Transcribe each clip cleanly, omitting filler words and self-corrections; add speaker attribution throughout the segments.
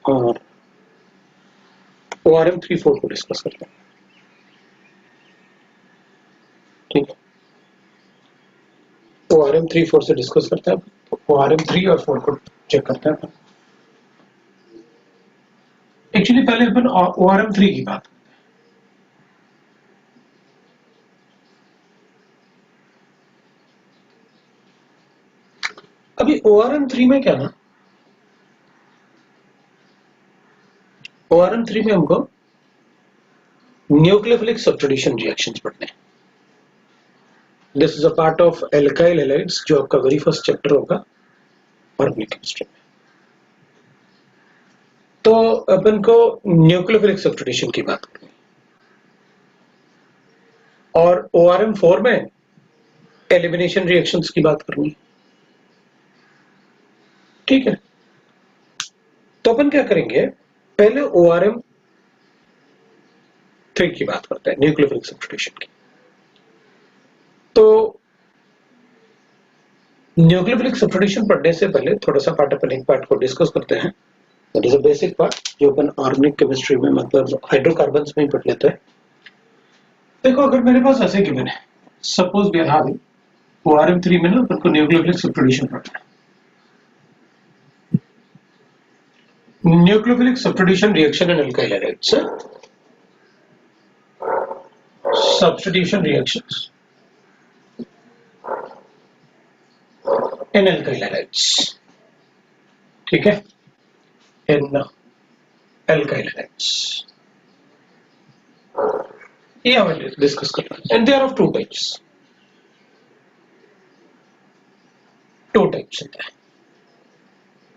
Speaker 1: और ORM3-4 को discuss करते हैं। ठीक है, ORM3-4 से डिस्कस करते हैं। तो ORM3 और 4 को चेक करते हैं। एक्चुअली पहले अपन ORM3 की बात करते हैं। अभी ORM3 में क्या ना, ORM3 में हमको न्यूक्लियोफिलिक सब्स्टिट्यूशन रिएक्शंस पढ़ने हैं। This is a part of alkyl halides, जो आपका वेरी फर्स्ट चैप्टर होगा ऑर्गेनिक केमिस्ट्री में। तो अपन को न्यूक्लियोफिलिक सब्स्टिट्यूशन की बात करनी और ORM4 में एलिमिनेशन रिएक्शंस की बात करनी। ठीक है, तो अपन क्या करेंगे, पहले ORM3 की बात करते हैं, न्यूक्लियोफिलिक सब्स्टिट्यूशन की। तो न्यूक्लियोफिलिक सब्स्टिट्यूशन पढ़ने से पहले थोड़ा सा पार्ट अपन एक पार्ट को डिस्कस करते हैं। That is a basic part जो अपन ऑर्गेनिक केमिस्ट्री में मतलब हाइड्रोकार्बन्स में ही पढ़ लेते हैं। देखो, अगर मेरे पास ऐसे गिवन है, suppose we are having ORM3 में ना अपन को न्यूक्लियोफिलिक सब्स्टिट्यूशन पढ़ना है। Nucleophilic substitution reaction in alkyl halides, substitution reactions in alkyl halides. ठीक है, इन एल्काइल हैलाइड्स ये हमें डिस्कस करना है। And there are two types होते हैं।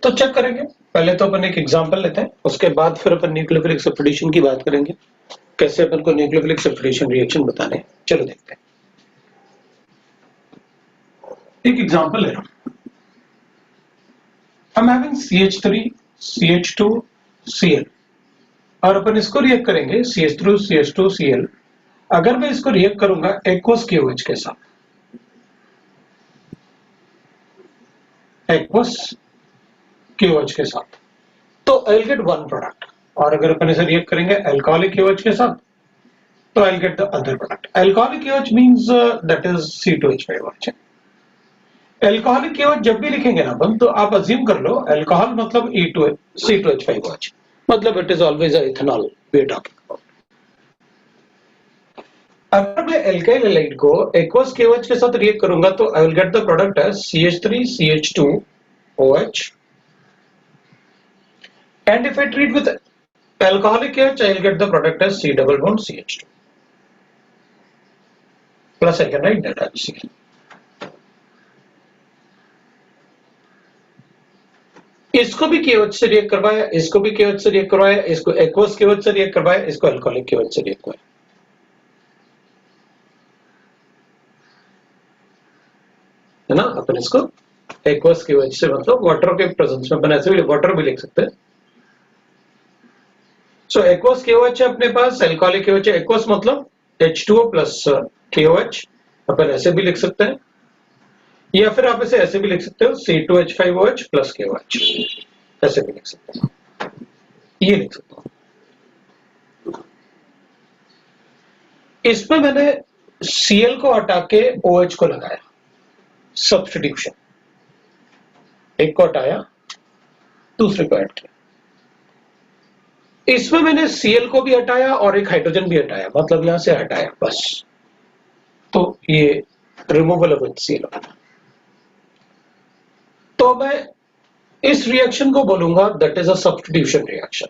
Speaker 1: तो चेक करेंगे, पहले तो अपन एक एग्जांपल लेते हैं, उसके बाद फिर अपन न्यूक्लियोफिलिक सब्स्टिट्यूशन की बात करेंगे, कैसे अपन को न्यूक्लियोफिलिक सब्स्टिट्यूशन रिएक्शन बताने हैं। चलो देखते हैं। एक एग्जांपल ले रहा हूं, हम हैविंग CH3 CH2 Cl और अपन इसको रिएक्ट करेंगे CH3 CH2 Cl। अगर मैं इसको रिएक्ट करूंगा एक्वस KOH के साथ, एक्वस KOH के साथ, तो I will get one product. और अगर अपन इसे रिएक्ट करेंगे अल्कोहलिक KOH के साथ, तो I will get the other product. Alcoholic KOH means that is C2H5OH। Alcoholic KOH जब भी लिखेंगे ना अपन, तो आप अज्यूम कर लो अल्कोहल मतलब C2H5OH, मतलब it is always ethanol we are talking about. अगर मैं एल्काइल हैलाइड को एक्वस KOH के साथ रिएक्ट करूंगा, तो I will get the product as CH3 CH2OH। And if I treat with alcoholic KOH, I will get the product as C double bond CH2. Plus I can write that as C. इसको भी KOH से react करवाया, इसको भी KOH से react करवाया, इसको aqueous KOH से रिएक्ट करवाया, इसको अल्कोहलिक KOH से रिएक्ट करवाया। है ना, अपन इसको एक्वस KOH से मतलब वाटर के प्रेजेंस में अपन ऐसे भी वाटर भी लिख सकते हैं। सो एक्वस KOH है अपने पास, अल्कोहलिक KOH है। एक्वस मतलब H2O प्लस KOH, अपन ऐसे भी लिख सकते हैं, या फिर आप इसे ऐसे भी लिख सकते हो C2H5OH प्लस KOH, ऐसे भी लिख सकते हैं, ये लिख सकता हूं। इसमें मैंने Cl को हटा के OH को लगाया, सब्स्टिट्यूशन, एक को हटाया दूसरे को ऐड किया। इसमें मैंने Cl को भी हटाया और एक हाइड्रोजन भी हटाया, मतलब यहां से हटाया बस, तो ये रिमूवल ऑफ HCl होगा। तो मैं इस रिएक्शन को बोलूंगा that is a substitution reaction.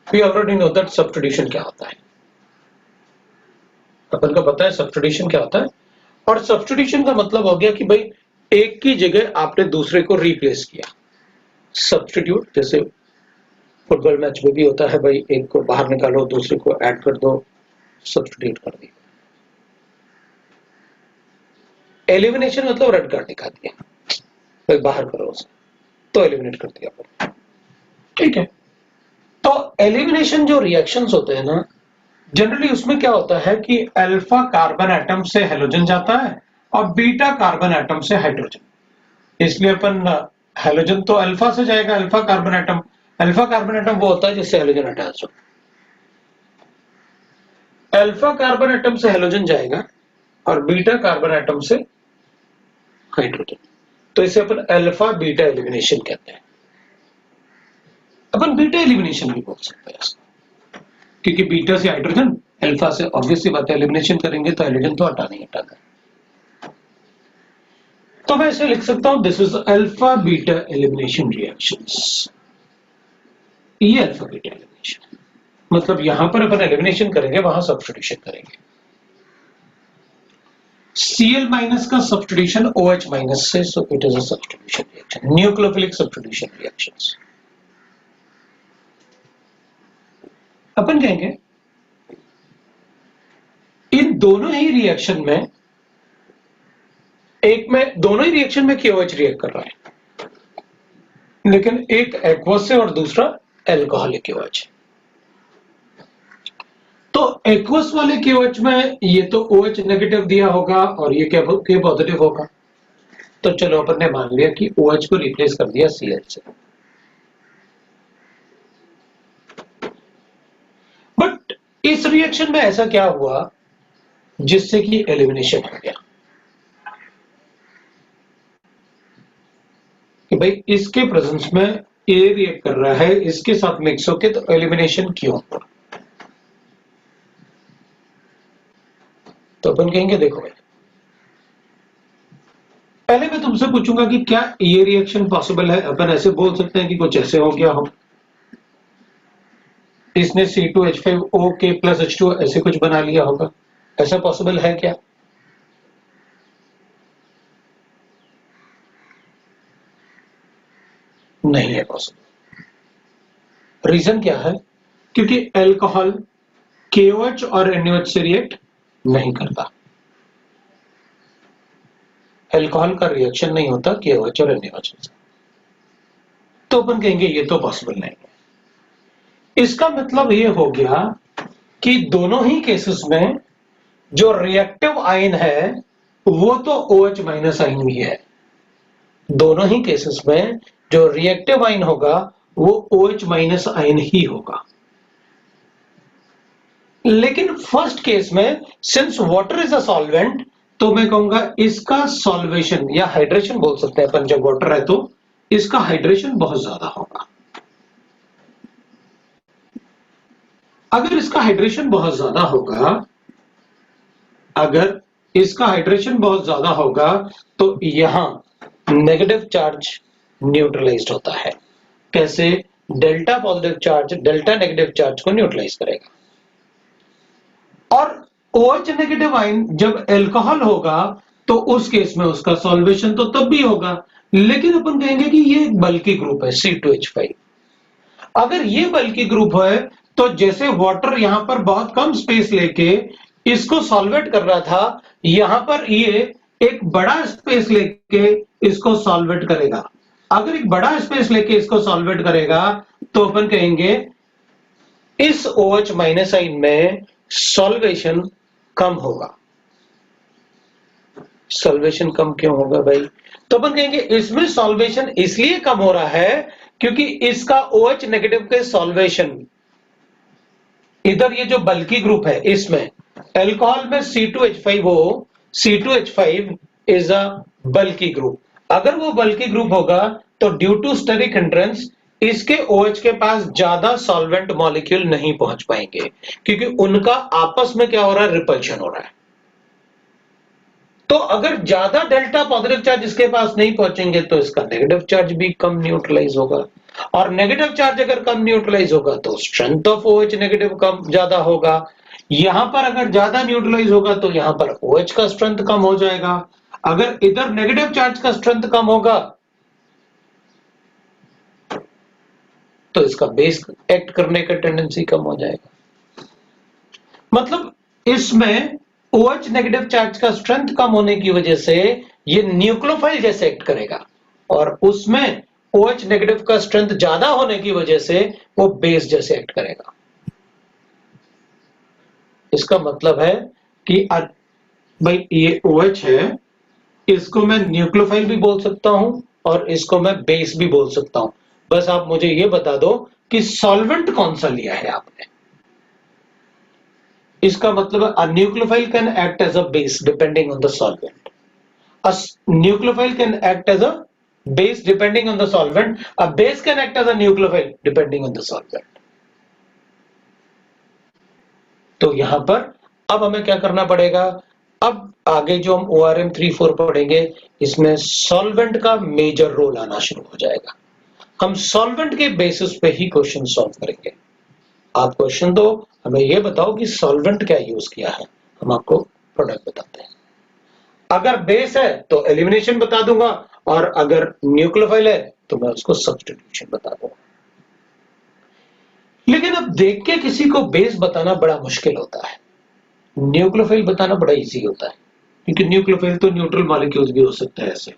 Speaker 1: We already know that substitution क्या होता है, अपन को पता है सब्स्टिट्यूशन क्या होता है। और सब्स्टिट्यूशन का मतलब हो गया कि भाई एक की जगह आपने दूसरे को रिप्लेस किया। सब्स्टिट्यूट जैसे फुटबॉल मैच में भी होता है, भाई एक को बाहर निकालो दूसरे को ऐड कर दो, सब्स्टिट्यूट कर दिया। एलिमिनेशन मतलब रेड कार्ड दिखा दिया, भाई बाहर करो उसे, तो एलिमिनेट कर दिया। ठीक है, तो एलिमिनेशन जो रिएक्शंस होते हैं ना, जनरली उसमें क्या होता है कि अल्फा कार्बन एटम से हेलोजन जाता है और बीटा कार्बन एटम से हाइड्रोजन। इसलिए अपन हैलोजन तो अल्फा से जाएगा, alpha carbon atom. Alpha carbon atom वो होता है जिससे हैलोजन अटैच हो। अल्फा कार्बन एटम से हैलोजन जाएगा और बीटा कार्बन एटम से हाइड्रोजन, तो इसे अपन अल्फा बीटा एलिमिनेशन कहते हैं। अपन बीटा एलिमिनेशन भी बोल सकते हैं इसको, क्योंकि बीटा से हाइड्रोजन, अल्फा से ऑब्वियसली बात है एलिमिनेशन करेंगे तो हाइड्रोजन तो हटा नहीं हटाना। तो मैं इसे लिख सकता हूं, this is alpha beta elimination reactions. ये अल्फा बीटा एलिमिनेशन मतलब यहां पर अपन एलिमिनेशन करेंगे, वहां सब्स्टिट्यूशन करेंगे। Cl माइनस का सब्स्टिट्यूशन OH माइनस से, so it is a substitution reaction, nucleophilic substitution reactions. अपन कहेंगे इन दोनों ही रिएक्शन में, एक में दोनों ही रिएक्शन में KOH रिएक्ट कर रहा है, लेकिन एक एक्वस से और दूसरा एल्कोहलिक KOH। तो एक्वस वाले KOH में ये तो OH नेगेटिव दिया होगा और ये K पॉजिटिव होगा। तो चलो अपन ने मान लिया कि OH को रिप्लेस कर दिया Cl से। बट इस रिएक्शन में ऐसा क्या हुआ जिससे कि एलिमिनेशन हो गया कि भाई इसके प्रेजेंस में A रिएक्ट कर रहा है, इसके साथ मिक्स होके, तो एलिमिनेशन क्यों हुआ? तो अपन कहेंगे देखो भाई, पहले मैं तुमसे पूछूंगा कि क्या ये रिएक्शन पॉसिबल है। अपन ऐसे बोल सकते हैं कि कुछ ऐसे हो गया हो, इसने C2H5O प्लस H2 ऐसे कुछ बना लिया होगा, ऐसा पॉसिबल है क्या? नहीं है पॉसिबल। रीजन क्या है? क्योंकि अल्कोहल KOH और NaOH से रिएक्ट नहीं करता। अल्कोहल का रिएक्शन नहीं होता KOH और NaOH से, तो अपन कहेंगे ये तो पॉसिबल नहीं है। इसका मतलब ये हो गया कि दोनों ही केसेस में जो रिएक्टिव आयन है वो तो OH माइनस आयन भी है। दोनों ही केसेस में जो रिएक्टिव आयन होगा वो OH माइनस आयन ही होगा। लेकिन फर्स्ट केस में since water is a solvent, तो मैं कहूंगा इसका सॉल्वेशन या हाइड्रेशन बोल सकते हैं अपन, जब वाटर है तो इसका हाइड्रेशन बहुत ज्यादा होगा। अगर इसका हाइड्रेशन बहुत ज्यादा होगा, अगर इसका हाइड्रेशन बहुत ज्यादा होगा तो यहां नेगेटिव चार्ज न्यूट्रलाइज्ड होता है। कैसे? Delta positive charge delta negative charge को न्यूट्रलाइज करेगा। और OH नेगेटिव आयन जब अल्कोहल होगा तो उस केस में उसका सॉल्वेशन तो तब भी होगा, लेकिन अपन कहेंगे कि ये एक बल्की ग्रुप है C2H5। अगर ये बल्की ग्रुप है तो जैसे वाटर यहां पर बहुत कम स्पेस लेके इसको सॉल्वेट कर रहा था, यहां पर ये एक बड़ा स्पेस लेके इसको सॉल्वेट करेगा। अगर एक बड़ा स्पेस लेके इसको सॉल्वेट करेगा तो अपन कहेंगे इस OH माइनस आयन में सॉल्वेशन कम होगा। सॉल्वेशन कम क्यों होगा भाई? तो अपन कहेंगे इसमें सॉल्वेशन इसलिए कम हो रहा है क्योंकि इसका OH नेगेटिव के सॉल्वेशन, इधर ये जो बल्की ग्रुप है इसमें अल्कोहल में C2H5 हो, C2H5 is a bulky group. अगर वो बल्की ग्रुप होगा तो ड्यू टू स्टेरिक हिंड्रेंस इसके OH के पास ज्यादा सॉल्वेंट मॉलिक्यूल नहीं पहुंच पाएंगे, क्योंकि उनका आपस में क्या हो रहा है? रिपल्शन हो रहा है। तो अगर ज्यादा डेल्टा पॉजिटिव चार्ज इसके पास नहीं पहुंचेंगे तो इसका नेगेटिव चार्ज भी कम न्यूट्रलाइज होगा, और नेगेटिव चार्ज अगर कम न्यूट्रलाइज होगा तो स्ट्रेंथ ऑफ OH नेगेटिव कम ज्यादा होगा। यहां पर अगर ज्यादा न्यूट्रलाइज होगा तो यहां पर OH का स्ट्रेंथ कम हो जाएगा। अगर इधर नेगेटिव चार्ज का स्ट्रेंथ कम होगा तो इसका बेस एक्ट करने का टेंडेंसी कम हो जाएगा। मतलब इसमें OH नेगेटिव चार्ज का स्ट्रेंथ कम होने की वजह से ये न्यूक्लियोफाइल जैसे एक्ट करेगा, और उसमें OH नेगेटिव का स्ट्रेंथ ज्यादा होने की वजह से वो बेस जैसे एक्ट करेगा। इसका मतलब है कि भाई ये OH है, इसको मैं न्यूक्लियोफाइल भी बोल सकता हूं और इसको मैं बेस भी बोल सकता हूं। बस आप मुझे ये बता दो कि सॉल्वेंट कौन सा लिया है आपने। इसका मतलब है a nucleophile can act as a base depending on the solvent. A nucleophile can act as a base depending on the solvent. A base can act as a nucleophile depending on the solvent. तो यहां पर अब हमें क्या करना पड़ेगा, अब आगे जो हम ORM34 पढ़ेंगे इसमें सॉल्वेंट का मेजर रोल आना शुरू हो जाएगा। हम सॉल्वेंट के बेसिस पे ही क्वेश्चन सॉल्व करेंगे। आप क्वेश्चन दो, हमें यह बताओ कि सॉल्वेंट क्या यूज किया है, हम आपको प्रोडक्ट बताते हैं। अगर बेस है तो एलिमिनेशन बता दूंगा, और अगर न्यूक्लियोफाइल है तो मैं उसको सब्स्टिट्यूशन बता दूंगा। लेकिन अब देख के किसी को बेस बताना बड़ा मुश्किल होता है, न्यूक्लियोफाइल बताना बड़ा इजी होता है, क्योंकि न्यूक्लियोफाइल तो न्यूट्रल मॉलिक्यूल्स भी हो सकता है ऐसे।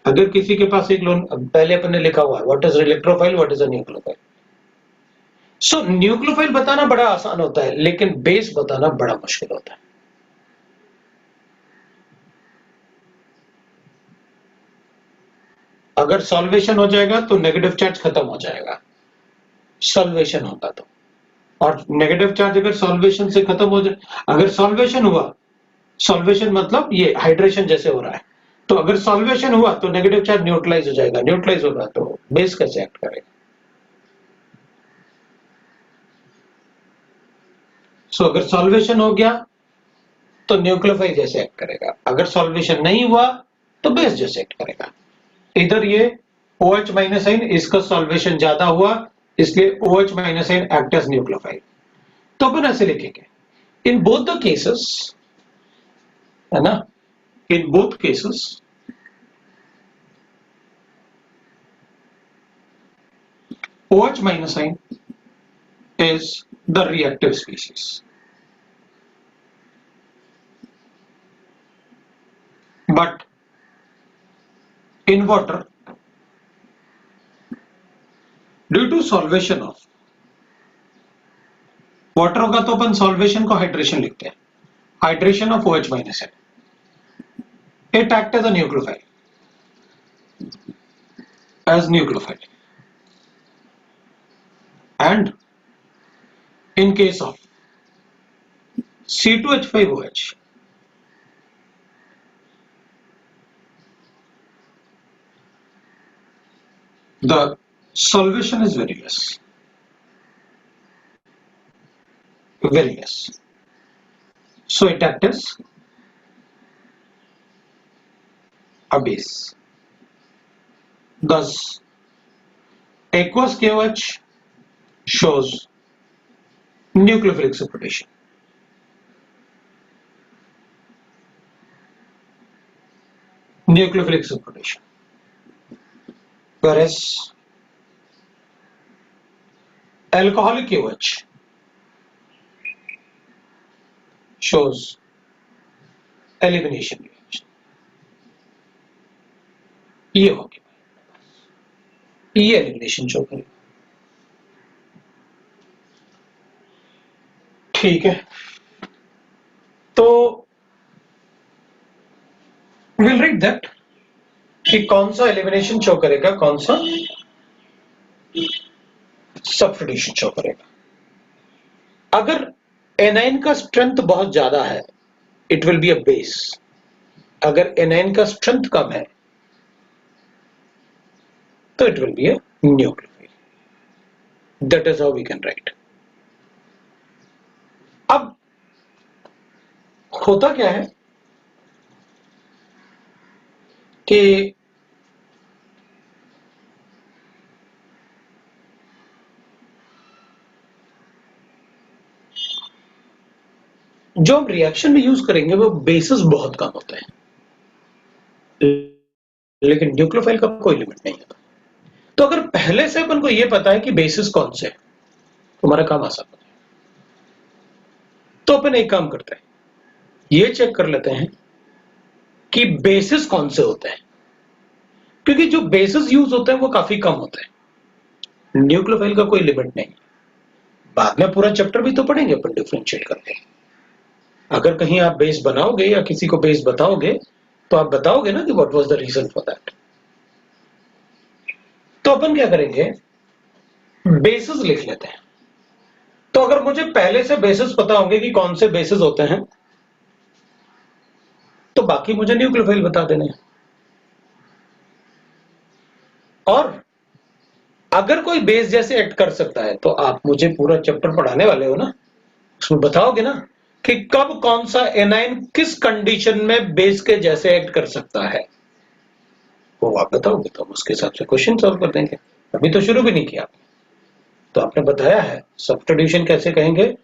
Speaker 1: अगर किसी के पास एक लोन पहले अपन ने लिखा हुआ है what is electrophile, what is a nucleophile. So nucleophile बताना बड़ा आसान होता है, लेकिन बेस बताना बड़ा मुश्किल होता है। अगर सॉल्वेशन हो जाएगा तो नेगेटिव चार्ज खत्म हो जाएगा, सॉल्वेशन होगा तो। और नेगेटिव चार्ज अगर सॉल्वेशन से खत्म हो जाए, अगर सॉल्वेशन हुआ, सॉल्वेशन मतलब ये हाइड्रेशन जैसे हो रहा है, तो अगर सॉल्वेशन हुआ तो नेगेटिव चार्ज न्यूट्रलाइज हो जाएगा, न्यूट्रलाइज होगा तो बेस कैसे एक्ट करेगा। सो अगर सॉल्वेशन हो गया तो न्यूक्लियोफाइल जैसे एक्ट करेगा, अगर सॉल्वेशन नहीं हुआ तो बेस जैसे एक्ट करेगा। इधर ये OH माइनस साइन, इसका सॉल्वेशन ज्यादा हुआ इसलिए OH minus sign act as nucleophile. तो अपन ऐसे लिखेंगे इन बोथ द केसेस, है ना, in both cases OH minus sign is the reactive species. But in water, due to solvation of water होगा तो अपन solvation को hydration लिखते हैं, hydration of OH minus है, it act as a nucleophile, and in case of C2H5OH, the solvation is very less, so it acts as a base. Thus aqueous KOH shows nucleophilic separation. Nucleophilic separation. Whereas alcoholic KOH shows elimination reaction. ये हो गया, ये elimination show करेगा। ठीक है, तो will read that कि कौन सा एलिमिनेशन शो करेगा, कौन सा सब्स्टिट्यूशन शो करेगा। अगर एनाइन का स्ट्रेंथ बहुत ज्यादा है it will be a base, अगर एनाइन का स्ट्रेंथ कम है तो it will be a nucleophile. That is how we can write. अब होता क्या है कि जो हम रिएक्शन में यूज करेंगे वो बेसिस बहुत कम होते हैं, लेकिन न्यूक्लियोफाइल का कोई लिमिट नहीं होता। तो अगर पहले से अपन को यह पता है कि बेसिस कौन से है, हमारा काम आसान होता है। तो अपन एक काम करते हैं, ये चेक कर लेते हैं कि बेसिस कौन से होते हैं, क्योंकि जो बेसिस यूज होते हैं वो काफी कम होते हैं। न्यूक्लियोफाइल का कोई लिमिट नहीं है। बाद में पूरा चैप्टर भी तो पढ़ेंगे अपन डिफरेंशिएट करके। अगर कहीं आप बेस बनाओगे या किसी को बेस बताओगे तो आप बताओगे ना कि what was the reason for that. तो अपन क्या करेंगे, बेसिस लिख लेते हैं। तो अगर मुझे पहले से बेसिस पता होंगे कि कौन से बेसिस होते हैं, तो बाकी मुझे न्यूक्लियोफाइल बता देने हैं। और अगर कोई बेस जैसे एक्ट कर सकता है, तो आप मुझे पूरा चैप्टर पढ़ाने वाले हो ना, उसमें बताओगे ना कि कब कौन सा एनाइन किस कंडीशन में बेस के जैसे एक्ट कर सकता है, वो आप बताओगे तो हम उसके हिसाब से क्वेश्चन सॉल्व कर देंगे। अभी तो शुरू भी नहीं किया, तो आपने बताया है सब्स्टिट्यूशन कैसे कहेंगे,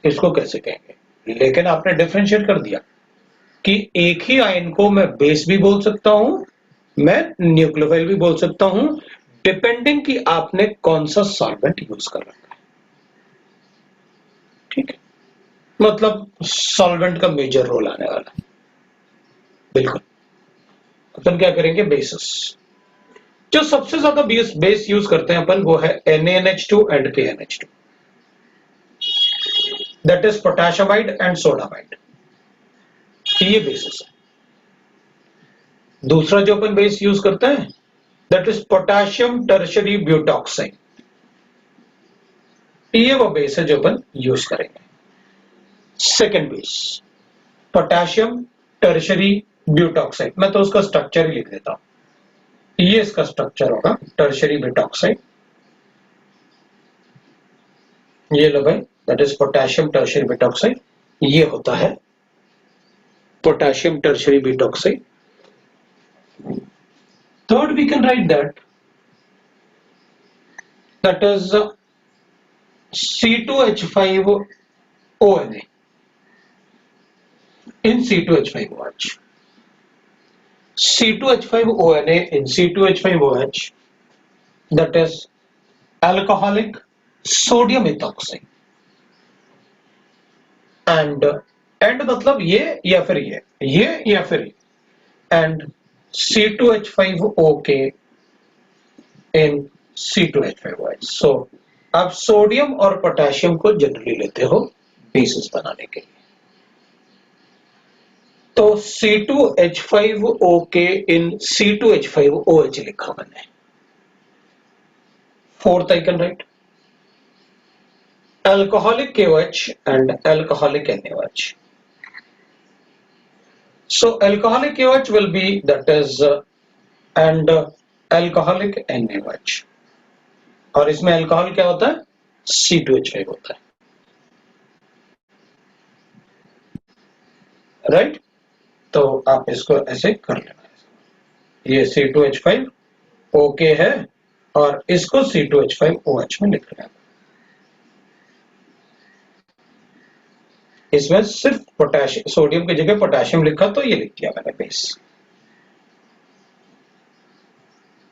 Speaker 1: इसको कैसे कहेंगे, लेकिन आपने डिफरेंशिएट कर दिया कि एक ही आयन को मैं बेस भी बोल सकता हूं, मैं न्यूक्लियोफाइल भी बोल सकता हूं, डिपेंडिंग कि आपने कौन सा सॉल्वेंट यूज कर रखा है। ठीक है, मतलब सॉल्वेंट का मेजर रोल आने वाला है। बिल्कुल, अपन क्या करेंगे, बेसिस। जो सबसे ज्यादा बेस यूज करते हैं अपन, वो है NaNH2 and KNH2, that is potassium amide and sodamide. ये बेसिस है। दूसरा जो अपन बेस यूज करते हैं, that is potassium tertiary butoxide. ये वो बेस है जो अपन यूज करेंगे। Second base, potassium tertiary butoxide. मैं तो उसका स्ट्रक्चर ही लिख देता हूं, ये इसका स्ट्रक्चर होगा, टर्शियरी ब्यूटॉक्साइड। ये लो भाई, that is potassium tertiary butoxide. ये होता है potassium tertiary butoxide. Third we can write that is C2H5ONA in C2H5OH. C2H5ONA in C2H5OH, that is alcoholic sodium ethoxide. and मतलब ये या फिर ये या फिर ये, and C2H5OK in C2H5OH. So आप सोडियम और पोटेशियम को जनरली लेते हो बेसिस बनाने के लिए। तो C2H5OK in C2H5OH लिखा मैंने। Fourth I can write alcoholic KOH and alcoholic NaOH. So alcoholic KOH will be, that is and alcoholic NaOH. और इसमें अल्कोहल क्या होता है, C2H5 होता है, राइट। तो आप इसको ऐसे कर लेना, ये C2H5OK है और इसको C2H5OH में लिख लेना। इसमें सिर्फ पोटेशियम, सोडियम की जगह पोटेशियम लिखा तो ये लिख दिया मैंने बेस।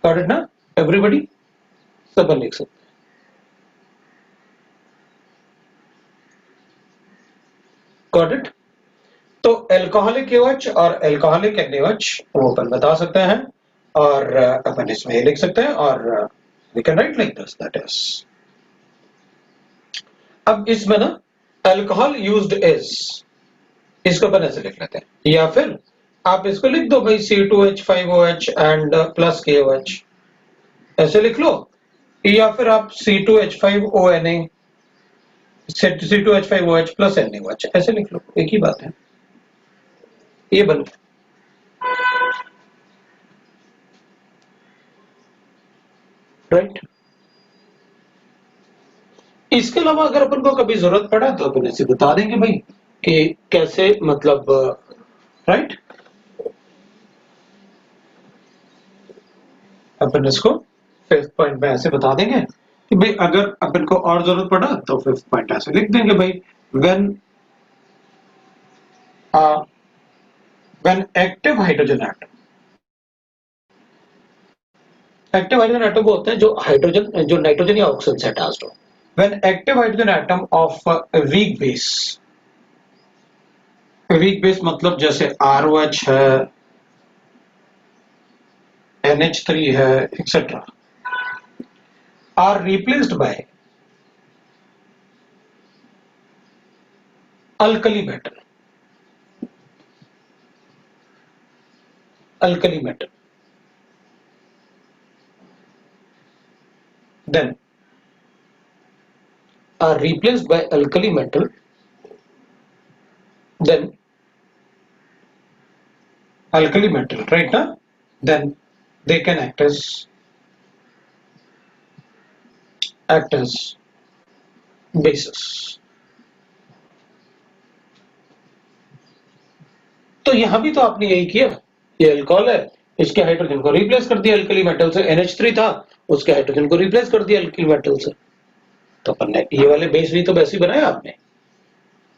Speaker 1: गॉट इट ना एवरीबॉडी, सब लिख सकते हैं। Got it. तो एल्कोहलिक KOH और एल्कोहलिक NaOH वो अपन बता सकते हैं, और अपन इसमें लिख सकते हैं, और we can write like this, that is. अब इसमें ना अल्कोहल यूज्ड इज, इसको अपन ऐसे लिख लेते हैं, या फिर आप इसको लिख दो भाई C2H5OH एंड प्लस KOH, ऐसे लिख लो, या फिर आप C2H5ONA C2H5OH प्लस NaOH ऐसे लिख लो, एक ही बात है, ये बन राइट। इसके अलावा अगर अपन को कभी जरूरत पड़ा तो अपन ऐसे बता देंगे भाई कि कैसे, मतलब राइट। अपन इसको फिफ्थ पॉइंट में ऐसे बता देंगे कि भाई अगर अपन को और जरूरत पड़ा तो फिफ्थ पॉइंट ऐसे लिख देंगे भाई, when active hydrogen atom, active hydrogen atom वो होते हैं जो हाइड्रोजन, जो नाइट्रोजन या ऑक्सीजन से अटैच्ड हो। When active hydrogen atom of weak base, weak base मतलब जैसे ROH है, NH3 है, etcetera, are replaced by alkali metal, alkali metal, then are replaced by alkali metal, then alkali metal, right now, then they can act as bases. तो यहां भी तो आपने यही किया, ये अल्कोहल है, इसके हाइड्रोजन को रिप्लेस कर दिया अल्कली मेटल से, NH3 था उसके हाइड्रोजन को रिप्लेस कर दिया अल्कली मेटल से। तो अपन ने ये वाले बेस भी तो वैसे ही बनाया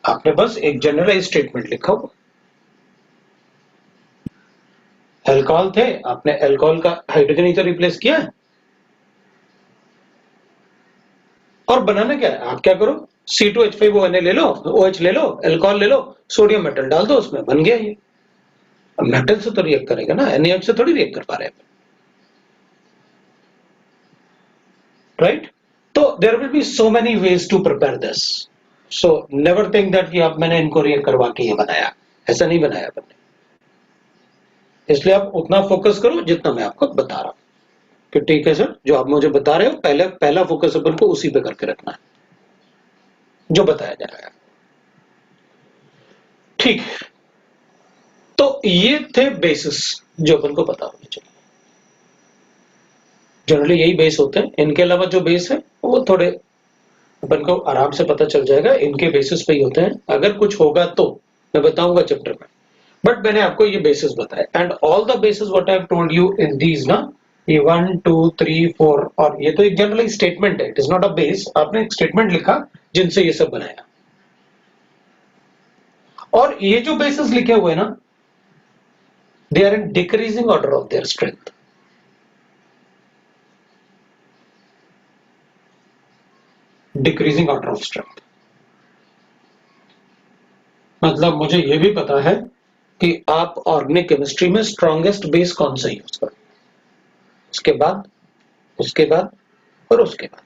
Speaker 1: आपने बस एक जनरलाइज स्टेटमेंट लिखा हुआ। अल्कोहल थे, आपने अल्कोहल का हाइड्रोजन ही तो रिप्लेस किया है। और बनाना क्या है, आप क्या करो, C2H5ONa ले लो, OH ले लो, अल्कोहल ले लो, सोडियम मेटल डाल दो उसमें, बन गया ये। मेटल से तो रिएक्ट करेगा ना, NaOH से थोड़ी रिएक्ट कर पा रहे हैं, राइट? तो there will be so many ways to prepare this, so never think that कि आप मैंने इनको रिएक्ट करवा के ये बनाया, ऐसा नहीं बनाया आपने। इसलिए आप उतना फोकस करो जितना मैं आपको बता रहा हूं कि ठीक है सर, जो आप मुझे बता रहे हो पहला फोकस अपन को उसी पे करके रखना है जो बताया जा रहा है, ठीक है? तो ये थे बेसिस जो अपन को पता होने चाहिए। जनरली यही बेस होते हैं, इनके अलावा जो बेस है वो थोड़े अपन को आराम से पता चल जाएगा, इनके बेसिस पे ही होते हैं। अगर कुछ होगा तो मैं बताऊंगा चैप्टर में, बट मैंने आपको ये बेसिस बताया। And all the basis what I have told you in these ना, ये 1 2 3 4, और ये तो एक जनरल स्टेटमेंट है, it is not a base. आपने एक स्टेटमेंट लिखा जिनसे ये सब बनाया, और ये जो बेसिस लिखे हुए हैं ना, they are in decreasing order of their strength. Decreasing order of strength मतलब मुझे ये भी पता है कि आप ऑर्गेनिक केमिस्ट्री में स्ट्रॉन्गेस्ट बेस कौन सा यूज करो, उसके बाद और उसके बाद,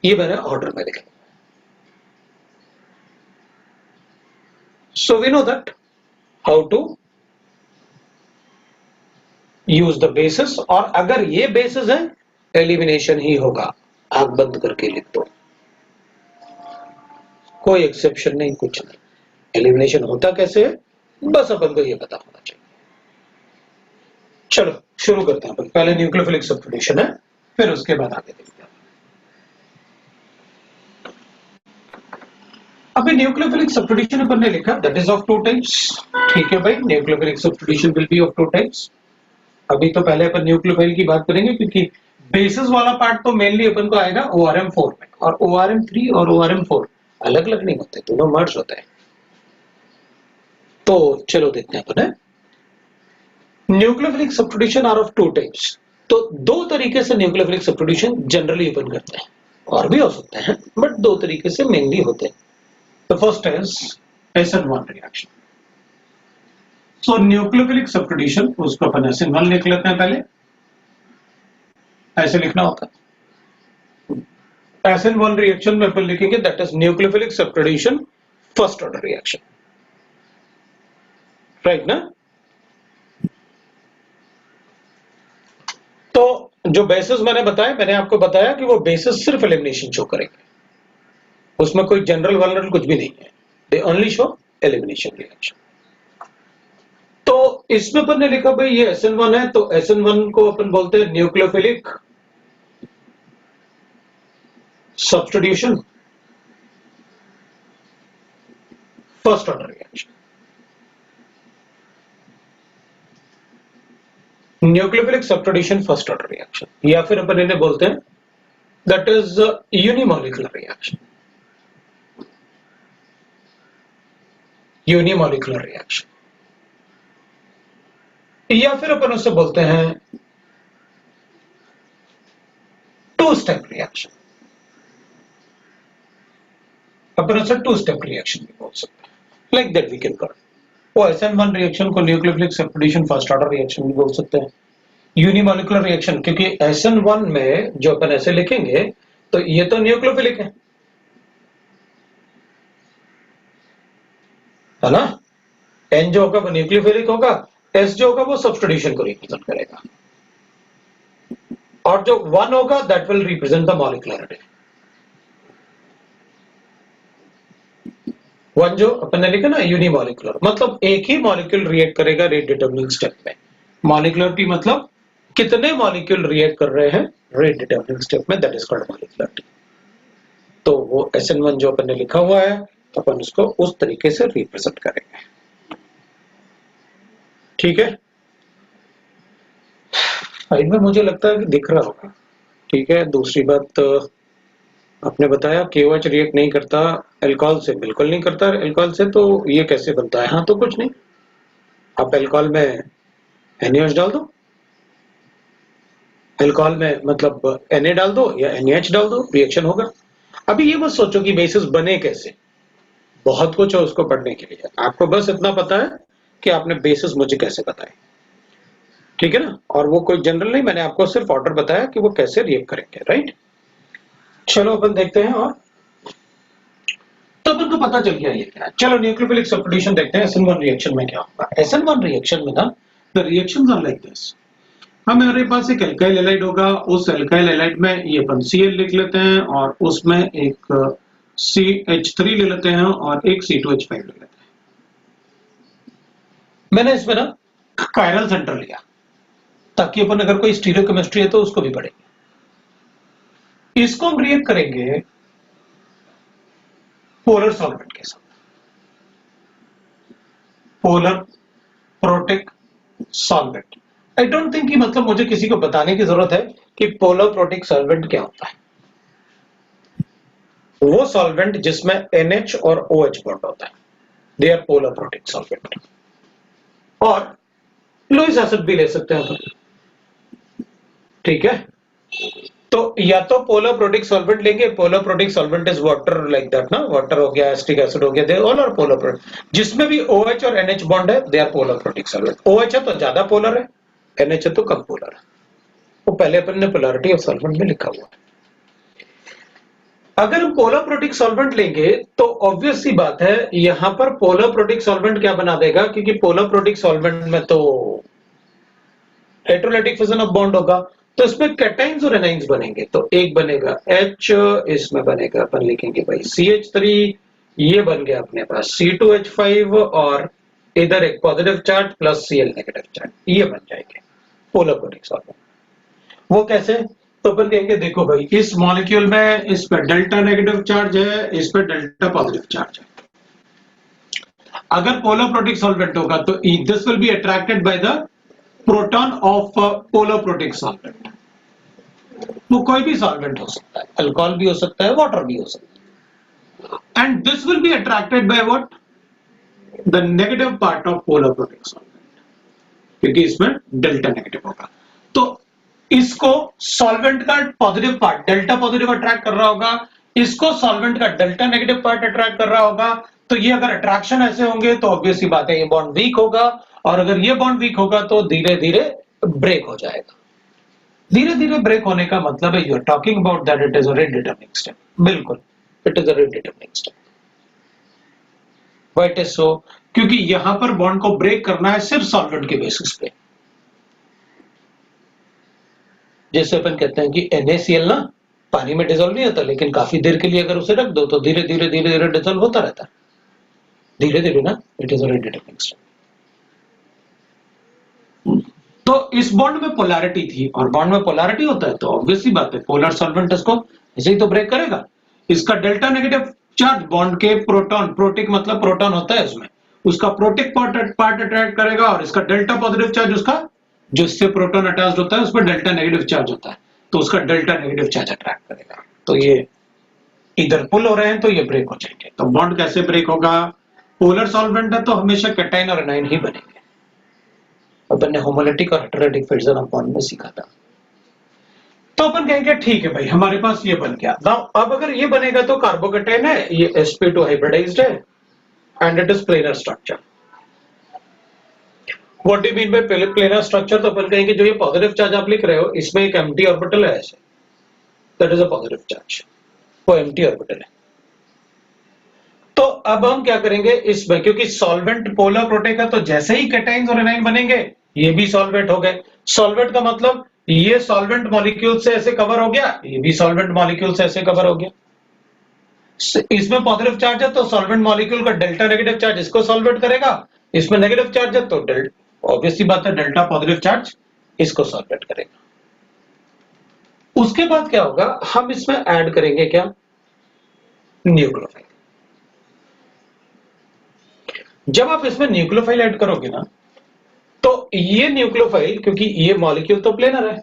Speaker 1: ये मैंने ऑर्डर में लिखा। So we know that how to use the bases, और अगर ये बेसिस है एलिमिनेशन ही होगा, आंख बंद करके लिख दो, कोई एक्सेप्शन नहीं, कुछ नहीं। एलिमिनेशन होता कैसे है, बस अपन को ये पता होना चाहिए। चलो शुरू करते हैं अपन, पहले न्यूक्लियोफिलिक सब्स्टिट्यूशन है, फिर उसके बाद आगे देखते हैं। अभी न्यूक्लियोफिलिक सब्स्टिट्यूशन अपन ने लिखा that is of two types, ठीक है भाई, nucleophilic substitution will be of two types. अभी तो पहले अपन न्यूक्लियोफाइल की बात करेंगे, क्योंकि बेसिस वाला पार्ट तो मेनली अपन को आएगा ORM4 में, और ORM3 और ORM4 अलग अलग नहीं होते, दोनों मर्ज होते हैं। तो चलो देखते हैं अपन, nucleophilic substitution are of two types. तो दो तरीके से न्यूक्लियोफिलिक सब्स्टिट्यूशन जनरली अपन करते हैं, और भी हो सकते हैं, बट दो तरीके से मेनली होते हैं। The first is SN1 reaction. So nucleophilic substitution, उसको अपन SN1 लिख लेते हैं, पहले ऐसे लिखना होता है। SN1 रिएक्शन में अपन लिखेंगे that is nucleophilic substitution first order reaction, right ना? तो जो बेसिस मैंने आपको बताया कि वो बेसिस सिर्फ एलिमिनेशन शो करेंगे, उसमें कोई जनरल वल्नरल कुछ भी नहीं है, they only show elimination reaction. तो इसमें अपन ने लिखा भाई ये SN1 है, तो SN1 को अपन बोलते हैं nucleophilic substitution first order reaction. Nucleophilic substitution first order reaction, या फिर अपन इन्हें बोलते हैं that is unimolecular reaction, unimolecular reaction, या फिर अपन उसे बोलते हैं टू स्टेप रिएक्शन। अपन उसे टू स्टेप रिएक्शन भी बोल सकते हैं, like that we can call. वो SN1 रिएक्शन को nucleophilic substitution first order reaction भी बोल सकते हैं, यूनिमॉलिक्यूलर रिएक्शन, क्योंकि SN1 में जो अपन ऐसे लिखेंगे तो ये तो न्यूक्लियोफिलिक है ना? N जो होगा वो न्यूक्लियोफिलिक होगा, S जो होगा वो सब्स्टिट्यूशन को रिप्रेजेंट करेगा, और जो 1 होगा दैट विल रिप्रेजेंट द मॉलिक्युलरिटी। 1 जो अपन ने लिखा ना यूनिमॉलिक्यूलर, मतलब एक ही मॉलिक्यूल रिएक्ट करेगा रेट डिटरमिनिंग स्टेप में। मॉलिक्युलरिटी मतलब कितने मॉलिक्यूल रिएक्ट कर रहे हैं रेट डिटरमिनिंग स्टेप में, दैट इज कॉल्ड मॉलिक्युलरिटी। तो वो SN1 जो अपन ने लिखा हुआ है तो अपन उसको उस तरीके से रिप्रेजेंट करेंगे, ठीक है। साइड में मुझे लगता है कि दिख रहा होगा, ठीक है। दूसरी बात आपने बताया KOH रिएक्ट नहीं करता अल्कोहल से, बिल्कुल नहीं करता अल्कोहल से, तो ये कैसे बनता है? हाँ तो कुछ नहीं, आप अल्कोहल में NaOH डाल दो, अल्कोहल में मतलब Na डाल दो या NaH डाल दो, रिएक्शन होगा। अभी ये मत सोचो कि बेसिस बने कैसे, बहुत कुछ है उसको पढ़ने के लिए, आपको बस इतना पता है कि आपने बेसिस मुझे कैसे बताए, ठीक है ना। और वो कोई जनरल नहीं, मैंने आपको सिर्फ ऑर्डर बताया कि वो कैसे रिएक्ट करेंगे, राइट। चलो अपन देखते हैं, और तो अपन को पता चल गया ये क्या है। चलो न्यूक्लियोफिलिक सब्स्टिट्यूशन देखते हैं SN1 रिएक्शन में क्या होगा। SN1 रिएक्शन में ना the reactions are like this. हमारे पास एक एल्काइल हैलाइड होगा, उस एल्काइल हैलाइड में ये अपन Cl लिख लेते हैं और उसमें एक CH3 ले लेते हैं और एक C2H5 ले लेते हैं। मैंने इसमें ना कायरल सेंटर लिया ताकि अपन अगर कोई स्टीरियोकेमिस्ट्री है तो उसको भी पढ़ेंगे। इसको हम रिएक्ट करेंगे पोलर सॉल्वेंट के साथ, polar protic solvent. I don't think कि मतलब मुझे किसी को बताने की जरूरत है कि पोलर प्रोटिक सॉल्वेंट क्या होता है। वो सॉल्वेंट जिसमें NH और OH बॉन्ड होता है, they are polar protic solvent. और लुईस एसिड भी ले सकते हैं अपन, ठीक है। तो या तो पोलर प्रोटिक सॉल्वेंट लेंगे, polar protic solvent is water like that ना, वाटर हो गया, एसिटिक एसिड हो गया, they all are polar protic. जिसमें भी OH और NH बॉन्ड है they are polar protic solvent. OH है तो ज्यादा पोलर है, NH है तो कम पोलर है। वो पहले अपन ने पोलैरिटी ऑफ सॉल्वेंट में लिखा हुआ है। अगर हम पोलर प्रोटिक सॉल्वेंट लेंगे तो ऑब्वियस सी बात है यहां पर पोलर प्रोटिक सॉल्वेंट क्या बना देगा, क्योंकि पोलर प्रोटिक सॉल्वेंट में तो इलेक्ट्रोलाइटिक फिजन ऑफ बॉन्ड होगा, तो इसमें कैटाइंस और एनाइंस बनेंगे। तो एक बनेगा H, इसमें बनेगा अपन लिखेंगे भाई CH3, ये बन गया अपने पास C2H5 और इधर एक positive charge plus Cl negative charge, ये बन जाएंगे पोलर प्रोटिक सॉल्वेंट। वो कैसे? तो अपन कहेंगे देखो भाई इस मॉलिक्यूल में इस पे डेल्टा नेगेटिव चार्ज है, इस पे डेल्टा पॉजिटिव चार्ज है। अगर पोलर प्रोटिक सॉल्वेंट होगा तो this will be attracted by the proton of polar protic solvent. वो कोई भी सॉल्वेंट हो सकता है, अल्कोहल भी हो सकता है, वाटर भी हो सकता है। And this will be attracted by what, the negative part of polar protic solvent, क्योंकि इसमें डेल्टा नेगेटिव होगा। तो इसको सॉल्वेंट का positive part delta positive attract कर रहा होगा, इसको सॉल्वेंट का डेल्टा नेगेटिव पार्ट अट्रैक्ट कर रहा होगा। तो ये अगर अट्रैक्शन ऐसे होंगे तो ऑब्वियस सी बात है ये बॉन्ड वीक होगा, और अगर ये बॉन्ड वीक होगा तो धीरे धीरे ब्रेक हो जाएगा। धीरे धीरे ब्रेक होने का मतलब है you are talking about that it is a rate determining step. बिल्कुल it is a rate determining step. Why it is so? क्योंकि यहां पर बॉन्ड को ब्रेक करना है सिर्फ सॉल्वेंट के बेसिस पे। जैसे अपन कहते हैं कि NaCl ना पानी में डिसॉल्व नहीं होता, लेकिन काफी देर के लिए अगर उसे रख दो तो धीरे धीरे धीरे धीरे डिसॉल्व होता रहता है, धीरे धीरे ना। It is a rate determining step. तो इस बॉन्ड में पोलैरिटी थी, और बॉन्ड में पोलैरिटी होता है तो ऑब्वियसली बात है पोलर सॉल्वेंट इसको ऐसे ही तो ब्रेक करेगा। इसका डेल्टा नेगेटिव चार्ज बॉन्ड के प्रोटॉन, प्रोटिक मतलब प्रोटॉन होता है उसमें, उसका प्रोटिक पार्ट अट्रैक्ट करेगा, और इसका डेल्टा पॉजिटिव चार्ज उसका जिससे प्रोटॉन अटैच्ड होता है उस पर डेल्टा नेगेटिव चार्ज होता है, तो उसका डेल्टा नेगेटिव चार्ज अट्रैक्ट करेगा। तो ये इधर पुल हो रहे हैं तो ये ब्रेक हो जाएंगे। तो बॉन्ड कैसे ब्रेक होगा? पोलर सॉल्वेंट है तो हमेशा कैटाइन और एनाइन ही बनेंगे। अपन ने होमोलिटिक और हेटेरोटिक फिजन ऑफ बॉन्ड में सीखा था। तो अपन कहेंगे ठीक है भाई हमारे पास ये बन गया। नाउ अब अगर ये बनेगा तो कार्बोकेटाइन है, ये sp2 हाइब्रिडाइज्ड है and it is planar structure. What do you mean by planar structure? तो अपन कहेंगे जो ये पॉजिटिव चार्ज आप लिख रहे हो इसमें एक एम्प्टी ऑर्बिटल है ऐसे, that is a positive charge, वो एम्प्टी ऑर्बिटल है। तो अब हम क्या करेंगे इसमें, क्योंकि सॉल्वेंट पोलर प्रोटिक है तो जैसे ही कैटाइन्स और एनाइन बनेंगे ये भी सॉल्वेंट हो गए। सॉल्वेंट का मतलब ये सॉल्वेंट मॉलिक्यूल से ऐसे कवर हो गया, ये भी सॉल्वेंट मॉलिक्यूल से ऐसे कवर हो गया। इसमें पॉजिटिव चार्ज है तो सॉल्वेंट मॉलिक्यूल का डेल्टा नेगेटिव चार्ज इसको सॉल्वेट करेगा, इसमें नेगेटिव चार्ज है तो ऑब्वियसली बात है डेल्टा पॉजिटिव चार्ज इसको सॉल्वेट करेगा। उसके बाद क्या होगा, हम इसमें ऐड करेंगे क्या, न्यूक्लियोफाइल। जब आप इसमें न्यूक्लियोफाइल ऐड करोगे ना, तो ये न्यूक्लियोफाइल, क्योंकि ये मॉलिक्यूल तो प्लेनर है,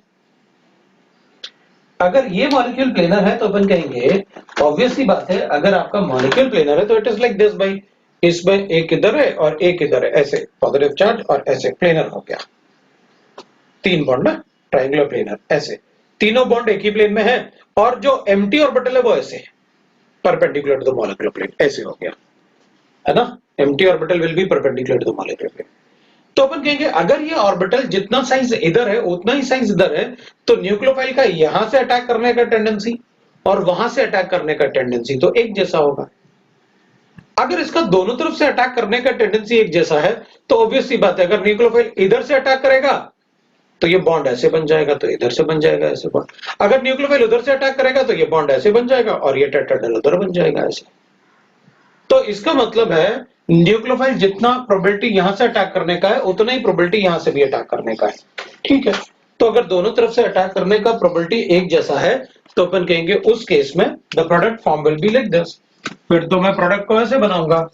Speaker 1: अगर ये मॉलिक्यूल प्लेनर है तो अपन कहेंगे ऑब्वियसली बात है, अगर आपका मॉलिक्यूल प्लेनर है तो इट इज लाइक दिस भाई, इसमें एक इधर है और एक इधर है, ऐसे पॉजिटिव चार्ज और ऐसे प्लेनर हो गया, तीन बॉन्ड ना, ट्रायंगुलर प्लेनर, ऐसे तीनों बॉन्ड एक ही प्लेन में है, और जो एम्प्टी ऑर्बिटल है वो ऐसे perpendicular to the molecular plane, ऐसे हो गया, है ना, empty orbital will be perpendicular to the molecular plane. तो अपन कहेंगे अगर ये ऑर्बिटल जितना साइज इधर है उतना ही साइज इधर है, तो न्यूक्लियोफाइल का यहां से अटैक करने का टेंडेंसी और वहां से अटैक करने का टेंडेंसी तो एक जैसा होगा। अगर इसका दोनों तरफ से अटैक करने का टेंडेंसी एक जैसा है तो ऑब्वियसली बात है, अगर न्यूक्लियोफाइल इधर से अटैक करेगा तो ये बॉन्ड ऐसे बन जाएगा, तो इधर से बन जाएगा ऐसे बॉन्ड, अगर न्यूक्लियोफाइल उधर से अटैक करेगा तो ये बॉन्ड ऐसे बन जाएगा और ये टेट्राहेड्रल उधर बन जाएगा ऐसे। तो इसका मतलब है न्यूक्लियोफाइल जितना प्रोबेबिलिटी यहां से अटैक करने का है उतना ही प्रोबेबिलिटी यहां से भी अटैक करने का है, ठीक है। तो अगर दोनों तरफ से अटैक करने का प्रोबेबिलिटी एक जैसा है तो अपन कहेंगे उस केस में the product form will be like this. फिर तो मैं प्रोडक्ट को ऐसे बनाऊंगा,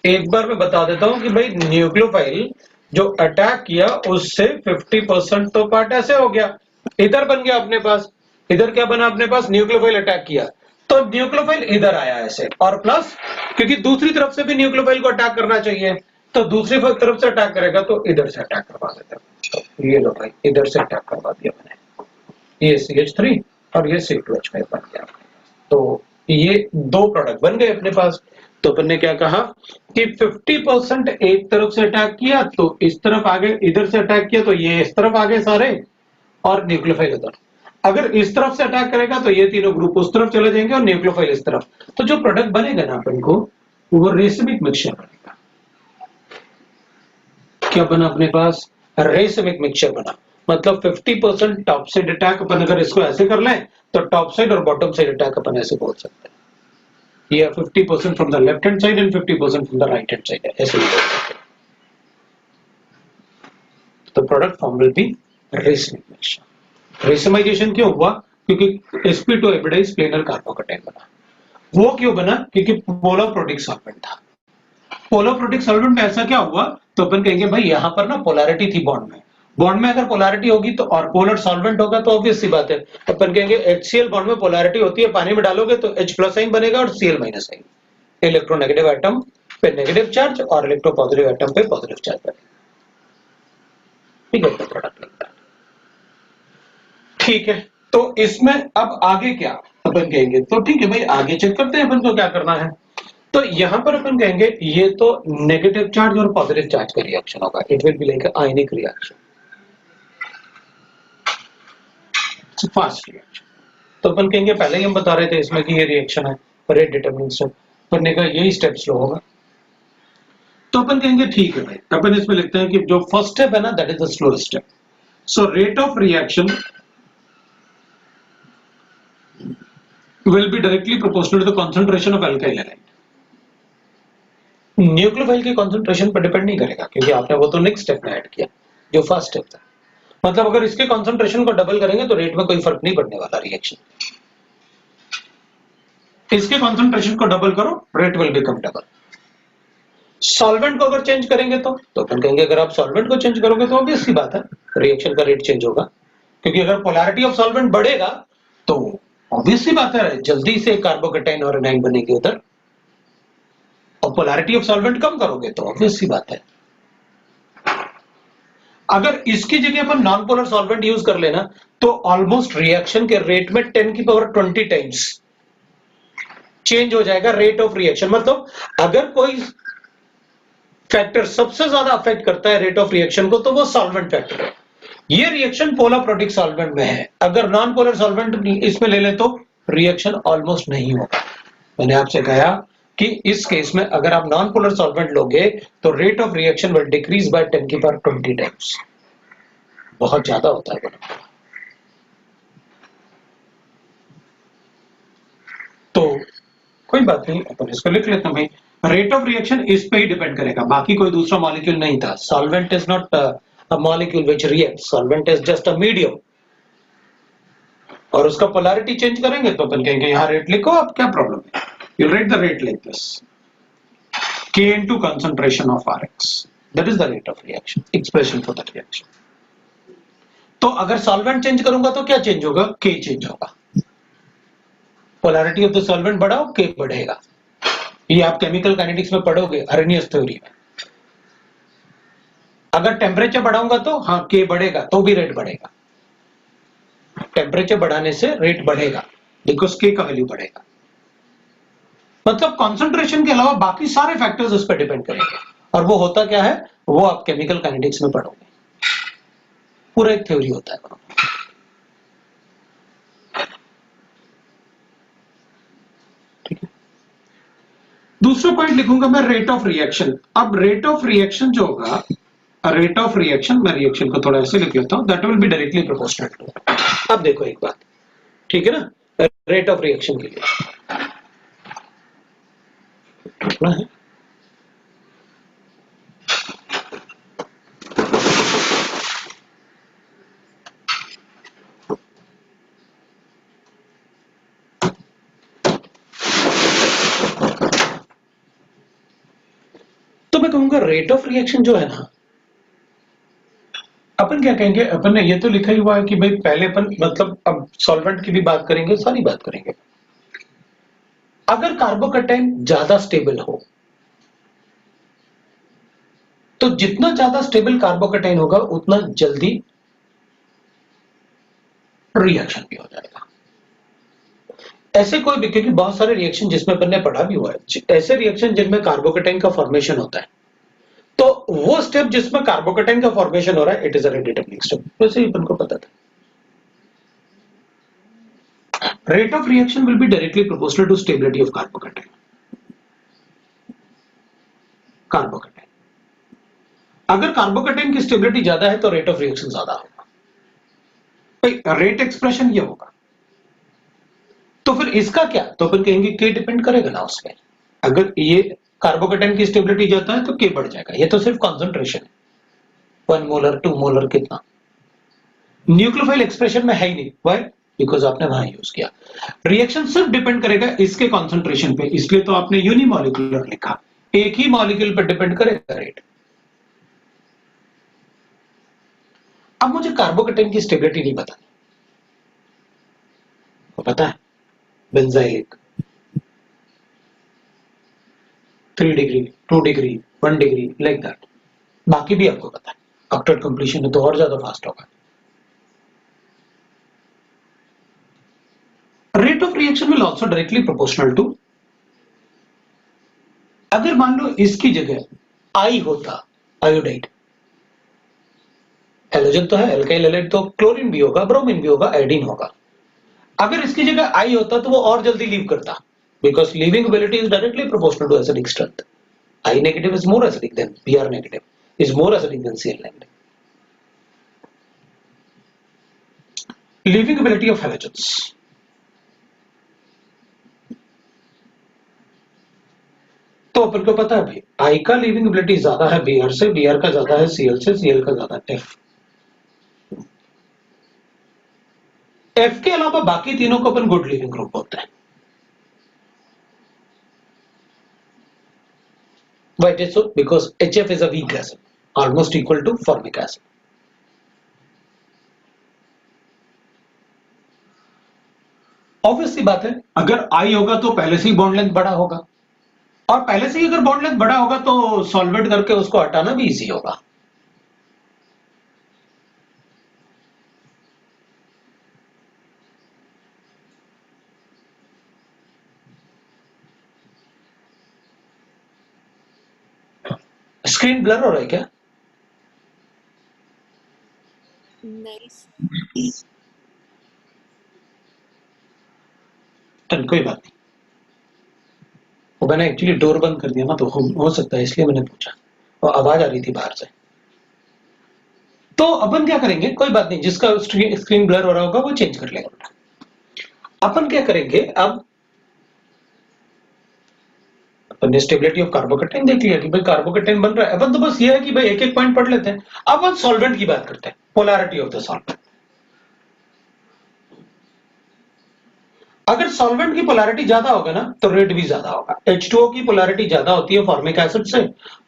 Speaker 1: एक बार मैं बता देता हूं कि भाई न्यूक्लियोफाइल जो अटैक किया उससे 50% तो पार्ट ऐसे हो गया, इधर बन गया अपने पास, इधर क्या बना अपने पास, न्यूक्लियोफाइल अटैक किया तो न्यूक्लियोफाइल इधर आया ऐसे, और प्लस क्योंकि दूसरी तरफ से भी न्यूक्लियोफाइल को अटैक करना चाहिए तो दूसरी तरफ से अटैक करेगा तो इधर से अटैक करवा देता है, तो ये लो भाई इधर से अटैक करवा दिया मैंने, ये CH3 और ये C2H5 बन गया। तो ये दो प्रोडक्ट बन गए अपने पास। तो अपन ने क्या कहा कि 50% एक तरफ से अटैक किया तो इस तरफ आगे, इधर से अटैक किया तो ये इस तरफ आगे सारे, और न्यूक्लियोफाइल उधर। अगर इस तरफ से अटैक करेगा तो ये तीनों ग्रुप उस तरफ चले जाएंगे और न्यूक्लियोफाइल इस तरफ। तो जो प्रोडक्ट बनेगा ना अपन को वो रेसिमिक मिक्सचर बनेगा। क्या बना अपने पास, रेसिमिक मिक्सचर बना, मतलब 50% टॉप साइड अटैक अपन अगर इसको ऐसे कर लें तो टॉप साइड और बॉटम साइड अटैक अपन ऐसे बोल सकते हैं, ये 50% from the left hand side and 50% from the right hand side, ऐसे बोल सकते हैं। तो product form will be racemic mixture. Racemisation क्यों हुआ, क्योंकि sp2 एपिडाइज प्लेनर कार्बोकेटाइन बना। वो क्यों बना, क्योंकि पोलर प्रोटिक सॉल्वेंट था। पोलर प्रोटिक सॉल्वेंट में ऐसा क्या हुआ, तो अपन कहेंगे भाई यहां पर ना पोलैरिटी थी बॉन्ड में, बॉन्ड में अगर पोलैरिटी होगी तो और पोलर सॉल्वेंट होगा तो ऑब्वियस सी बात है अपन कहेंगे HCl बॉन्ड में पोलैरिटी होती है, पानी में डालोगे तो H प्लस साइन बनेगा और Cl minus sign, electronegative atom पे नेगेटिव चार्ज और इलेक्ट्रोपॉजिटिव एटम पे पॉजिटिव चार्ज बनेगा, ठीक है। तो प्रोडक्ट लगता है, ठीक है। तो इसमें अब आगे क्या अपन कहेंगे, तो ठीक है भाई आगे चेक करते हैं अपन को क्या करना है। तो यहां पर अपन कहेंगे ये तो नेगेटिव चार्ज और पॉजिटिव चार्ज का रिएक्शन होगा, it will be like ionic reaction, fast reaction. तो अपन कहेंगे पहले ही हम बता रहे थे इसमें कि ये रिएक्शन है, रेट डिटरमिनेंट स्टेप, करने का यही स्टेप स्लो होगा। तो अपन कहेंगे ठीक है भाई, अपन इसमें लिखते हैं कि जो फर्स्ट स्टेप है ना that is the slow step. So rate of reaction will be directly proportional to the concentration of alkyl halide। Nucleophile की कंसंट्रेशन पर डिपेंड नहीं करेगा क्योंकि आपने वो तो नेक्स्ट स्टेप में ऐड किया जो फर्स्ट स्टेप था। मतलब अगर इसके कंसंट्रेशन को डबल करेंगे तो रेट में कोई फर्क नहीं पड़ने वाला रिएक्शन, इसके कंसंट्रेशन को डबल करो rate will become double. Solvent को अगर चेंज करेंगे तो अपन कहेंगे अगर आप सॉल्वेंट को चेंज करोगे तो ऑब्वियस सी बात है रिएक्शन का रेट चेंज होगा, क्योंकि अगर पोलैरिटी ऑफ सॉल्वेंट बढ़ेगा तो ऑब्वियस सी बात है जल्दी से कार्बोकेटाइन और एनाइन बनेगी उधर, और पोलैरिटी ऑफ सॉल्वेंट कम करोगे तो ऑब्वियस सी बात है। अगर इसकी जगह पर नॉन पोलर सॉल्वेंट यूज कर लेना तो ऑलमोस्ट रिएक्शन के रेट में 10 की पावर 20 टाइम्स चेंज हो जाएगा रेट ऑफ रिएक्शन। मतलब अगर कोई फैक्टर सबसे ज्यादा अफेक्ट करता है रेट ऑफ रिएक्शन को तो वो सॉल्वेंट फैक्टर है। ये रिएक्शन पोलर प्रोटिक सॉल्वेंट में है, अगर नॉन पोलर सॉल्वेंट इसमें ले लें तो रिएक्शन ऑलमोस्ट नहीं होगा। मैंने आपसे कहा कि इस केस में अगर आप नॉन पोलर सॉल्वेंट लोगे तो rate of reaction will decrease by 10 की पावर 20 टाइम्स। बहुत ज्यादा होता है बोला। तो कोई बात नहीं, अपन इसको लिख लेते हैं भाई, रेट ऑफ रिएक्शन इस पे ही डिपेंड करेगा, बाकी कोई दूसरा मॉलिक्यूल नहीं था। Solvent is not a molecule which reacts, solvent is just a medium. और उसका पोलैरिटी चेंज करेंगे तो अपन कहेंगे यहाँ रेट लिखो, अब क्या प्रॉब्लम है, you right the rate like this, K into concentration of Rx, that is the rate of reaction, expression for that reaction। तो अगर सॉल्वेंट चेंज करूंगा तो क्या चेंज होगा, K चेंज होगा, पोलैरिटी ऑफ द सॉल्वेंट बढ़ाओ K बढ़ेगा। ये आप केमिकल काइनेटिक्स में पढ़ोगे, अरेनियस थ्योरी में। अगर टेम्परेचर बढ़ाऊंगा तो हाँ K बढ़ेगा, तो भी रेट बढ़ेगा। टेम्परेचर बढ़ाने से रेट बढ़ेगा बिकॉज K का वैल्यू बढ़ेगा। मतलब कॉन्सेंट्रेशन के अलावा बाकी सारे फैक्टर्स उस पर डिपेंड करेंगे, और वो होता क्या है वो आप केमिकल काइनेटिक्स में पढ़ोगे, पूरा एक थ्योरी होता है। ठीक है, दूसरा पॉइंट लिखूंगा मैं रेट ऑफ रिएक्शन। अब रेट ऑफ रिएक्शन जो होगा, रेट ऑफ रिएक्शन, मैं रिएक्शन को थोड़ा ऐसे लिख लेता हूं, that will be directly proportional to. अब देखो एक बात, ठीक है ना, रेट ऑफ रिएक्शन के लिए कितना है, तो मैं कहूंगा रेट ऑफ रिएक्शन जो है ना, अपन क्या कहेंगे, अपन ने ये तो लिखा ही हुआ है कि भाई पहले अपन मतलब अब सॉल्वेंट की भी बात करेंगे, सारी बात करेंगे। अगर कार्बोकैटायन ज्यादा स्टेबल हो तो जितना ज्यादा स्टेबल कार्बोकैटायन होगा उतना जल्दी रिएक्शन भी हो जाएगा। ऐसे कोई भी, क्योंकि बहुत सारे रिएक्शन जिसमें अपन ने पढ़ा भी हुआ है, ऐसे रिएक्शन जिनमें कार्बोकैटायन का फॉर्मेशन होता है, तो वो स्टेप जिसमें कार्बोकैटायन का फॉर्मेशन हो रहा है, it is a rate determining step, वैसे ही अपन को पता था। Rate of reaction will be directly proportional to stability of carbocation। Carbocation, अगर कार्बोकैटायन की स्टेबिलिटी ज्यादा है तो रेट ऑफ रिएक्शन ज्यादा होगा, भाई रेट एक्सप्रेशन ये होगा। तो फिर इसका क्या, तो फिर कहेंगे के डिपेंड करेगा ना उसमें। अगर ये कार्बोकैटायन की स्टेबिलिटी ज्यादा है तो के बढ़ जाएगा, ये तो सिर्फ कॉन्सेंट्रेशन है, 1 मोलर 2 मोलर कितना, न्यूक्लियोफाइल एक्सप्रेशन में है ही नहीं, व्हाई, बिकॉज आपने वहां यूज किया। रिएक्शन सिर्फ डिपेंड करेगा इसके कॉन्सेंट्रेशन पे, इसलिए तो आपने यूनिमॉलिक्यूलर लिखा, एक ही मॉलिक्यूल पर डिपेंड करेगा रेट। अब मुझे कार्बोकैटायन की स्टेबिलिटी नहीं बतानी, तो पता है benzylic 3 degree 2 degree 1 degree like that, बाकी भी आपको पता है, ऑक्टेट कंप्लीशन में तो और ज्यादा फास्ट होगा। Rate of reaction will also directly proportional to, अगर मान लो इसकी जगह आई होता, आयोडाइड, हेलोजन तो है, एल्काइल हैलाइड तो क्लोरीन भी होगा, ब्रोमीन भी होगा, आयोडीन होगा। अगर इसकी जगह आई होता तो वो और जल्दी लीव करता, because leaving ability is directly proportional to acidic strength. I negative is more acidic than Br negative, is more acidic than Cl negative. Leaving ability of halogens. तो अपन को पता है भाई I का लीविंग एबिलिटी ज्यादा है Br से, Br का ज्यादा है Cl से, Cl का ज्यादा है F। F के अलावा बाकी तीनों को अपन गुड लीविंग ग्रुप बोलते हैं। Why it is so? Because HF is a weak acid, almost equal to formic acid. Obviously बात है, अगर I होगा तो पहले से ही बॉन्ड लेंथ बड़ा होगा, और पहले से ही अगर बॉन्ड लेंथ बड़ा होगा तो सॉल्वेट करके उसको हटाना भी इजी होगा। स्क्रीन ब्लर हो रहा है क्या?
Speaker 2: नहीं।
Speaker 1: चल कोई बात नहीं, वो मैंने एक्चुअली डोर बंद कर दिया ना, तो हो सकता है इसलिए मैंने पूछा, और आवाज आ रही थी बाहर से। तो अपन क्या करेंगे, कोई बात नहीं, जिसका स्क्रीन ब्लर हो रहा होगा वो चेंज कर लेगा। अपन क्या करेंगे, अब अपन ने स्टेबिलिटी ऑफ कार्बोकेटाइन देख लिया कि भाई कार्बोकेटाइन बन रहा है। अपन तो बस ये है कि भाई एक एक पॉइंट पढ़ लेते हैं। अब अपन सॉल्वेंट की बात करते हैं, पोलैरिटी ऑफ द सॉल्वेंट। अगर सॉल्वेंट की पोलैरिटी ज्यादा होगा ना तो रेट भी ज्यादा होगा। H2O की पोलैरिटी ज्यादा होती है फॉर्मिक एसिड से,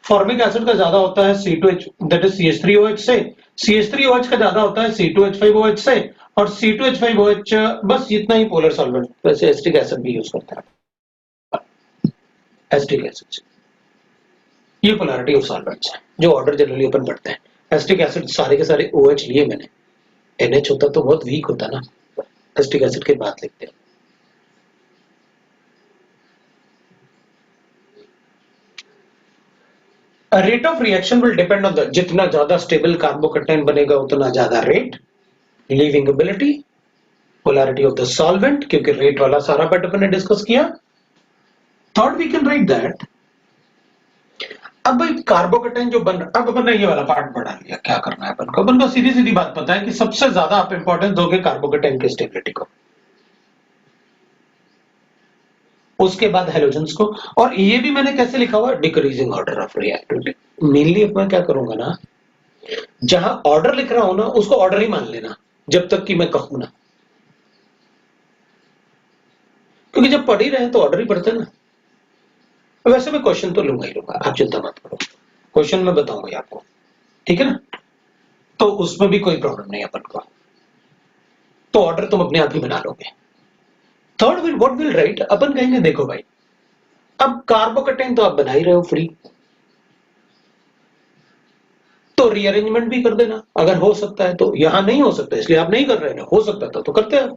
Speaker 1: फॉर्मिक एसिड का ज्यादा होता है C2H दैट इज CH3OH से, CH3OH का ज्यादा होता है C2H5OH से, और C2H5OH बस इतना ही पोलर सॉल्वेंट। वैसे एसिटिक एसिड भी यूज करता है, एसिटिक एसिड। ये पोलैरिटी ऑफ सॉल्वेंट्स है जो ऑर्डर जनरली अपन पढ़ते हैं। एसिटिक एसिड सारे के सारे OH लिए मैंने, NH होता तो बहुत वीक होता ना, एसिटिक एसिड के बाद लिखते हैं। Rate of reaction will depend on the, जितना ज्यादा स्टेबल कार्बोकेटाइन बनेगा उतना ज्यादा rate, leaving ability, polarity of the solvent, क्योंकि रेट वाला सारा पार्ट अपन ने डिस्कस किया। Third we can write that, अब भाई कार्बोकेटाइन जो बन रहा, अब अपन ने ये वाला पार्ट बढ़ा लिया, क्या करना है अपन को? अपन को सीधी सीधी बात पता है कि सबसे ज्यादा आप इंपॉर्टेंस दोगे कार्बोकेटाइन की स्टेबिलिटी को, उसके बाद हेलोजेंस को। और ये भी मैंने कैसे लिखा हुआ, decreasing order of reactivity. Mainly अब मैं क्या करूंगा ना, जहां ऑर्डर लिख रहा हूं ना उसको ऑर्डर ही मान लेना जब तक कि मैं कहूं ना, क्योंकि जब पढ़ ही रहे तो ऑर्डर ही पढ़ते ना। वैसे मैं क्वेश्चन तो लूंगा ही लूंगा, आप चिंता मत करो, क्वेश्चन मैं बताऊंगा ही आपको, ठीक है ना? तो उसमें भी कोई प्रॉब्लम नहीं अपन को, तो ऑर्डर तुम अपने आप ही बना लोगे। Third will what will write, अपन कहेंगे देखो भाई, अब कार्बोकेटाइन तो आप बना ही रहे हो फ्री, तो रीअरेंजमेंट भी कर देना अगर हो सकता है तो। यहां नहीं हो सकता इसलिए आप नहीं कर रहे ना, हो सकता था तो करते हैं।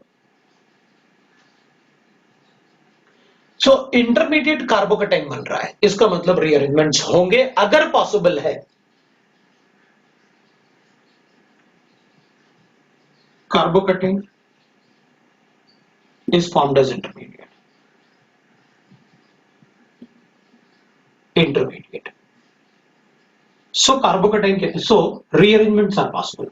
Speaker 1: सो इंटरमीडिएट कार्बोकेटाइन बन रहा है, इसका मतलब रीअरेंजमेंट्स होंगे अगर पॉसिबल है। Carbocation is formed as intermediate. So carbocation, so rearrangements are possible.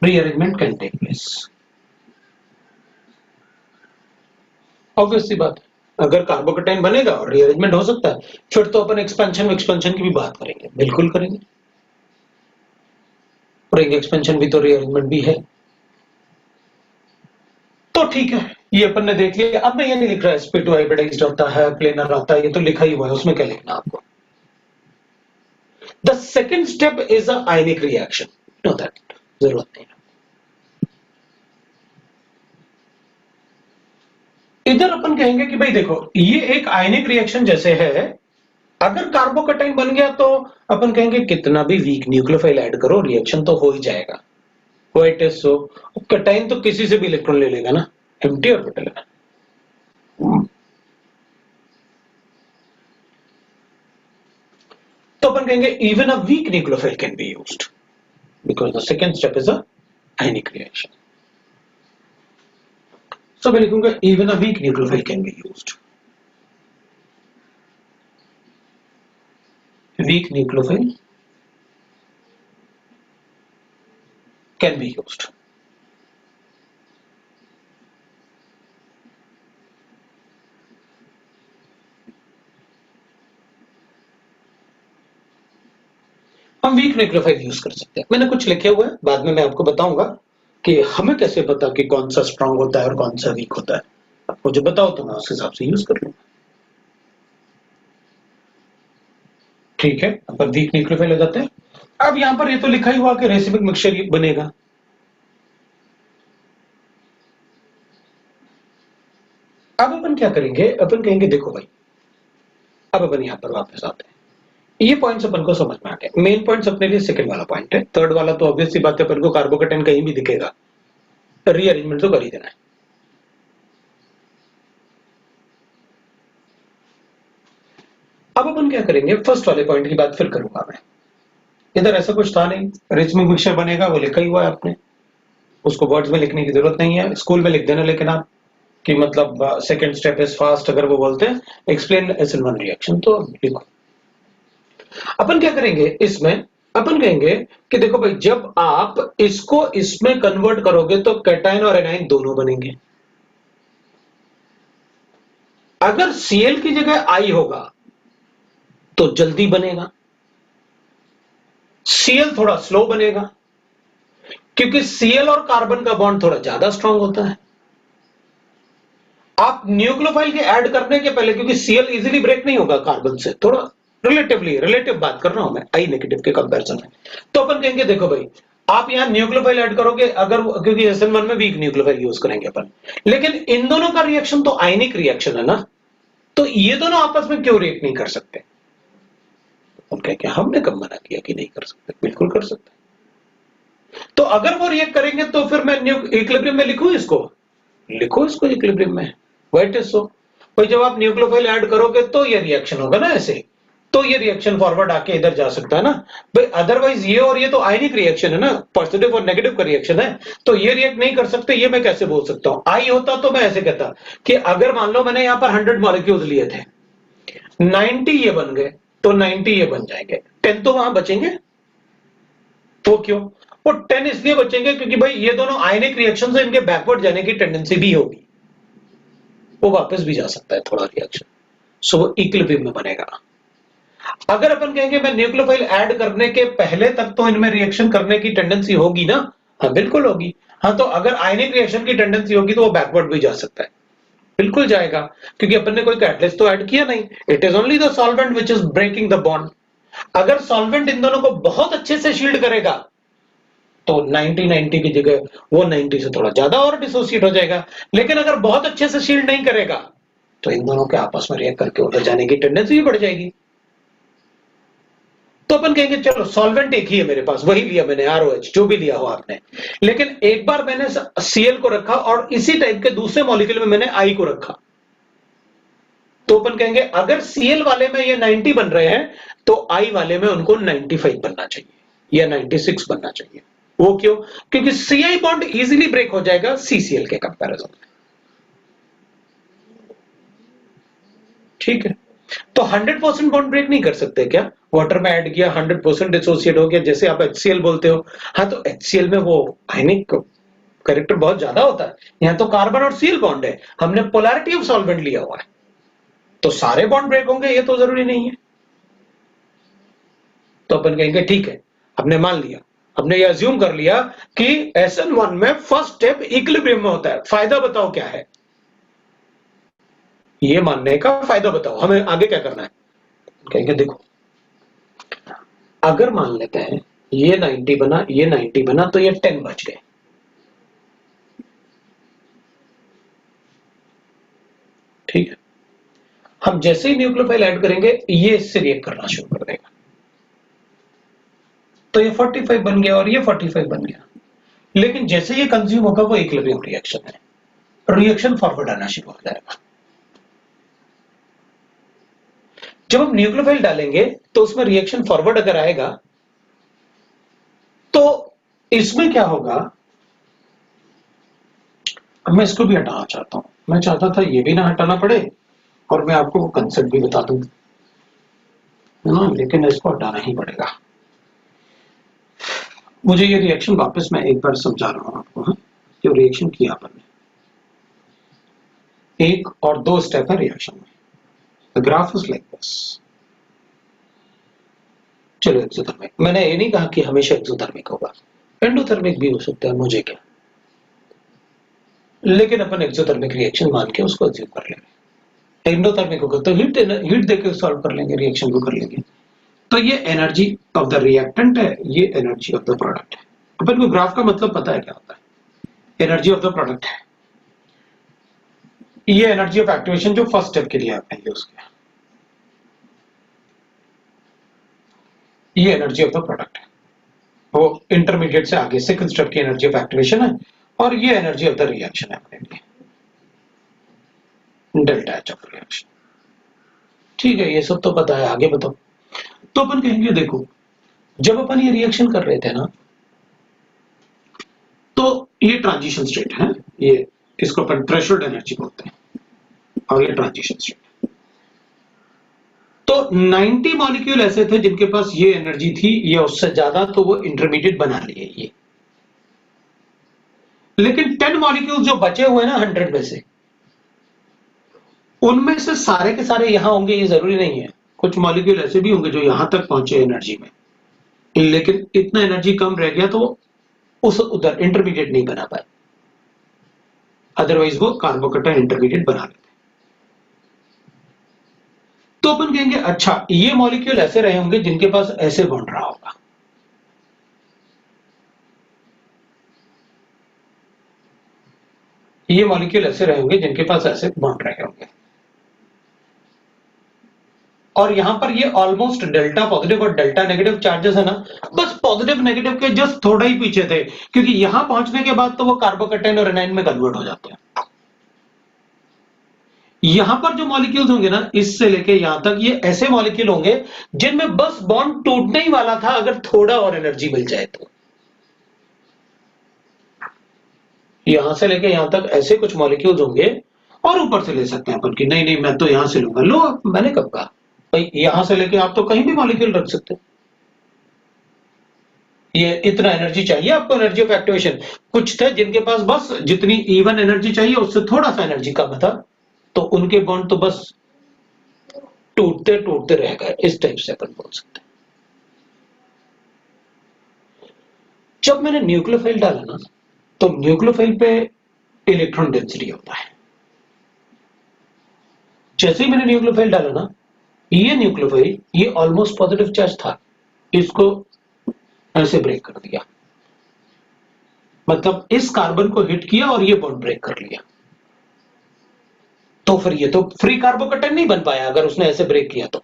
Speaker 1: Rearrangement can take place. Obviously बात, अगर कार्बोकेटाइन बनेगा और रीअरेंजमेंट हो सकता है, फिर तो अपन एक्सपेंशन की भी बात करेंगे, बिल्कुल करेंगे। रिंग एक्सपेंशन भी तो रीअरेंजमेंट भी है, तो ठीक है, ये अपन ने देख लिया। अब मैं ये नहीं लिख रहा sp2 हाइब्रिडाइज्ड होता है, प्लेनर आता है, ये तो लिखा ही हुआ है, उसमें क्या लिखना आपको। The second step is a ionic reaction, know that जरूरत नहीं। इधर अपन कहेंगे कि भाई देखो ये एक आयनिक रिएक्शन जैसे है, अगर कार्बोकेटाइन बन गया तो अपन कहेंगे कितना भी वीक न्यूक्लियोफाइल ऐड करो रिएक्शन तो हो ही जाएगा। व्हाइट इज सो, कैटाइन तो किसी से भी इलेक्ट्रॉन ले लेगा ना, एम्प्टी ऑर्बिटल है। तो अपन कहेंगे even a weak nucleophile can be used because the second step is a ionic reaction. So मैं लिखूंगा even a weak nucleophile can be used, weak nucleophile can be used. हम वीक न्यूक्लियोफाइल यूज कर सकते हैं, मैंने कुछ लिखे हुए हैं, बाद में मैं आपको बताऊंगा कि हमें कैसे पता कि कौन सा स्ट्रांग होता है और कौन सा वीक होता है। आपको जो बताओ तो मैं उस हिसाब से यूज कर लूंगा, ठीक है। अपन वीक न्यूक्लियोफाइल हो जाते हैं। अब यहां पर ये तो लिखा ही हुआ कि रेसिमिक मिक्सचर बनेगा। अब अपन क्या करेंगे, अपन कहेंगे देखो भाई, अब अपन यहां पर वापस आते हैं। ये पॉइंट्स अपन को समझ में आ गए। मेन पॉइंट्स अपने लिए सेकंड वाला पॉइंट है, थर्ड वाला तो ऑब्वियस सी बात है, अपन को कार्बोकेटाइन कहीं भी दिखेगा रीअरेंजमेंट तो कर ही देना है। अब अपन क्या करेंगे, फर्स्ट वाले पॉइंट की बात फिर करूंगा मैं। इधर ऐसा कुछ था नहीं, रेसिमिक मिक्सचर बनेगा वो लिखा ही हुआ है आपने, उसको वर्ड्स में लिखने की जरूरत नहीं है, स्कूल में लिख देना लेकिन आप कि मतलब सेकंड स्टेप इज फास्ट, अगर वो बोलते हैं एक्सप्लेन SN1 रिएक्शन तो लिखो। अपन क्या करेंगे इसमें, अपन कहेंगे कि देखो भाई जब आप इसको इसमें कन्वर्ट करोगे तो कैटायन और एनायन दोनों बनेंगे। अगर Cl की जगह I होगा तो जल्दी बनेगा, Cl थोड़ा स्लो बनेगा, क्योंकि Cl और कार्बन का बॉन्ड थोड़ा ज्यादा स्ट्रांग होता है। आप न्यूक्लियोफाइल के ऐड करने के पहले, क्योंकि Cl इजीली ब्रेक नहीं होगा कार्बन से, थोड़ा रिलेटिव बात कर रहा हूं मैं I नेगेटिव के कंपैरिजन में, तो अपन कहेंगे देखो भाई आप यहां न्यूक्लियोफाइल ऐड करोगे, अगर क्योंकि SN1 में वीक न्यूक्लियोफाइल यूज करेंगे अपन, लेकिन इन दोनों का रिएक्शन तो आयनिक रिएक्शन है ना, तो ये दोनों आपस में क्यों रिएक्ट नहीं कर सकते? हम कहेंगे हमने कब मना किया कि नहीं कर सकते, बिल्कुल कर सकते। तो अगर वो रिएक्ट करेंगे तो फिर मैं इक्विलिब्रियम में लिखो इसको इक्विलिब्रियम में, व्हाट इज सो। भाई जब आप न्यूक्लियोफाइल ऐड करोगे तो ये रिएक्शन होगा ना ऐसे, तो ये रिएक्शन फॉरवर्ड आके इधर जा सकता है ना भाई, अदरवाइज ये और ये तो आयनिक रिएक्शन है ना, पॉजिटिव और नेगेटिव का रिएक्शन है, तो ये रिएक्ट नहीं कर सकते, ये मैं कैसे बोल सकता हूं? आई होता तो मैं ऐसे कहता कि अगर मान लो मैंने यहां पर 100 मॉलिक्यूल्स लिए थे, 90 ये बन गए तो 90 ये बन जाएंगे, 10 तो वहां बचेंगे। तो क्यों? वो 10 इसलिए बचेंगे क्योंकि भाई ये दोनों आयनिक रिएक्शन से इनके बैकवर्ड जाने की टेंडेंसी भी होगी, वो वापस भी जा सकता है थोड़ा रिएक्शन, सो वो इक्विलिब्रियम में बनेगा। अगर अपन कहेंगे मैं न्यूक्लियोफाइल ऐड करने के पहले तक तो इनमें रिएक्शन करने की टेंडेंसी होगी ना, हाँ बिल्कुल होगी। हाँ तो अगर आयनिक रिएक्शन की टेंडेंसी होगी तो वो बैकवर्ड भी जा सकता है, बिल्कुल जाएगा, क्योंकि अपन ने कोई कैटलिस्ट तो ऐड किया नहीं, it is only the solvent which is breaking the bond. अगर सॉल्वेंट इन दोनों को बहुत अच्छे से शील्ड करेगा तो 90 की जगह वो 90 से थोड़ा ज्यादा और डिसोसिएट हो जाएगा, लेकिन अगर बहुत अच्छे से शील्ड नहीं करेगा तो इन दोनों के आपस में रिएक्ट करके उधर जाने की टेंडेंसी भी बढ़ जाएगी। तो अपन कहेंगे चलो सॉल्वेंट एक ही है मेरे पास, वही लिया मैंने ROH, जो भी लिया हो आपने, लेकिन एक बार मैंने Cl को रखा और इसी टाइप के दूसरे मॉलिक्यूल में मैंने I को रखा, तो अपन कहेंगे अगर Cl वाले में ये 90 बन रहे हैं तो I वाले में उनको 95 बनना चाहिए या 96 बनना चाहिए। वो क्यों? क्योंकि Ci बॉन्ड इजीली ब्रेक हो जाएगा CCl के कंपैरिजन में। ठीक है, तो 100% बॉन्ड ब्रेक नहीं कर सकते क्या? वाटर में ऐड किया 100% डिसोसिएट हो गया, जैसे आप HCl बोलते हो। हाँ तो HCl में वो आयनिक कैरेक्टर बहुत ज्यादा होता है, यहां तो कार्बन और Cl बॉन्ड है, हमने पोलैरिटी ऑफ सॉल्वेंट लिया हुआ है, तो सारे बॉन्ड ब्रेक होंगे ये तो जरूरी नहीं है। तो अपन कहेंगे ठीक है, हमने मान लिया, हमने ये अज्यूम कर लिया कि SN1 में फर्स्ट स्टेप इक्विलिब्रियम में होता है। फायदा बताओ क्या है? ये मानने का फायदा बताओ, हमें आगे क्या करना है? कहेंगे देखो अगर मान लेते हैं ये 90 बना, ये 90 बना, तो ये 10 बच गए। ठीक है, हम जैसे ही न्यूक्लियोफाइल ऐड करेंगे ये इससे रिएक्ट करना शुरू कर देगा, तो ये 45 बन गया और ये 45 बन गया, लेकिन जैसे ये कंज्यूम होगा वो इक्विलिब्रियम रिएक्शन है, रिएक्शन फॉरवर्ड आना शुरू हो जाएगा। जब हम न्यूक्लियोफाइल डालेंगे तो उसमें रिएक्शन फॉरवर्ड अगर आएगा तो इसमें क्या होगा, अब मैं इसको भी हटाना चाहता हूं, मैं चाहता था ये भी ना हटाना पड़े और मैं आपको वो कंसेप्ट भी बता दूं, है ना, लेकिन इसको हटाना ही पड़ेगा मुझे। ये रिएक्शन वापस मैं एक बार समझा रहा हूं आपको, हाँ? जो रिएक्शन किया अपन ने, 1 और 2 स्टेप है रिएक्शन में। The graph is like this. चलो एक्सोथर्मिक, मैंने ये नहीं कहा कि हमेशा एक्सोथर्मिक होगा, एंडोथर्मिक भी हो सकता है, मुझे क्या, लेकिन अपन एक्सोथर्मिक रिएक्शन मान के उसको अज्यूम कर लेंगे। एंडोथर्मिक होगा तो हीट देके सॉल्व कर लेंगे, रिएक्शन को कर लेंगे। तो ये एनर्जी ऑफ द रिएक्टेंट है, ये एनर्जी ऑफ द प्रोडक्ट है। अपन को ग्राफ का मतलब पता है क्या होता है, एनर्जी ऑफ द प्रोडक्ट है, ये एनर्जी ऑफ एक्टिवेशन जो फर्स्ट स्टेप के लिए आपने यूज किया, ये एनर्जी ऑफ द प्रोडक्ट है, वो इंटरमीडिएट से आगे सेकंड स्टेप की एनर्जी ऑफ एक्टिवेशन है, और ये एनर्जी ऑफ द रिएक्शन है अपने लिए, डेल्टा एच ऑफ रिएक्शन। ठीक है, ये सब तो पता है, आगे बताओ। तो अपन कहेंगे देखो जब अपन ये रिएक्शन कर रहे थे ना, तो ये ट्रांजिशन स्टेट है, ये इसको अपन थ्रेशोल्ड एनर्जी बोलते हैं, और ये ट्रांजिशन स्टेट। तो 90 मॉलिक्यूल ऐसे थे जिनके पास ये एनर्जी थी या उससे ज्यादा, तो वो इंटरमीडिएट बना लिए ये। लेकिन 10 मॉलिक्यूल जो बचे हुए ना 100 में से, उनमें से सारे के सारे यहां होंगे ये जरूरी नहीं है। कुछ मॉलिक्यूल ऐसे भी होंगे जो यहां तक पहुंचे एनर्जी में, लेकिन इतना एनर्जी कम रह गया तो उस उधर इंटरमीडिएट नहीं बना पाए, अदरवाइज वो कार्बोकैटायन इंटरमीडिएट बना लेते। तो अपन कहेंगे अच्छा ये मॉलिक्यूल ऐसे रहे होंगे जिनके पास ऐसे बॉन्ड रहा होगा, ये मॉलिक्यूल ऐसे रहे होंगे जिनके पास ऐसे बॉन्ड रहे होंगे, और यहां पर ये ऑलमोस्ट डेल्टा पॉजिटिव और डेल्टा नेगेटिव चार्जेस है ना, बस पॉजिटिव नेगेटिव के जस्ट थोड़ा ही पीछे थे, क्योंकि यहां पहुंचने के बाद तो वो कार्बोकैटायन और एनाइन में कन्वर्ट हो जाते हैं। यहां पर जो मॉलिक्यूल्स होंगे ना, इससे लेके यहां तक ये ऐसे मॉलिक्यूल होंगे जिनमें बस बॉन्ड टूटने ही वाला था अगर थोड़ा और एनर्जी मिल जाए तो। यहां से लेके यहां तक ऐसे कुछ मॉलिक्यूल्स होंगे, और ऊपर से ले सकते हैं अपन कि नहीं नहीं मैं तो यहां से लूंगा, लो मैंने कब कहा भाई, यहां से लेके आप तो कहीं भी मॉलिक्यूल रख सकते हैं। ये इतना एनर्जी चाहिए आपको, एनर्जी ऑफ एक्टिवेशन। कुछ थे जिनके पास बस जितनी इवन एनर्जी चाहिए उससे थोड़ा सा एनर्जी कम था, तो उनके बॉन्ड तो बस टूटते टूटते रह गए, इस टाइप से अपन बोल सकते हैं। जब मैंने न्यूक्लियोफाइल डाला ना, तो न्यूक्लियोफाइल पे इलेक्ट्रॉन डेंसिटी होता है। जैसे ही मैंने न्यूक्लियोफाइल डाला ना, ये न्यूक्लियोफाइल ये ऑलमोस्ट पॉजिटिव चार्ज था, इसको ऐसे ब्रेक कर दिया, मतलब इस कार्बन को हिट किया और ये बॉन्ड ब्रेक कर लिया। तो फिर ये तो फ्री कार्बोकैटायन नहीं बन पाया अगर उसने ऐसे ब्रेक किया तो।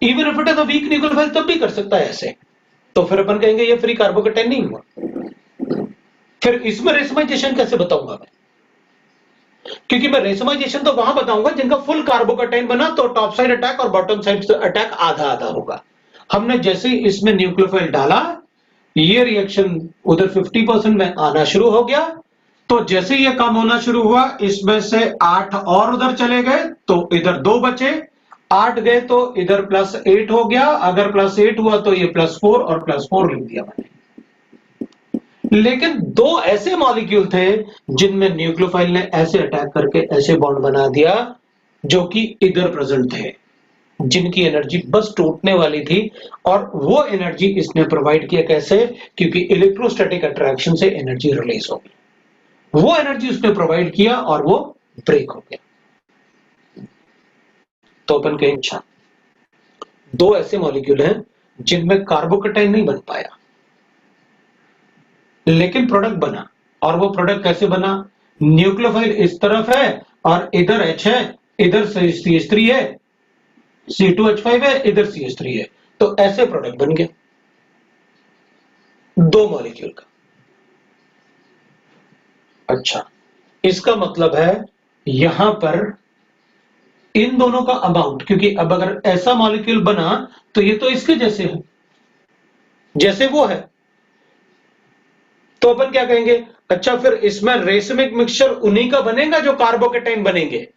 Speaker 1: Even if it is a weak nucleophile तब भी कर सकता है ऐसे, तो फिर अपन कहेंगे ये फ्री कार्बोकैटायन नहीं हुआ। फिर इसमें रेसमाइजेशन कैसे बताऊंगा मैं, क्योंकि मैं रेसमाइजेशन तो वहां बताऊंगा जिनका फुल कार्बोकैटायन बना, तो टॉप साइड अटैक और बॉटम साइड अटैक आधा आधा होगा। हमने जैसे ही इसमें न्यूक्लियोफाइल डाला, ये रिएक्शन उधर 50% में आना शुरू हो गया, तो जैसे ये कम होना शुरू हुआ, इसमें से 8 और उधर चले गए, तो इधर 2 बचे, 8 गए तो इधर +8 हो गया, अगर +8 हुआ तो ये +4 और +4 लिख दिया मैंने। लेकिन 2 ऐसे मॉलिक्यूल थे जिनमें न्यूक्लियोफाइल ने ऐसे अटैक करके ऐसे बॉन्ड बना दिया जो कि इधर प्रेजेंट थे, जिनकी एनर्जी बस टूटने वाली थी, और वो एनर्जी इसने प्रोवाइड किया कैसे, क्योंकि इलेक्ट्रोस्टैटिक अट्रैक्शन से एनर्जी रिलीज हो गई, वो एनर्जी उसने प्रोवाइड किया और वो ब्रेक हो गया। तो अपन कहें अच्छा 2 ऐसे मॉलिक्यूल हैं जिनमें कार्बोकैटायन नहीं बन पाया, लेकिन प्रोडक्ट बना, और वो प्रोडक्ट कैसे बना, न्यूक्लियोफाइल इस तरफ है और इधर H है, इधर CH3 है, C2H5 है, इधर CH3 है, तो ऐसे प्रोडक्ट बन गया 2 मॉलिक्यूल का। अच्छा, इसका मतलब है यहां पर इन दोनों का अमाउंट, क्योंकि अब अगर ऐसा मॉलिक्यूल बना तो ये तो इसके जैसे है, जैसे वो है, तो अपन क्या कहेंगे, अच्छा फिर इसमें रेसमिक मिक्सचर उन्हीं का बनेगा जो कार्बोकैटायन बनेंगे,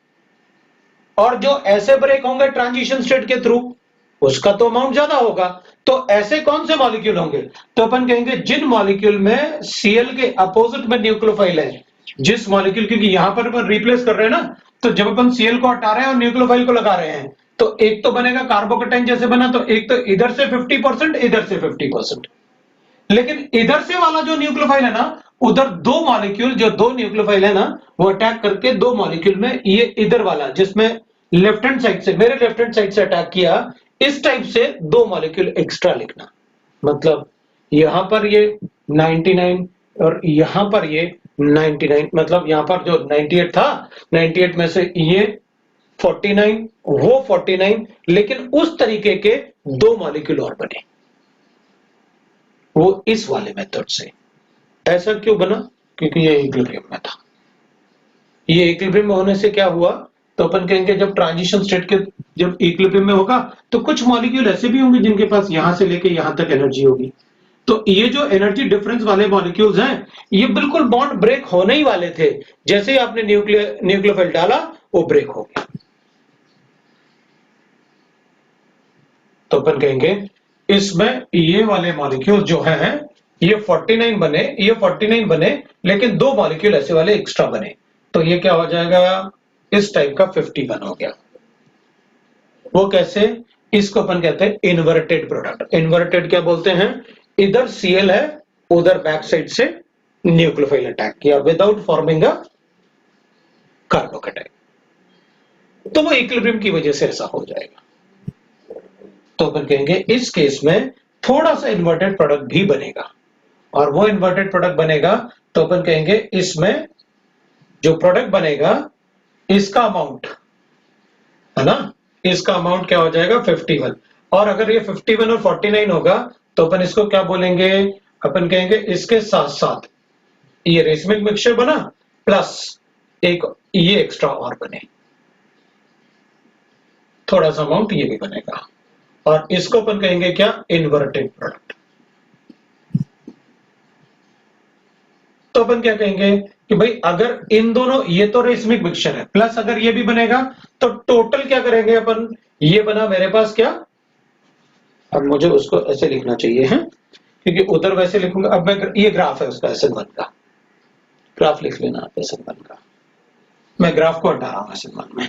Speaker 1: और जो ऐसे ब्रेक होंगे ट्रांजिशन स्टेट के थ्रू उसका तो अमाउंट ज्यादा होगा। तो ऐसे कौन से मॉलिक्यूल होंगे, तो अपन कहेंगे जिन मॉलिक्यूल में Cl के अपोजिट में न्यूक्लियोफाइल है, जिस मॉलिक्यूल, क्योंकि यहां पर अपन रिप्लेस कर रहे हैं ना, तो जब अपन Cl को हटा रहे हैं और न्यूक्लियोफाइल को लगा रहे हैं, तो एक तो बनेगा कार्बोकैटायन जैसे बना, तो एक तो इधर से 50%, इधर से 50%, लेकिन इधर से वाला जो न्यूक्लियोफाइल है ना, उधर 2 मॉलिक्यूल, जो 2 न्यूक्लियोफाइल है ना, वो अटैक करके 2 मॉलिक्यूल में, ये इधर वाला जिसमें लेफ्ट हैंड साइड से, मेरे लेफ्ट हैंड साइड से अटैक किया, इस टाइप से 2 मॉलिक्यूल एक्स्ट्रा लिखना, मतलब यहां पर ये 99 और यहां पर ये 99, मतलब यहां पर जो 98 था, 98 में से ये 49, वो 49, लेकिन उस तरीके के 2 मॉलिक्यूल और बने, वो इस वाले मेथड से। ऐसा क्यों बना, क्योंकि ये इक्विलिब्रियम में था। ये इक्विलिब्रियम में होने से क्या हुआ, तो अपन कहेंगे जब ट्रांजिशन स्टेट के, जब इक्विलिब्रियम में होगा तो कुछ मॉलिक्यूल ऐसे भी होंगे जिनके पास यहां से लेके यहां तक एनर्जी होगी, तो ये जो एनर्जी डिफरेंस वाले मॉलिक्यूल्स हैं, ये बिल्कुल बॉन्ड ब्रेक होने ही वाले थे, जैसे ही आपने न्यूक्लियोफाइल डाला वो ब्रेक हो गया। तो अपन कहेंगे इसमें ये वाले मॉलिक्यूल जो हैं ये 49 बने, ये 49 बने, लेकिन दो मॉलिक्यूल ऐसे वाले एक्स्ट्रा बने, तो ये क्या हो जाएगा, इस टाइप का 51 हो गया। वो कैसे, इसको अपन कहते हैं इन्वर्टेड प्रोडक्ट। इन्वर्टेड क्या बोलते हैं, इधर Cl है, उधर बैक साइड से न्यूक्लियोफाइल अटैक किया विदाउट फॉर्मिंग अ कार्बोकैटायन, तो वो इक्विलिब्रियम की वजह से ऐसा हो जाएगा। तो अपन कहेंगे इस केस में थोड़ा सा इन्वर्टेड प्रोडक्ट भी बनेगा, और वो इन्वर्टेड प्रोडक्ट बनेगा तो अपन कहेंगे इसमें जो प्रोडक्ट बनेगा इसका अमाउंट है ना, इसका अमाउंट क्या हो जाएगा 51, और अगर ये 51 और 49 होगा तो अपन इसको क्या बोलेंगे, अपन कहेंगे इसके साथ साथ ये रेसमिक मिक्सचर बना प्लस एक ये एक्स्ट्रा और बने, थोड़ा सा अमाउंट ये भी बनेगा, और इसको अपन कहेंगे क्या, इन्वर्टेड प्रोडक्ट। तो अपन क्या कहेंगे कि भाई अगर इन दोनों, ये तो रेसमिक मिक्सचर है, प्लस अगर ये भी बनेगा तो टोटल क्या करेंगे अपन, ये बना मेरे पास क्या, अब मुझे उसको ऐसे लिखना चाहिए है, क्योंकि उधर वैसे लिखूंगा, अब मैं ये ग्राफ है उसका SN1 का, ग्राफ लिख लेना आप SN1 का, मैं ग्राफ को हटा रहा हूं SN1 में,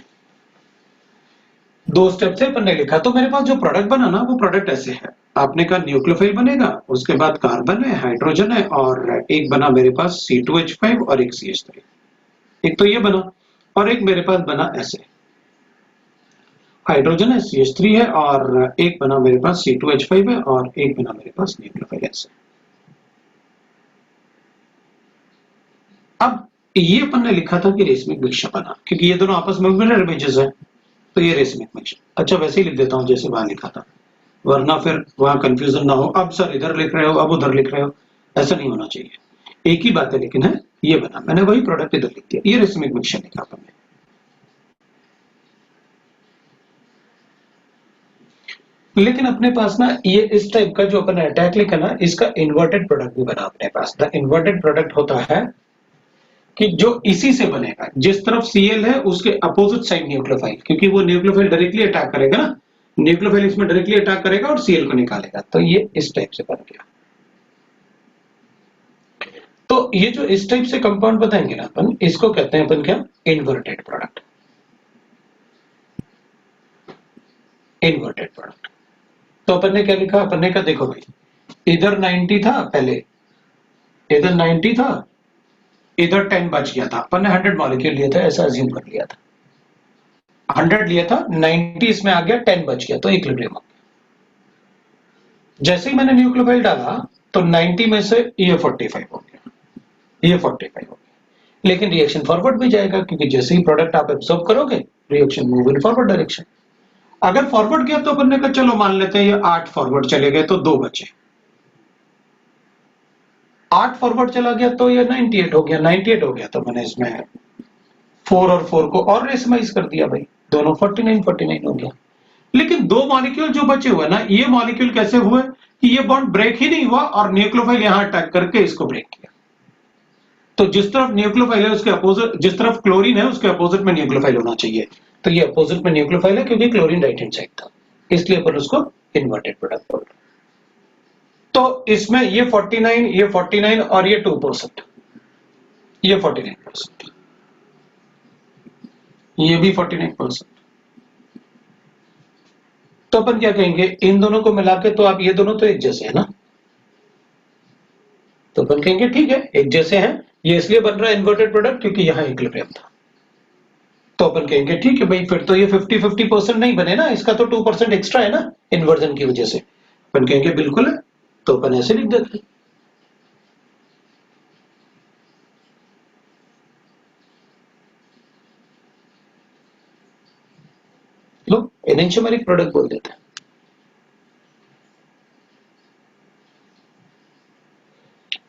Speaker 1: दो स्टेप से अपन ने लिखा, तो मेरे पास जो प्रोडक्ट बना ना वो प्रोडक्ट ऐसे है, आपने कहा न्यूक्लियोफाइल बनेगा, उसके बाद कार्बन है, हाइड्रोजन है, और एक बना मेरे पास C2H5 और एक CH3, एक तो ये बना, और एक मेरे पास बना ऐसे, हाइड्रोजन है, CH3 है, और एक बना मेरे पास C2H5 है, और एक बना मेरे पास न्यूक्लियोफाइल ऐसे। अब ये अपन ने लिखा था कि रेसमिक मिक्सचर बना, क्योंकि ये दोनों आपस में मिरर इमेजेस है, तो ये रेसमिक मिक्सचर। अच्छा वैसे ही लिख देता हूं जैसे वहां लिखा था, वरना फिर वहां कंफ्यूजन ना हो, अब सर इधर लिख रहे हो, अब उधर लिख रहे हो, ऐसा नहीं होना चाहिए, एक ही बात है, लेकिन है ये बना, मैंने वही प्रोडक्ट इधर लिख दिया, ये रेसमिक मिक्सचर लिखा अपन ने। लेकिन अपने पास ना ये इस टाइप का जो अपन अटैक लिखा ना, इसका इन्वर्टेड प्रोडक्ट भी बना अपने पास। द इन्वर्टेड प्रोडक्ट होता है कि जो इसी से बनेगा, जिस तरफ Cl है उसके अपोजिट साइड न्यूक्लियोफाइल, क्योंकि वो न्यूक्लियोफाइल डायरेक्टली अटैक करेगा ना, न्यूक्लियोफाइल इसमें डायरेक्टली अटैक करेगा और Cl को निकालेगा, तो ये इस टाइप से बन गया। तो ये जो इस टाइप से कंपाउंड बताएंगे ना अपन, इसको कहते हैं अपन क्या, इन्वर्टेड प्रोडक्ट। इन्वर्टेड प्रोडक्ट, तो अपन ने क्या लिखा, अपन ने कहा देखो भाई इधर 90 था पहले, इधर 90 था, इधर 10 बच गया था, अपन ने 100 मॉलिक्यूल लिया था, ऐसा अज्यूम कर लिया था, 100 लिया था, 90 इसमें आ गया, 10 बच गया, तो इक्विलिब्रियम हो गया। जैसे ही मैंने न्यूक्लियोफाइल डाला तो 90 में से ये 45 हो गया, ये 45 हो गया, लेकिन रिएक्शन फॉरवर्ड भी जाएगा, क्योंकि जैसे ही प्रोडक्ट आप एब्सॉर्ब करोगे reaction move in forward direction. अगर फॉरवर्ड गया तो अपन ने कहा चलो मान लेते हैं ये 8 फॉरवर्ड चले गए तो 2 बचे, 8 फॉरवर्ड चला गया तो ये 98 हो गया, 98 हो गया तो मैंने इसमें 4 और 4 को और रेसमाइज कर दिया भाई, दोनों 49 49 हो गया। लेकिन दो मॉलिक्यूल जो बचे हुए ना, ये मॉलिक्यूल कैसे हुए कि ये बॉन्ड ब्रेक ही नहीं हुआ और न्यूक्लियोफाइल यहां अटैक करके इसको ब्रेक किया। तो जिस तरफ न्यूक्लियोफाइल है उसके अपोजिट, जिस तरफ क्लोरीन है उसके अपोजिट में न्यूक्लियोफाइल होना चाहिए, तो ये अपोजिट में न्यूक्लियोफाइल है क्योंकि क्लोरीन राइट हैंड साइड था, इसलिए अपन उसको इन्वर्टेड प्रोडक्ट बोल रहे हैं। तो इसमें ये 49 और ये 2%, ये 49%, ये भी 49%। तो अपन क्या कहेंगे, इन दोनों को मिला के, तो आप ये दोनों तो एक जैसे है ना, तो अपन कहेंगे ठीक है एक जैसे हैं, ये इसलिए बन रहा है इन्वर्टेड प्रोडक्ट क्योंकि यहां इक्विलिब्रियम था। तो अपन कहेंगे ठीक है भाई, फिर तो ये 50-50% नहीं बने ना, इसका तो 2% एक्स्ट्रा है ना इन्वर्जन की वजह से। अपन कहेंगे बिल्कुल है, तो अपन ऐसे लिख देते हैं। लो एनेंटियोमेरिक प्रोडक्ट बोल देते हैं।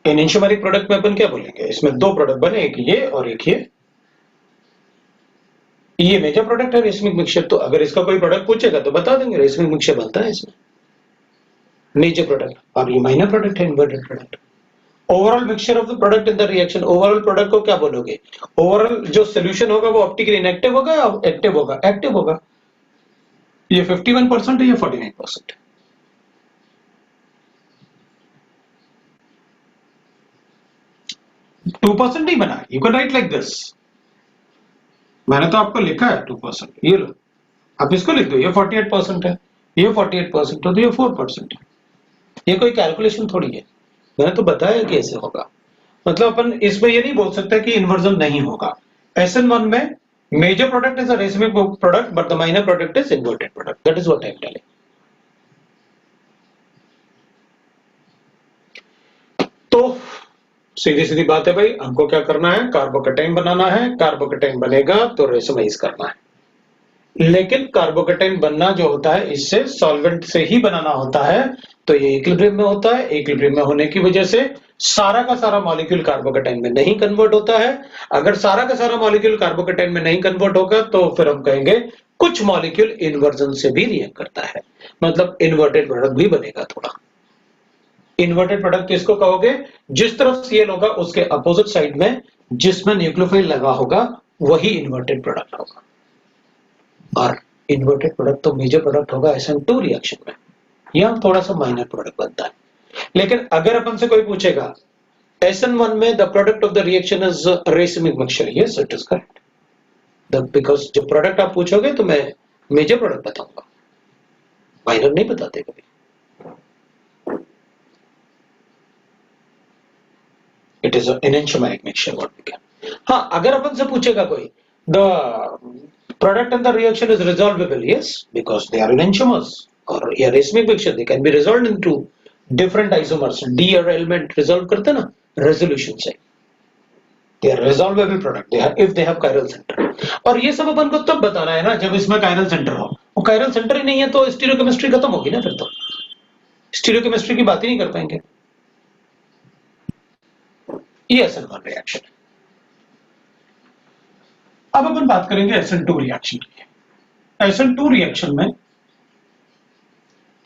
Speaker 1: एनेंटियोमेरिक प्रोडक्ट में अपन क्या बोलेंगे, इसमें दो प्रोडक्ट बने, एक ये और एक ये मेजर प्रोडक्ट है रेसमिक मिक्सचर। तो अगर इसका कोई प्रोडक्ट पूछेगा तो बता देंगे रेसमिक मिक्सचर बनता है इसमें, मेजर प्रोडक्ट, और ये माइनर प्रोडक्ट है inverted product. Overall mixture of the product in the reaction, overall product को क्या बोलोगे, ओवरऑल जो सोल्यूशन होगा वो ऑप्टिकली इनएक्टिव होगा या एक्टिव होगा, एक्टिव होगा। ये 51% है, ये 49%। 2% नहीं बना, you can write like this, मैंने तो आपको लिखा है 2%, ये लो आप इसको लिख दो, ये 48% है, ये 48% है, तो ये 4% है। ये कोई कैलकुलेशन थोड़ी है, मैंने तो बताया कैसे होगा। मतलब अपन इसमें ये नहीं बोल सकते कि इन्वर्जन नहीं होगा। SN1 में major product is a racemic product but the minor product is inverted product, that is what I am telling. तो सीधी सीधी बात है भाई, हमको क्या करना है, कार्बोकेटाइन बनाना है, कार्बोकेटाइन बनेगा तो रेसोमाइज करना है। लेकिन कार्बोकेटाइन बनना जो होता है इससे सॉल्वेंट से ही बनाना होता है, तो ये इक्विलिब्रियम में होता है। इक्विलिब्रियम में होने की वजह से सारा का सारा मॉलिक्यूल कार्बोकेटाइन में नहीं कन्वर्ट होता है। अगर सारा का सारा मॉलिक्यूल कार्बोकेटाइन में नहीं कन्वर्ट होगा तो फिर हम कहेंगे कुछ मॉलिक्यूल इन्वर्जन से भी रिएक्ट करता है, मतलब इन्वर्टेड प्रोडक्ट भी बनेगा थोड़ा। इन्वर्टेड प्रोडक्ट किसको कहोगे, जिस तरफ Cl होगा उसके अपोजिट साइड में जिसमें न्यूक्लियोफाइल लगा होगा वही इन्वर्टेड प्रोडक्ट होगा। और इन्वर्टेड प्रोडक्ट तो मेजर प्रोडक्ट होगा SN2 रिएक्शन में, यहां थोड़ा सा माइनर प्रोडक्ट बनता है। लेकिन अगर अपन से कोई पूछेगा SN1 में the product of the reaction is racemic mixture, yes it is correct, because जो प्रोडक्ट आप पूछोगे तो मैं मेजर प्रोडक्ट बताऊंगा, माइनर नहीं बताते कभी। It is an enzymatic mixture what we can. हाँ, अगर अपन से पूछेगा कोई the product in the reaction is resolvable, yes, because they are enantiomers, or a racemic mixture, they can be resolved into different isomers, D और element resolve करते ना resolution से, they are resolvable product, they have if they have chiral center। और ये सब अपन को तब बताना है ना जब इसमें chiral center हो, वो chiral center ही नहीं है तो स्टीरियोकेमिस्ट्री खत्म होगी ना, फिर तो स्टीरियोकेमिस्ट्री की बात ही नहीं कर पाएंगे। ये SN1 रिएक्शन है। अब अपन बात करेंगे SN2 रिएक्शन की। SN2 रिएक्शन में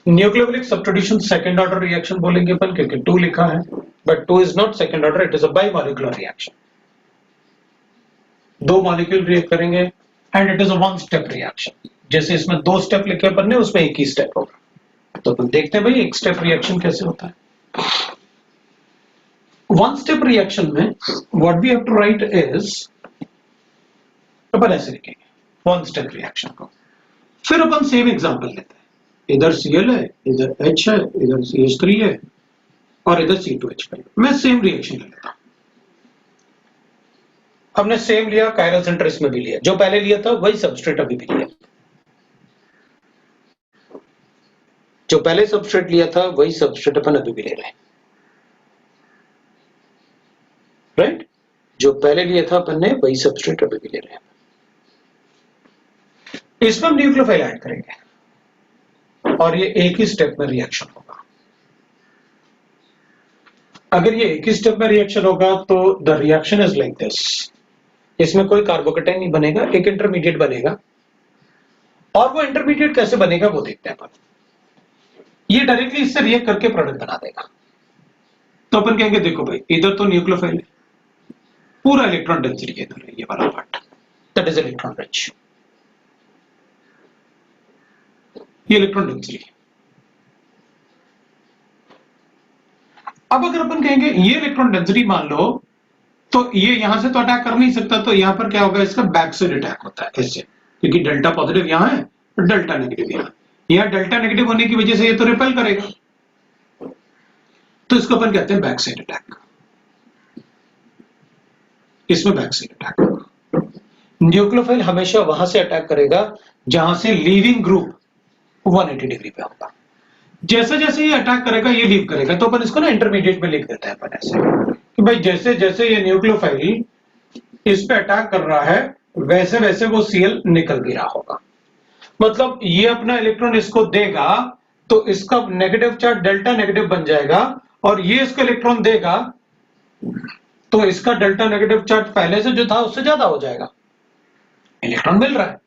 Speaker 1: nucleophilic substitution second order reaction बोलेंगे अपन, क्योंकि 2 लिखा है, but 2 is not second order, it is a bimolecular reaction. 2 molecule react करेंगे and it is a one step reaction. जैसे इसमें 2 स्टेप लिखे अपन ने, उसमें एक ही स्टेप होगा। तो अपन देखते हैं भाई एक स्टेप रिएक्शन कैसे होता है। वन स्टेप रिएक्शन में what we have to write is, अपन ऐसे लिखेंगे वन स्टेप रिएक्शन को, फिर अपन सेम एग्जांपल लेते हैं, इधर Cl है, इधर H है, इधर CH3 है और इधर C2H5। मैं सेम रिएक्शन ले लेता हूं। हमने सेम लिया, कायरल सेंटर इसमें भी लिया, जो पहले लिया था वही सबस्ट्रेट अभी भी लिया, जो पहले सबस्ट्रेट लिया था वही सबस्ट्रेट अपन अभी भी ले रहे हैं, राइट? जो पहले लिया था अपन ने वही सबस्ट्रेट अभी भी ले रहे हैं। इसमें हम न्यूक्लियोफाइल ऐड करेंगे और ये एक ही स्टेप में रिएक्शन होगा। अगर ये एक ही स्टेप में रिएक्शन होगा तो the reaction is like this, इसमें कोई कार्बोकेटाइन नहीं बनेगा, एक इंटरमीडिएट बनेगा। और वो इंटरमीडिएट कैसे बनेगा वो देखते हैं अपन। ये डायरेक्टली इससे रिएक्ट करके प्रोडक्ट बना देगा। तो अपन कहेंगे देखो भाई, इधर तो न्यूक्लियोफाइल है, पूरा इलेक्ट्रॉन डेंसिटी इधर है, ये वाला part that is electron rich, ये इलेक्ट्रॉन डेंसिटी। अब अगर अपन कहेंगे ये इलेक्ट्रॉन डेंसिटी मान लो, तो ये यहां से तो अटैक कर नहीं सकता, तो यहां पर क्या होगा, इसका बैक साइड अटैक होता है ऐसे, क्योंकि डेल्टा पॉजिटिव यहां है और डेल्टा नेगेटिव यहां डेल्टा नेगेटिव होने की वजह से ये तो रिपेल करेगा, तो इसको अपन कहते हैं बैक साइड अटैक। इसमें बैक साइड अटैक होगा। न्यूक्लियोफाइल हमेशा वहां से अटैक करेगा जहां से लीविंग ग्रुप 180 डिग्री पे होगा। जैसे जैसे ये अटैक करेगा ये लीव करेगा, तो अपन इसको ना इंटरमीडिएट में लिख देते हैं अपन ऐसे कि भाई जैसे जैसे ये न्यूक्लियोफाइल इस पे अटैक कर रहा है वैसे वैसे वो Cl निकल भी रहा होगा। मतलब ये अपना इलेक्ट्रॉन इसको देगा तो इसका नेगेटिव चार्ज डेल्टा नेगेटिव बन जाएगा, और ये इसको इलेक्ट्रॉन देगा तो इसका डेल्टा नेगेटिव चार्ज पहले से जो था उससे ज्यादा हो जाएगा, इलेक्ट्रॉन मिल रहा है।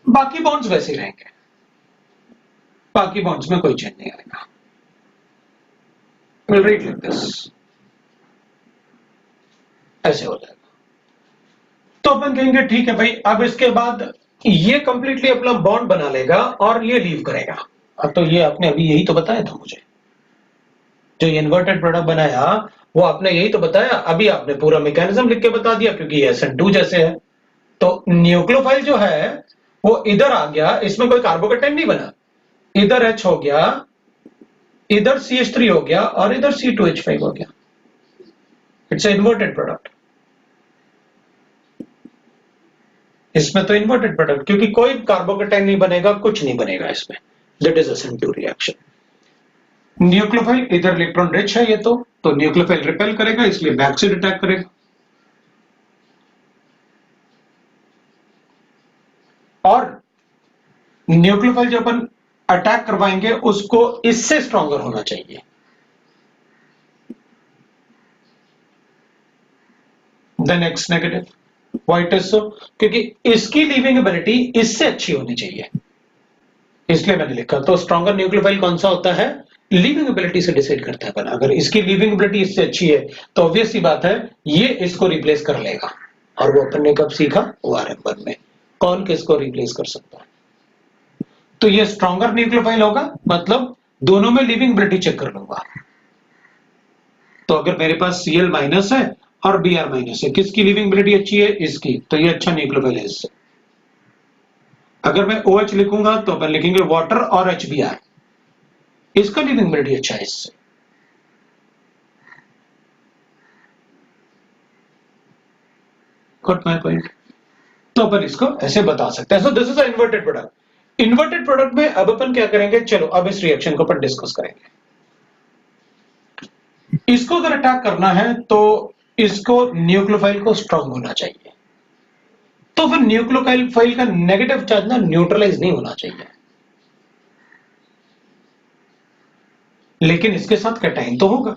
Speaker 1: बाकी बॉन्ड्स वैसे ही रहेंगे, बाकी बॉन्ड्स में कोई चेंज नहीं आएगा। विल राइट लाइक दिस, ऐसे हो जाएगा। तो अपन कहेंगे ठीक है भाई, अब इसके बाद ये कंप्लीटली अपना बॉन्ड बना लेगा और ये लीव करेगा। अब तो ये आपने अभी यही तो बताया था मुझे, जो इन्वर्टेड प्रोडक्ट बनाया वो आपने यही तो बताया, अभी आपने पूरा मैकेनिज्म लिख के बता दिया, क्योंकि ये SN2 जैसे है। तो न्यूक्लियोफाइल जो है वो इधर आ गया, इसमें कोई कार्बोकेटाइन नहीं बना, इधर H हो गया, इधर CH3 हो गया और इधर C2H5 हो गया। It's inverted product. इसमें तो इन्वर्टेड प्रोडक्ट, क्योंकि कोई कार्बोकेटाइन नहीं बनेगा, कुछ नहीं बनेगा इसमें। That is SN2 reaction. Nucleophile इधर इलेक्ट्रॉन रिच है, ये तो न्यूक्लियोफाइल रिपेल करेगा, इसलिए बैक से अटैक करेगा। और न्यूक्लियोफाइल जो अपन अटैक करवाएंगे उसको इससे स्ट्रॉन्गर होना चाहिए। Then X negative. Why it is so? क्योंकि इसकी लीविंग एबिलिटी इससे अच्छी होनी चाहिए, इसलिए मैंने लिखा। तो स्ट्रॉन्गर न्यूक्लियोफाइल कौन सा होता है? लीविंग एबिलिटी से डिसाइड करता है अपन। अगर इसकी लीविंग एबिलिटी इससे अच्छी है तो ऑब्वियस सी बात है ये इसको रिप्लेस कर लेगा। और वो अपन ने कब सीखा? ORM1 में। कौन किसको रिप्लेस कर सकता है? तो ये स्ट्रॉन्गर न्यूक्लियोफाइल होगा, मतलब दोनों में लीविंग एबिलिटी चेक कर लूंगा। तो अगर मेरे पास Cl माइनस है और Br माइनस है, किसकी लीविंग एबिलिटी अच्छी है? इसकी। तो ये अच्छा न्यूक्लियोफाइल है इससे। अगर मैं OH लिखूंगा तो अपन लिखेंगे वाटर और HBr, इसका लीविंग एबिलिटी अच्छा है इससे। Got my point? तो अपन इसको ऐसे बता सकते हैं। So this is a inverted product. Inverted product में अब अपन क्या करेंगे? चलो अब इस रिएक्शन को अपन डिस्कस करेंगे। इसको अगर अटैक करना है तो इसको न्यूक्लियोफाइल को स्ट्रांग होना चाहिए। तो फिर न्यूक्लियोफाइल का नेगेटिव चार्ज ना न्यूट्रलाइज नहीं होना चाहिए, लेकिन इसके साथ कैटाइन तो होगा।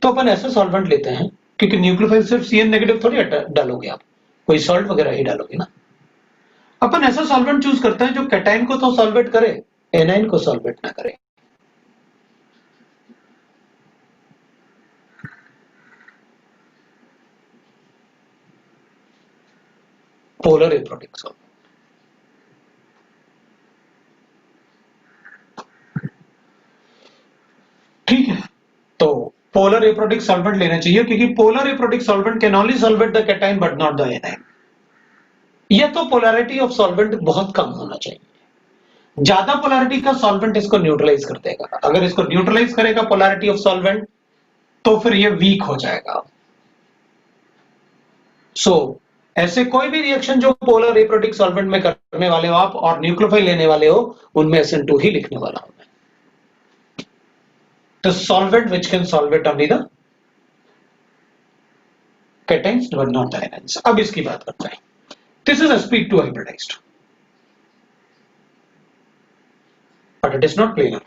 Speaker 1: तो अपन ऐसा सॉल्वेंट लेते हैं, क्योंकि न्यूक्लियोफाइल सिर्फ Cn नेगेटिव थोड़ी डालोगे आप, कोई सॉल्ट वगैरह ही डालोगे ना। अपन ऐसा सॉल्वेंट चूज करते हैं जो कैटाइन को तो सॉल्वेट करे, एनाइन को सॉल्वेट ना करे। Polar aprotic solvent. ठीक है, तो पोलर एप्रोटिक सॉल्वेंट लेना चाहिए, क्योंकि polar aprotic solvent can only solvate the cation but not the A9. या तो पोलैरिटी ऑफ सॉल्वेंट बहुत कम होना चाहिए, ज्यादा पोलैरिटी का सॉल्वेंट इसको न्यूट्रलाइज कर देगा। अगर इसको न्यूट्रलाइज करेगा पोलैरिटी ऑफ सॉल्वेंट तो फिर ये वीक हो जाएगा। सो ऐसे कोई भी रिएक्शन जो पोलर एप्रोटिक सॉल्वेंट में करने वाले हो आप और न्यूक्लियोफाइल लेने वाले हो, उनमें SN2 ही लिखने वाला हूं मैं। तो solvent which can solvate only the cations but not the anions. अब इसकी बात करते हैं। This is sp2 hybridized, but it is not planar.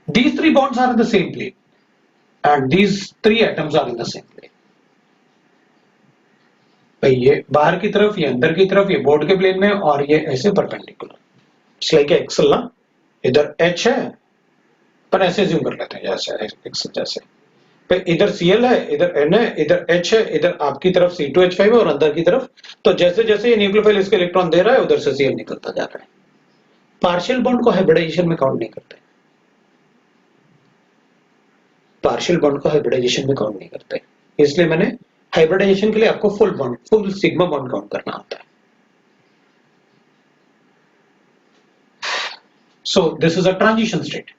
Speaker 1: These three bonds are in the same plane and these three atoms are in the same plane. भाई ये बाहर की तरफ, ये अंदर की तरफ, ये बोर्ड के प्लेन में, और ये ऐसे परपेंडिकुलर। इट्स लाइक एक्सल ना, इधर H है, पर ऐसे ज्यूम कर लेते हैं जैसे एक्सल जैसे। पे इधर Cl है, इधर N है, इधर H है, इधर आपकी तरफ C2H5 है और अंदर की तरफ। तो जैसे जैसे ये न्यूक्लियोफाइल इसके इलेक्ट्रॉन दे रहा है, उधर से Cl निकलता जा रहा है। पार्शियल बॉन्ड को हाइब्रिडाइजेशन में काउंट नहीं करते, पार्शियल बॉन्ड को हाइब्रिडाइजेशन में काउंट नहीं करते, इसलिए मैंने हाइब्रिडाइजेशन के लिए आपको full bond, full sigma bond count करना होता है। So this is a transition state.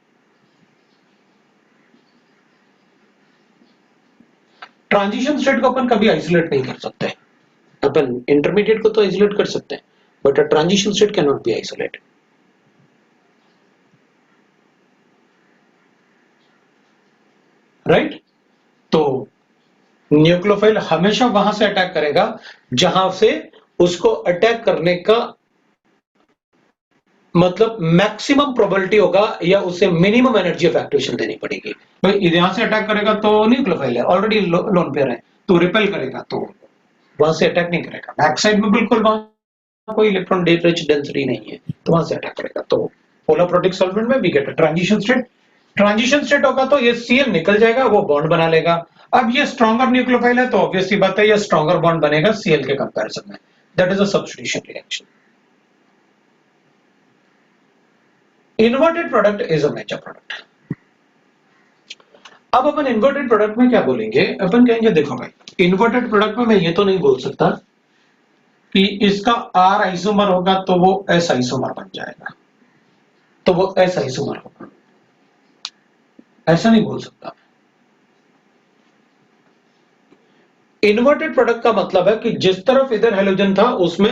Speaker 1: Transition state को अपन कभी आइसोलेट नहीं कर सकते। अपन इंटरमीडिएट को तो आइसोलेट कर सकते हैं, but a transition state can not be isolated. Right? तो न्यूक्लियोफाइल हमेशा वहां से अटैक करेगा जहां से उसको अटैक करने का मतलब मैक्सिमम प्रोबेबिलिटी होगा, या उसे मिनिमम एनर्जी ऑफ एक्टिवेशन देनी पड़ेगी। भाई यहां से अटैक करेगा तो न्यूक्लियोफाइल है, ऑलरेडी लोन पेयर है, तो रिपेल करेगा, तो वहां से अटैक नहीं करेगा। बैक साइड में बिल्कुल वहां कोई इलेक्ट्रॉन रिच डेंसिटी नहीं है, तो वहां से अटैक करेगा। तो पोलर प्रोटिक सॉल्वेंट में we get a transition state. Transition state होगा तो ये Cl निकल जाएगा, वो बॉन्ड बना लेगा। अब ये स्ट्रॉन्गर न्यूक्लियोफाइल है तो ऑब्वियस सी बात है ये स्ट्रॉन्गर बॉन्ड बनेगा Cl के कंपैरिजन में। That is a substitution reaction. Inverted product is a major product. अब अपन इन्वर्टेड प्रोडक्ट में क्या बोलेंगे, अपन कहेंगे देखो भाई इन्वर्टेड प्रोडक्ट में मैं ये तो नहीं बोल सकता कि इसका R आइसोमर होगा तो वो S आइसोमर बन जाएगा, तो वो S आइसोमर होगा, ऐसा नहीं बोल सकता। इन्वर्टेड प्रोडक्ट का मतलब है कि जिस तरफ इधर हेलोजन था उसमें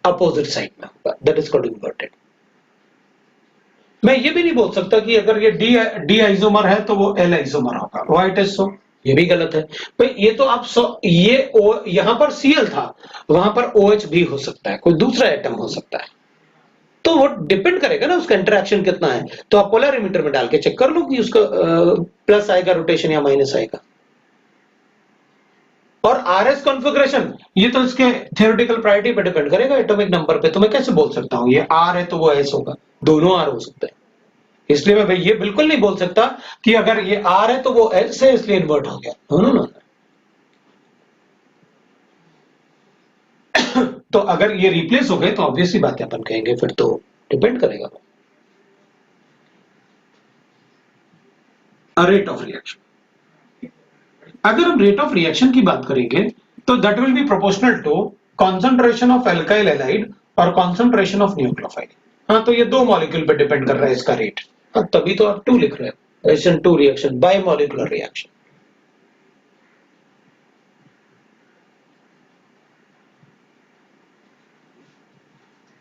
Speaker 1: अपोजिट साइड में होगा, दैट इज कॉल्ड इन्वर्टेड। मैं ये भी नहीं बोल सकता कि अगर ये डी आइसोमर है तो वो एल आइसोमर होगा, व्हाई इट इज सो, ये भी गलत है भाई। ये तो आप ये यहां पर Cl था, वहां पर OH भी हो सकता है, कोई दूसरा एटम हो सकता है, तो वो डिपेंड करेगा ना उसका इंटरेक्शन कितना है। तो आप पोलरिमीटर में डाल के चेक कर लो कि उसका प्लस आएगा रोटेशन या माइनस आएगा। और RS कॉन्फ़िगरेशन ये तो इसके थियोरेटिकल प्रायोरिटी पे डिपेंड करेगा, एटॉमिक नंबर पे। तो मैं कैसे बोल सकता हूं ये R है तो वो S होगा, दोनों R हो सकते हैं। इसलिए मैं भाई ये बिल्कुल नहीं बोल सकता कि अगर ये R है तो वो S है इसलिए इन्वर्ट हो गया, नो नो। तो अगर ये रिप्लेस हो गए तो ऑब्वियसली बात है, अपन कहेंगे फिर तो डिपेंड करेगा रेट ऑफ रिएक्शन। अगर हम रेट ऑफ रिएक्शन की बात करेंगे तो that will be proportional to concentration of alkyl halide और कॉन्सेंट्रेशन ऑफ न्यूक्लियोफाइल। हाँ, तो ये दो मॉलिक्यूल पे डिपेंड कर रहा है इसका रेट। हाँ, तभी तो आप 2 लिख रहे हो, SN2 reaction, bye molecular reaction.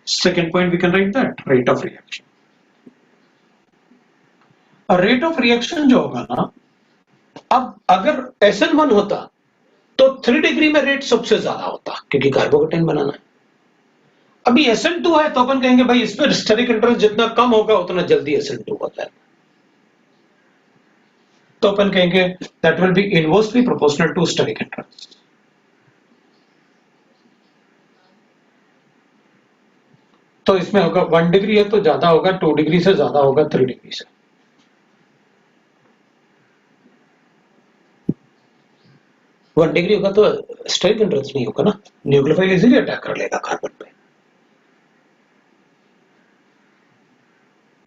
Speaker 1: Second point we can write that rate of reaction. और रेट ऑफ रिएक्शन जो होगा ना, अब अगर SN1 होता तो 3 डिग्री में रेट सबसे ज्यादा होता क्योंकि कार्बोकेटाइन बनाना है। अभी SN2 है तो अपन कहेंगे भाई इस पर स्टेरिक इंटरेस्ट जितना कम होगा उतना जल्दी SN2 होता है, तो अपन कहेंगे that will be inversely proportional to steric interest. तो इसमें होगा 1 डिग्री है तो ज्यादा होगा, 2 डिग्री से ज्यादा होगा 3 डिग्री से। 1 डिग्री होगा तो स्टेरिक इंटरेस्ट नहीं होगा ना, न्यूक्लियोफाइल इजीली अटैक कर लेगा कार्बन पे।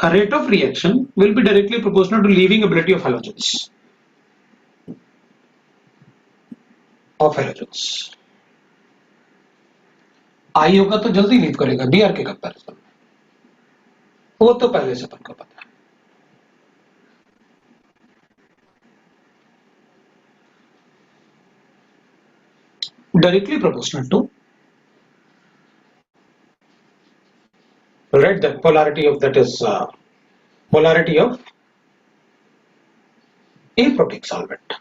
Speaker 1: A rate of reaction will be directly proportional to leaving ability of halogens. I होगा तो जल्दी लीव करेगा Br के कंपैरिजन में, वो तो पहले से अपन को पता है। Directly proportional to, right, the polarity of that is polarity of aprotic solvent।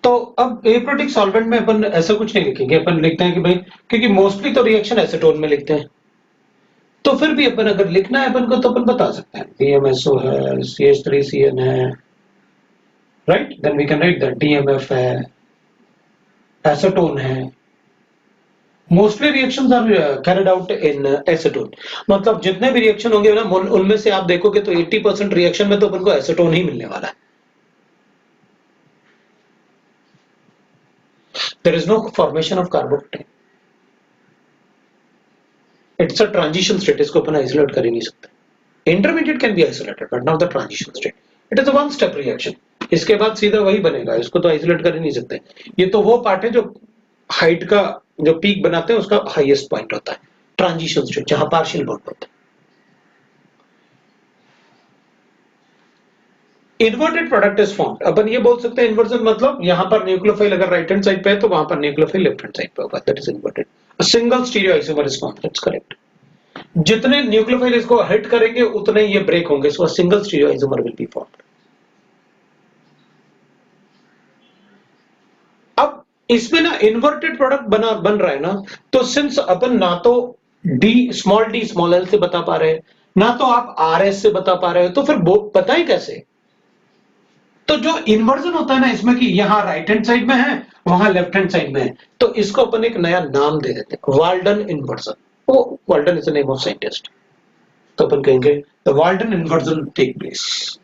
Speaker 1: तो अब एप्रोटिक सॉल्वेंट में अपन ऐसा कुछ नहीं लिखेंगे, अपन लिखते हैं कि भाई क्योंकि मोस्टली तो रिएक्शन एसीटोन में लिखते हैं, तो फिर भी अपन अगर लिखना है अपन को तो अपन बता सकते हैं DMSO है, CH3CN है, right, then we can write that DMF है, एसीटोन है। Mostly reactions are carried out in acetone, मतलब जितने भी रिएक्शन होंगे ना उनमें से आप देखोगे तो 80% रिएक्शन में तो अपन को एसीटोन ही मिलने वाला है। There is no formation of carbocation. It's a transition state, इसको अपन आइसोलेट कर ही नहीं सकते। Intermediate can be isolated, but not the transition state. It is a one step reaction. इसके बाद सीधा वही बनेगा, इसको तो आइसोलेट कर ही नहीं सकते। ये तो वो पार्ट है जो हाइट का जो पीक बनाते हैं उसका हाईएस्ट पॉइंट होता है, ट्रांजिशन स्टेट जहां पार्शियल बॉन्ड होता है। इन्वर्टेड प्रोडक्ट इज फॉर्म्ड, अपन ये बोल सकते हैं इन्वर्जन मतलब यहां पर न्यूक्लियोफाइल अगर राइट हैंड साइड पे है तो वहां पर न्यूक्लियोफाइल लेफ्ट हैंड साइड पे होगा, that is inverted. A single stereoisomer is formed, that's correct. जितने न्यूक्लियोफाइल इसको हिट करेंगे उतने ये ब्रेक होंगे, so a single stereoisomer will be formed. अब इसमें ना इन्वर्टेड प्रोडक्ट बन रहा है ना, तो सिंस अपन ना तो डी स्मॉल एल से बता पा रहे हैं ना तो आप RS से बता पा रहे हो, तो फिर बताएं कैसे। तो जो इन्वर्जन होता है ना इसमें कि यहां राइट हैंड साइड में है वहां लेफ्ट हैंड साइड में है, तो इसको अपन एक नया नाम दे देते हैं, वाल्डन इन्वर्जन। वो Walden is the name of scientist, तो अपन कहेंगे the Walden inversion take place.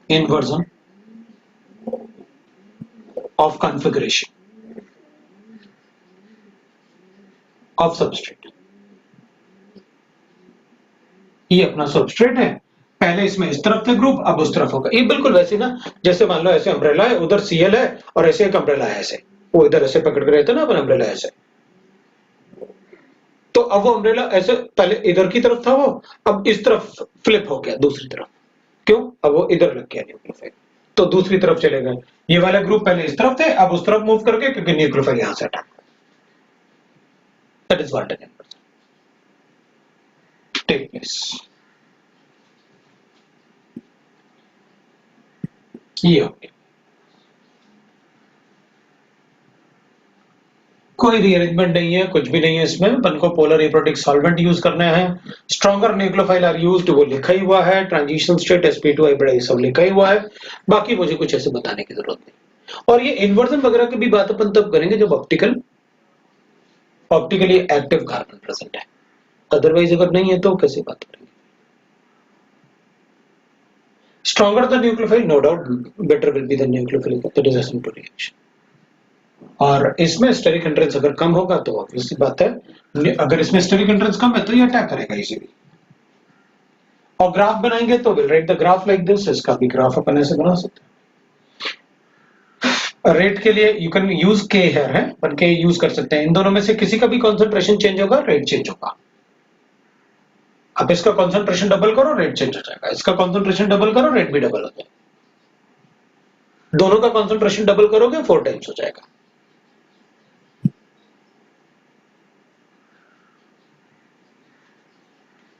Speaker 1: Inversion of configuration of substrate. ये अपना सबस्ट्रेट है, पहले इसमें इस तरफ थे ग्रुप, अब उस तरफ होगा। ये बिल्कुल वैसे ना, जैसे मान लो ऐसे अम्ब्रेला है, उधर Cl है और ऐसे एक अम्ब्रेला है, ऐसे वो इधर ऐसे पकड़ के रहते ना अपन अम्ब्रेला ऐसे, तो अब वो अम्ब्रेला ऐसे पहले इधर की तरफ था वो, अब इस तरफ फ्लिप हो गया दूसरी तरफ। क्यों? अब वो इधर लग गया न्यूक्लियोफाइल, तो दूसरी तरफ चले गए। ये वाले ग्रुप पहले इस तरफ थे, अब उस तरफ मूव करके, क्योंकि न्यूक्लियोफाइल यहां से attack. That is what take place. ये हो गया। कोई रीअरेंजमेंट नहीं है, कुछ भी नहीं है इसमें। अपन को पोलर एप्रोटिक सॉल्वेंट यूज करने हैं। स्ट्रॉन्गर न्यूक्लियोफाइल आर यूज्ड, वो लिखा ही हुआ है। ट्रांजिशन स्टेट sp2 बड़ा ये सब लिखा ही हुआ है। बाकी मुझे कुछ ऐसे बताने की जरूरत नहीं। और ये इन्वर्जन वगैरह की भी बात अपन तब करेंगे जब ऑप्टिकली एक्टिव कार्बन प्रेजेंट है। अदरवाइज अगर नहीं है तो कैसे बात करेंगे? Stronger the nucleophile, no doubt better will be the nucleophile, that is SN2 reaction. और इसमें स्टेरिक एंट्रेंस अगर कम होगा तो ऑब्वियस सी बात है, अगर इसमें स्टेरिक एंट्रेंस कम है तो ये अटैक करेगा इजीली। और ग्राफ बनाएंगे तो will write the graph like this. इसका भी ग्राफ अपन ऐसे बना सकते हैं। रेट के लिए यू कैन यूज के हियर है, अपन के यूज कर सकते हैं। इन दोनों में से किसी का भी कंसंट्रेशन चेंज होगा, रेट चेंज होगा। अब इसका कंसंट्रेशन डबल करो, रेट चेंज हो जाएगा। इसका कंसंट्रेशन डबल करो, रेट भी डबल हो जाएगा। दोनों का कंसंट्रेशन डबल करोगे 4 टाइम्स हो जाएगा।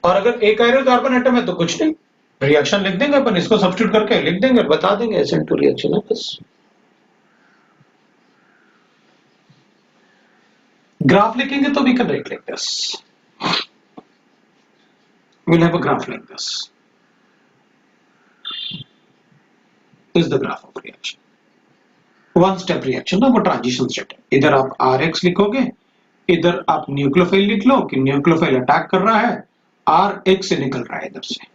Speaker 1: और अगर एक आयरन कार्बन एटम है तो कुछ नहीं, रिएक्शन लिख देंगे अपन, इसको सब्स्टिट्यूट करके लिख देंगे और बता देंगे SN2 रिएक्शन है बस। ग्राफ लिखेंगे तो we can write like this, we'll have a graph like this. This is the graph of reaction. One step reaction ना, वो ट्रांजिशन स्टेट है। इधर आप Rx लिखोगे, इधर आप न्यूक्लियोफाइल लिख लो कि न्यूक्लियोफाइल अटैक कर रहा है, Rx से निकल रहा है इधर से,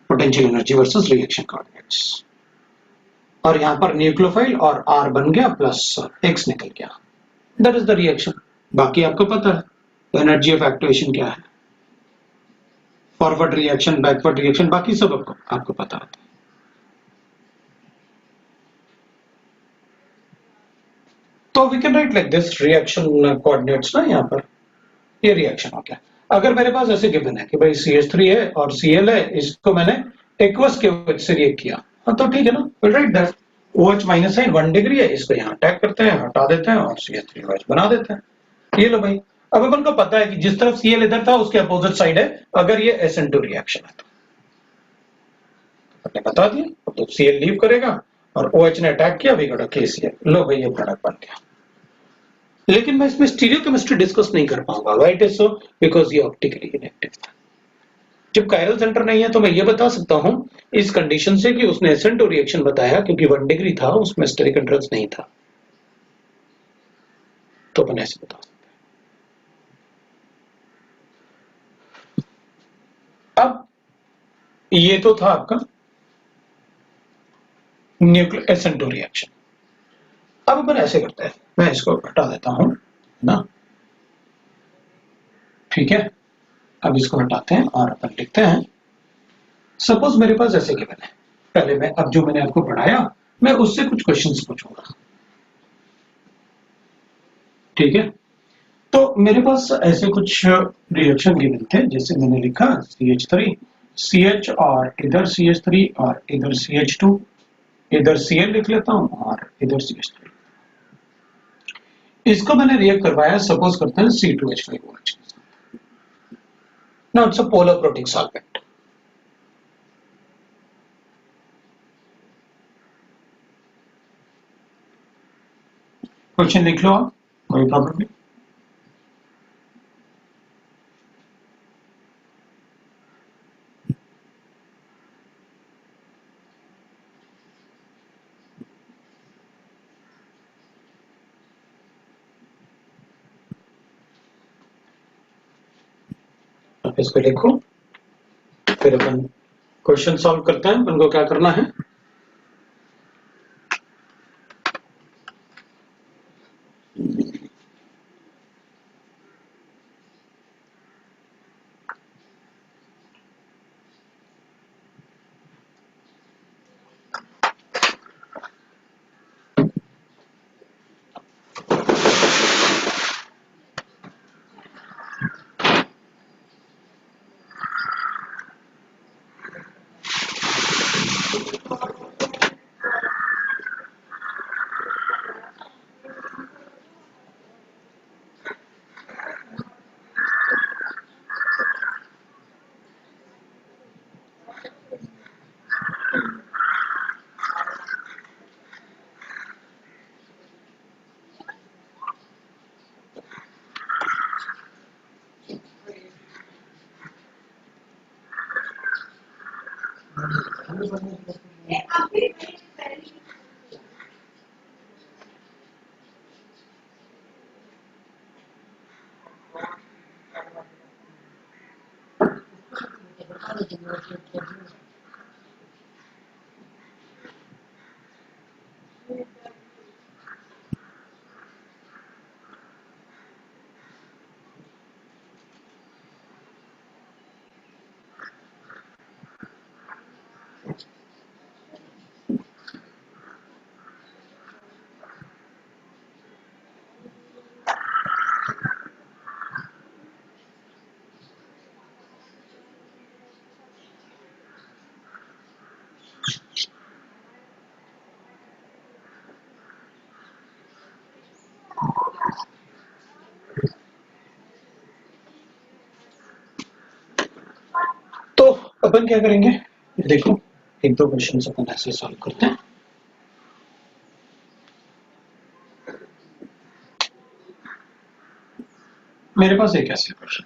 Speaker 1: potential energy versus reaction coordinates. और यहां पर न्यूक्लियोफाइल और R बन गया प्लस X निकल गया। That is the reaction. बाकी आपको पता है एनर्जी ऑफ एक्टिवेशन क्या है, फॉरवर्ड रिएक्शन, बैकवर्ड रिएक्शन, बाकी सब आपको पता होता है। तो we can write like this reaction coordinates ना, यहाँ पर ये रिएक्शन हो गया। अगर मेरे पास ऐसे गिवन है कि भाई CH3 है और Cl है, इसको मैंने एक्वस KOH से रिएक्ट किया, हाँ तो ठीक है ना, will write that OH minus sign 1 degree है, इसको यहाँ अटैक करते हैं, हटा देते हैं और CH3OH बना देते हैं। ये लो भाई। अब अपन को पता है कि जिस तरफ Cl इधर था उसके अपोजिट साइड है, अगर ये SN2 रिएक्शन है तो आपने बता दिया। तो Cl लीव करेगा और OH ने अटैक किया, वी गॉट अ KCl। लो भाई ये प्रोडक्ट बन गया। लेकिन मैं इसमें स्टीरियोकेमिस्ट्री डिस्कस नहीं कर पाऊंगा। Why it is so? Because ये ऑप्टिकली इनएक्टिव था। जब कायरल सेंटर नहीं है तो मैं ये बता सकता हूं इस कंडीशन से कि उसने SN2 रिएक्शन बताया, क्योंकि 1 डिग्री था, उसमें स्टेरिक एंट्रेंस नहीं था, तो अपन ऐसे बता सकते हैं। अब ये तो था आपका न्यूक्लियर SN2 रिएक्शन। अब अपन ऐसे करते हैं, मैं इसको हटा देता हूं ना, ठीक है। अब इसको हटाते हैं और अपन लिखते हैं, सपोज मेरे पास ऐसे गिवन है, पहले मैं अब जो मैंने आपको पढ़ाया मैं उससे कुछ क्वेश्चंस पूछूंगा, ठीक है। तो मेरे पास ऐसे कुछ रिएक्शन गिवन थे, जैसे मैंने लिखा CH3 CH और इधर CH3 और इधर CH2, इधर Cl लिख लेता हूं और इधर CH3। इसको मैंने रिएक्ट करवाया, सपोज करते हैं C2H5OH के साथ। Now it's a polar protic solvent. Question लिख लो आप, कोई प्रॉब्लम नहीं। आप इसको लिखो, फिर अपन क्वेश्चन सॉल्व करते हैं। अपन को क्या करना है, तो अपन क्या करेंगे, देखो एक दो क्वेश्चन अपन ऐसे सॉल्व करते हैं। मेरे पास एक ऐसे क्वेश्चन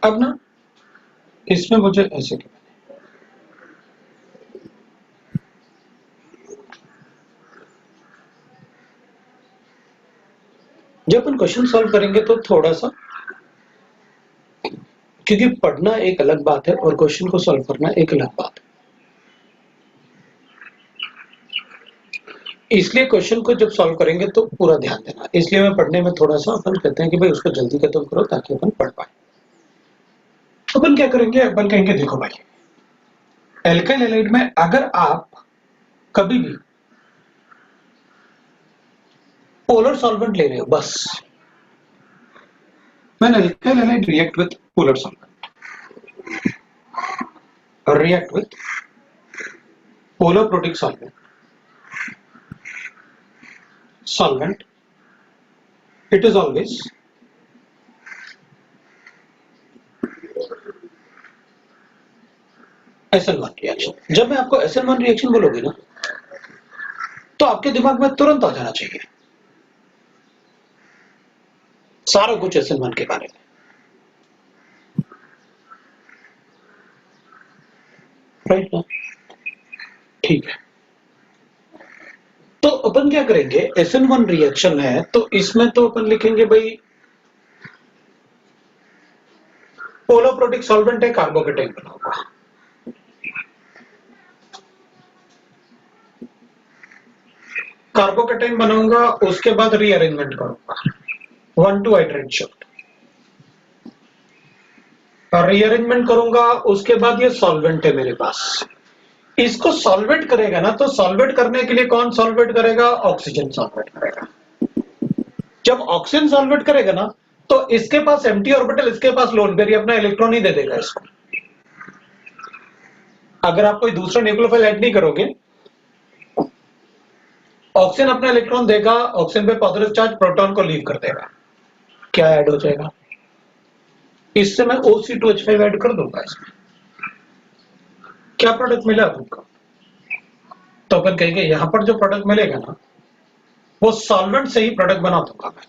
Speaker 1: अब ना, इसमें मुझे ऐसे जब अपन क्वेश्चन सॉल्व करेंगे तो थोड़ा सा, क्योंकि पढ़ना एक अलग बात है और क्वेश्चन को सॉल्व करना एक अलग बात है, इसलिए क्वेश्चन को जब सॉल्व करेंगे तो पूरा ध्यान देना। इसलिए मैं पढ़ने में थोड़ा सा अपन कहते हैं कि भाई उसको जल्दी खत्म करो ताकि अपन पढ़ पाए। अपन क्या करेंगे, अपन कहेंगे देखो भाई, एल्काइल हैलाइड में अगर आप कभी भी पोलर सॉल्वेंट ले रहे हो, बस when alkyl halide react with polar solvent or react with polar protic solvent, it is always SN1 reaction. जब मैं आपको SN1 रिएक्शन बोलोगे ना, तो आपके दिमाग में तुरंत आ जाना चाहिए सारा कुछ SN1 के बारे में, राइट ना? ठीक है, तो अपन क्या करेंगे, SN1 रिएक्शन है तो इसमें तो अपन लिखेंगे भाई पोलर प्रोटिक सॉल्वेंट है, कार्बोकेटाइन बना हुआ, कार्बोकेटाइन बनाऊंगा, उसके बाद रीअरेंजमेंट करूंगा 1 to हाइड्रेट शिफ्ट, रीअरेंजमेंट करूंगा, उसके बाद ये सॉल्वेंट है मेरे पास, इसको सॉल्वेट करेगा ना, तो सॉल्वेट करने के लिए कौन सॉल्वेट करेगा, ऑक्सीजन सॉल्वेट करेगा। जब ऑक्सीजन सॉल्वेट करेगा ना, तो इसके पास एम्प्टी ऑर्बिटल, इसके पास लोन पेयर, अपना इलेक्ट्रॉन ही दे देगा इसको। अगर आप कोई दूसरा न्यूक्लियोफाइल ऐड नहीं करोगे, ऑक्सीजन अपना इलेक्ट्रॉन देगा, ऑक्सीजन पे पॉजिटिव चार्ज, प्रोटॉन को लीव कर देगा, क्या ऐड हो जाएगा, इससे मैं OC2H5 ऐड कर दूंगा इसमें, क्या प्रोडक्ट मिला तुमको, तो अपन कहेंगे यहां पर जो प्रोडक्ट मिलेगा ना, वो सॉल्वेंट से ही प्रोडक्ट बना दूंगा मैं।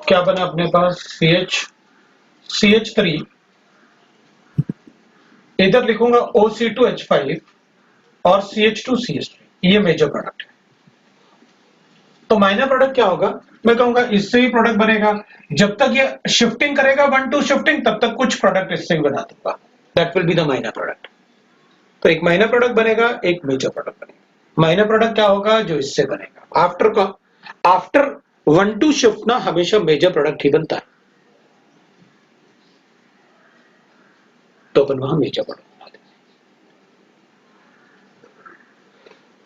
Speaker 1: क्या बना अपने पास, CH3, इधर लिखूंगा OC2H5 और CH2CH3, ये मेजर प्रोडक्ट है। तो माइनर प्रोडक्ट क्या होगा, मैं कहूंगा इससे ही प्रोडक्ट बनेगा, जब तक ये शिफ्टिंग करेगा 1 to शिफ्टिंग, तब तक कुछ प्रोडक्ट इससे ही बना दूंगा, that will be the minor product. तो एक माइनर प्रोडक्ट बनेगा, एक मेजर प्रोडक्ट बनेगा। माइनर प्रोडक्ट क्या होगा, जो इससे बनेगा आफ्टर 1 to शिफ्ट ना, हमेशा मेजर प्रोडक्ट ही बनता है, तो अपन वहां मेजर प्रोडक्ट बना देंगे।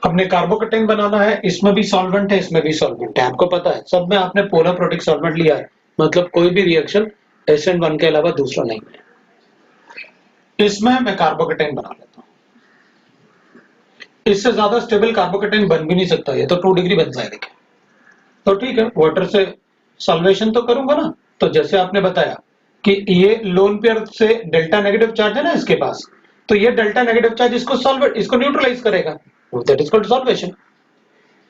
Speaker 1: अपने कार्बोकेटाइन बनाना है, इसमें भी सॉल्वेंट है, इसमें भी सॉल्वेंट है, आपको पता है सब में आपने पोलर प्रोटिक सॉल्वेंट लिया है, मतलब कोई भी रिएक्शन SN1 के अलावा दूसरा नहीं है। इसमें मैं कार्बोकेटाइन बना लेता हूं, इससे ज्यादा स्टेबल कार्बोकेटाइन बन भी नहीं सकता, ये तो 2 डिग्री बन जाएगा, तो ठीक है, वाटर से सॉल्वेशन तो करूंगा ना। तो जैसे आपने बताया कि ये लोन पेयर से डेल्टा नेगेटिव चार्ज है ना इसके पास, तो ये डेल्टा नेगेटिव चार्ज इसको न्यूट्रलाइज करेगा, दैट इज कॉल्ड सॉल्वेशन।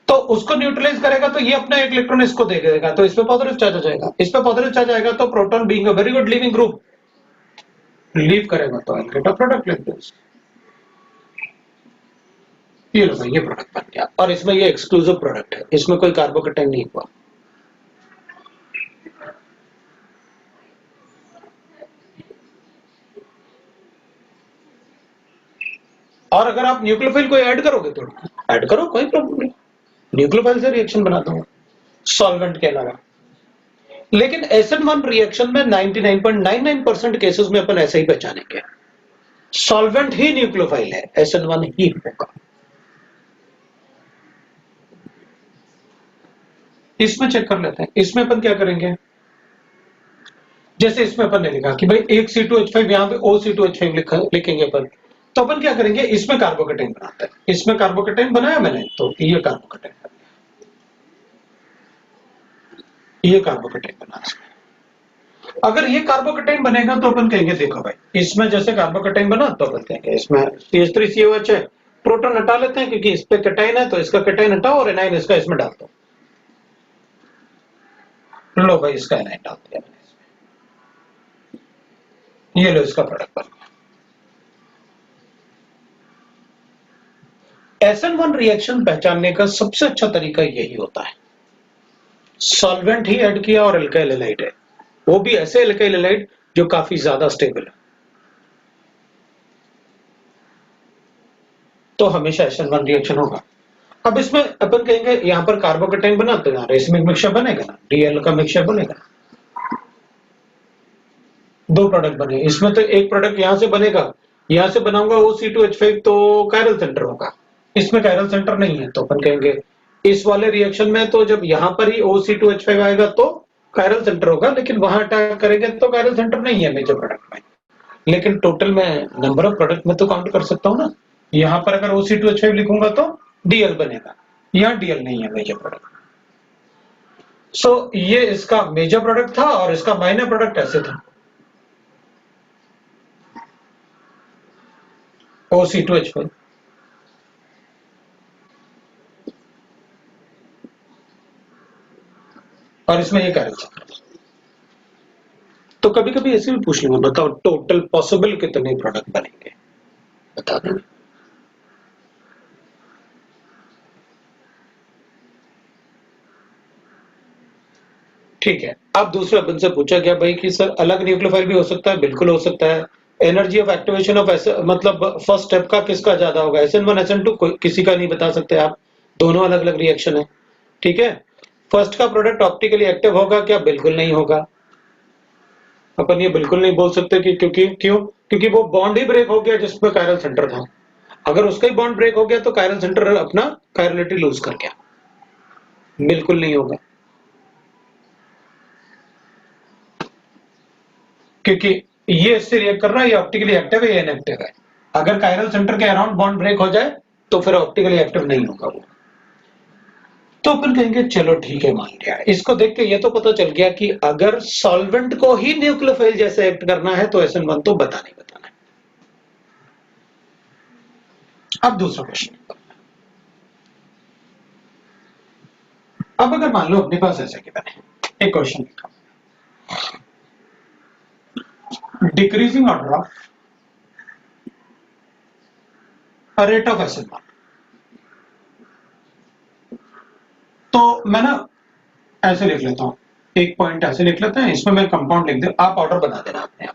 Speaker 1: तो उसको न्यूट्रलाइज करेगा तो ये अपना एक इलेक्ट्रॉन इसको दे देगा, तो इस पे पॉजिटिव चार्ज आ जाएगा, इस पे पॉजिटिव चार्ज आएगा तो proton being a very good leaving group leave करेगा तो I get a product like this. ये लो भाई, ये प्रोडक्ट बन गया और इसमें ये एक्सक्लूसिव प्रोडक्ट है, इसमें कोई कार्बोकेटाइन नहीं हुआ। और अगर आप न्यूक्लियोफाइल को ऐड करोगे तो ऐड करो, कोई प्रॉब्लम नहीं, न्यूक्लियोफाइल से रिएक्शन बना दूंगा सॉल्वेंट के अलावा। लेकिन SN1 रिएक्शन में 99.99% केसेस में अपन ऐसे ही पहचानेंगे, सॉल्वेंट ही न्यूक्लियोफाइल है, SN1 ही होगा। इसमें चेक कर लेते हैं, इसमें अपन क्या करेंगे, जैसे इसमें अपन ने लिखा कि भाई एक C2H5, यहां पे OC2H5 लिखेंगे अपन, तो अपन क्या करेंगे, इसमें कार्बोकेटाइन बनाते हैं, इसमें कार्बोकेटाइन बनाया मैंने तो ये कार्बोकेटाइन, ये कार्बोकेटाइन बना। अगर ये कार्बोकेटाइन बनेगा तो अपन कहेंगे देखो भाई, इसमें जैसे कार्बोकेटाइन बना तो अपन कहेंगे इसमें CH3COH है, प्रोटॉन हटा लेते हैं क्योंकि इस पे कैटाइन है, तो इसका कैटाइन हटाओ और एनाइन इसका इसमें डाल दो। लो भाई, इसका एनाइन डाल दिया मैंने इसमें, ये लो इसका प्रोडक्ट बन गया। SN1 रिएक्शन पहचानने का सबसे अच्छा तरीका यही होता है, सॉल्वेंट ही ऐड किया और अल्काइल हैलाइड है, वो भी ऐसे अल्काइल हैलाइड जो काफी ज्यादा स्टेबल है, तो हमेशा SN1 रिएक्शन होगा। अब इसमें अपन कहेंगे यहां पर कार्बोकेटाइन बना तो यहाँ रेसमिक मिक्सचर बनेगा ना, DL का मिक्सचर बनेगा, दो प्रोडक्ट बने, इसमें तो एक प्रोडक्ट यहां से बनेगा, यहां से बनाऊंगा OC2H5 तो कायरल सेंटर होगा, इसमें कायरल सेंटर नहीं है, तो अपन कहेंगे इस वाले रिएक्शन में तो जब यहां पर ही OC2H5 आएगा तो कायरल सेंटर होगा, लेकिन वहां अटैक करेंगे तो कायरल सेंटर नहीं है मेजर प्रोडक्ट में, लेकिन टोटल में नंबर ऑफ प्रोडक्ट में तो काउंट कर सकता हूं ना। यहां पर अगर OC2H5 लिखूंगा तो DL बनेगा, यहां DL नहीं है मेजर प्रोडक्ट। सो ये इसका मेजर प्रोडक्ट था और इसका माइनर प्रोडक्ट ऐसे था, OC2H5, और इसमें ये कायरल सेंटर। तो कभी कभी ऐसे भी पूछ लूंगा, बताओ टोटल पॉसिबल कितने प्रोडक्ट बनेंगे, बता देना। ठीक है, अब दूसरे अपन से पूछा गया भाई कि सर अलग न्यूक्लियोफाइल भी हो सकता है, बिल्कुल हो सकता है। एनर्जी ऑफ एक्टिवेशन ऑफ ऐसे मतलब फर्स्ट स्टेप का किसका ज्यादा होगा, SN1 SN2 किसी का नहीं बता सकते आप, दोनों अलग अलग रिएक्शन है, ठीक है। फर्स्ट का प्रोडक्ट ऑप्टिकली एक्टिव होगा क्या, बिल्कुल नहीं होगा, अपन ये बिल्कुल नहीं बोल सकते कि क्योंकि वो बॉन्ड ही ब्रेक हो गया जिसमें कायरल सेंटर था, अगर उसका ही बॉन्ड ब्रेक हो गया तो कायरल सेंटर अपना कायरलिटी लूज कर गया, बिल्कुल नहीं होगा, क्योंकि ये इससे रिएक्ट कर रहा है, ये ऑप्टिकली एक्टिव है, ये इनएक्टिव है, अगर कायरल सेंटर के अराउंड बॉन्ड ब्रेक हो जाए तो फिर ऑप्टिकली एक्टिव नहीं होगा वो। तो अपन कहेंगे चलो ठीक है, मान लिया, इसको देख के ये तो पता चल गया कि अगर सॉल्वेंट को ही न्यूक्लियोफाइल जैसे एक्ट करना है तो SN1 तो बताना है। अब दूसरा क्वेश्चन, अब अगर मान लो अपने पास ऐसे कि बने एक क्वेश्चन लिखा, decreasing order of rate of SN1, तो मैं ना ऐसे लिख लेता हूं, एक पॉइंट ऐसे लिख लेते हैं, इसमें मैं कंपाउंड लिख दे, आप ऑर्डर बना देना अपने आप।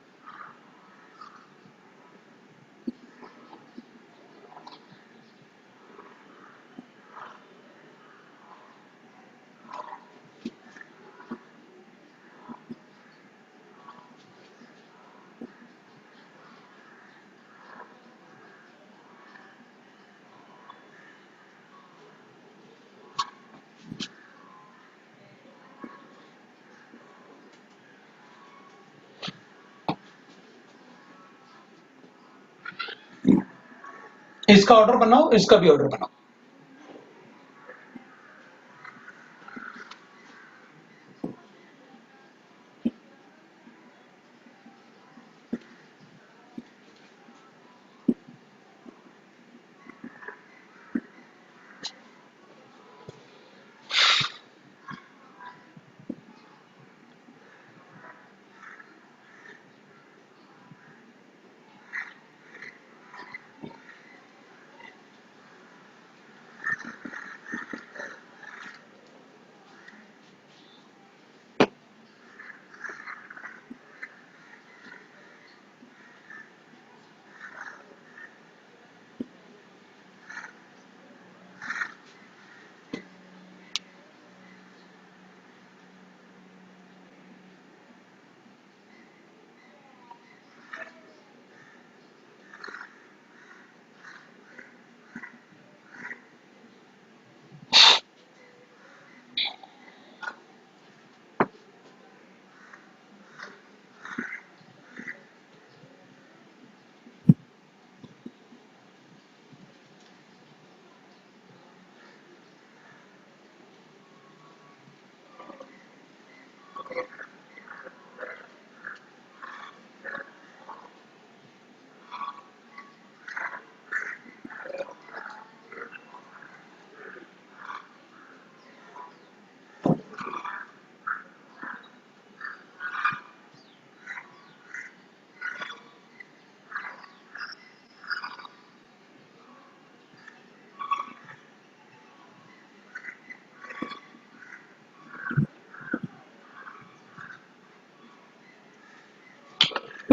Speaker 1: इसका ऑर्डर बनाओ, इसका भी ऑर्डर बनाओ,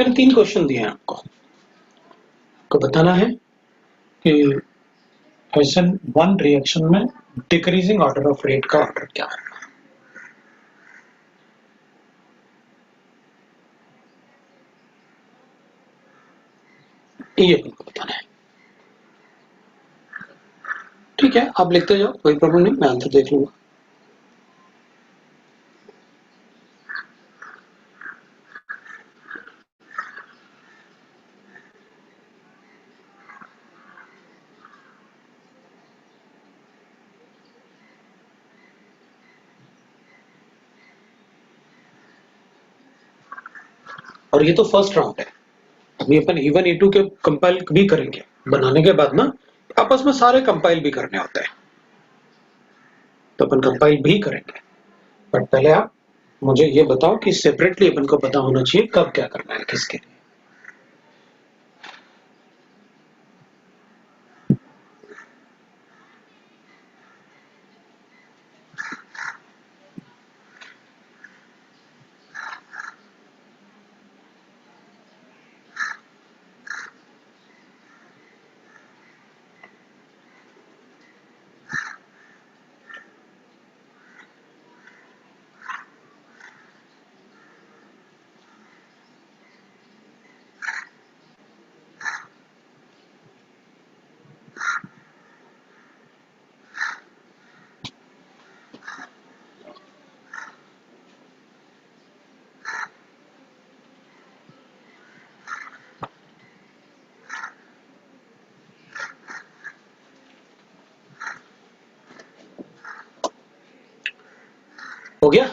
Speaker 1: मैंने 3 क्वेश्चन दिए हैं आपको बताना है कि SN1 रिएक्शन में डिक्रीजिंग ऑर्डर ऑफ रेट का ऑर्डर क्या है। ये आपको बताना है। ठीक है, आप लिखते जाओ, कोई प्रॉब्लम नहीं, मैं आंसर देख लूंगा। और ये तो फर्स्ट राउंड है, अभी अपन E1 E2 के कंपाइल भी करेंगे, बनाने के बाद ना आपस में सारे कंपाइल भी करने होते हैं, तो अपन कंपाइल भी करेंगे। बट पहले आप मुझे ये बताओ कि सेपरेटली अपन को पता होना चाहिए कब क्या करना है, किसके लिए। हो गया,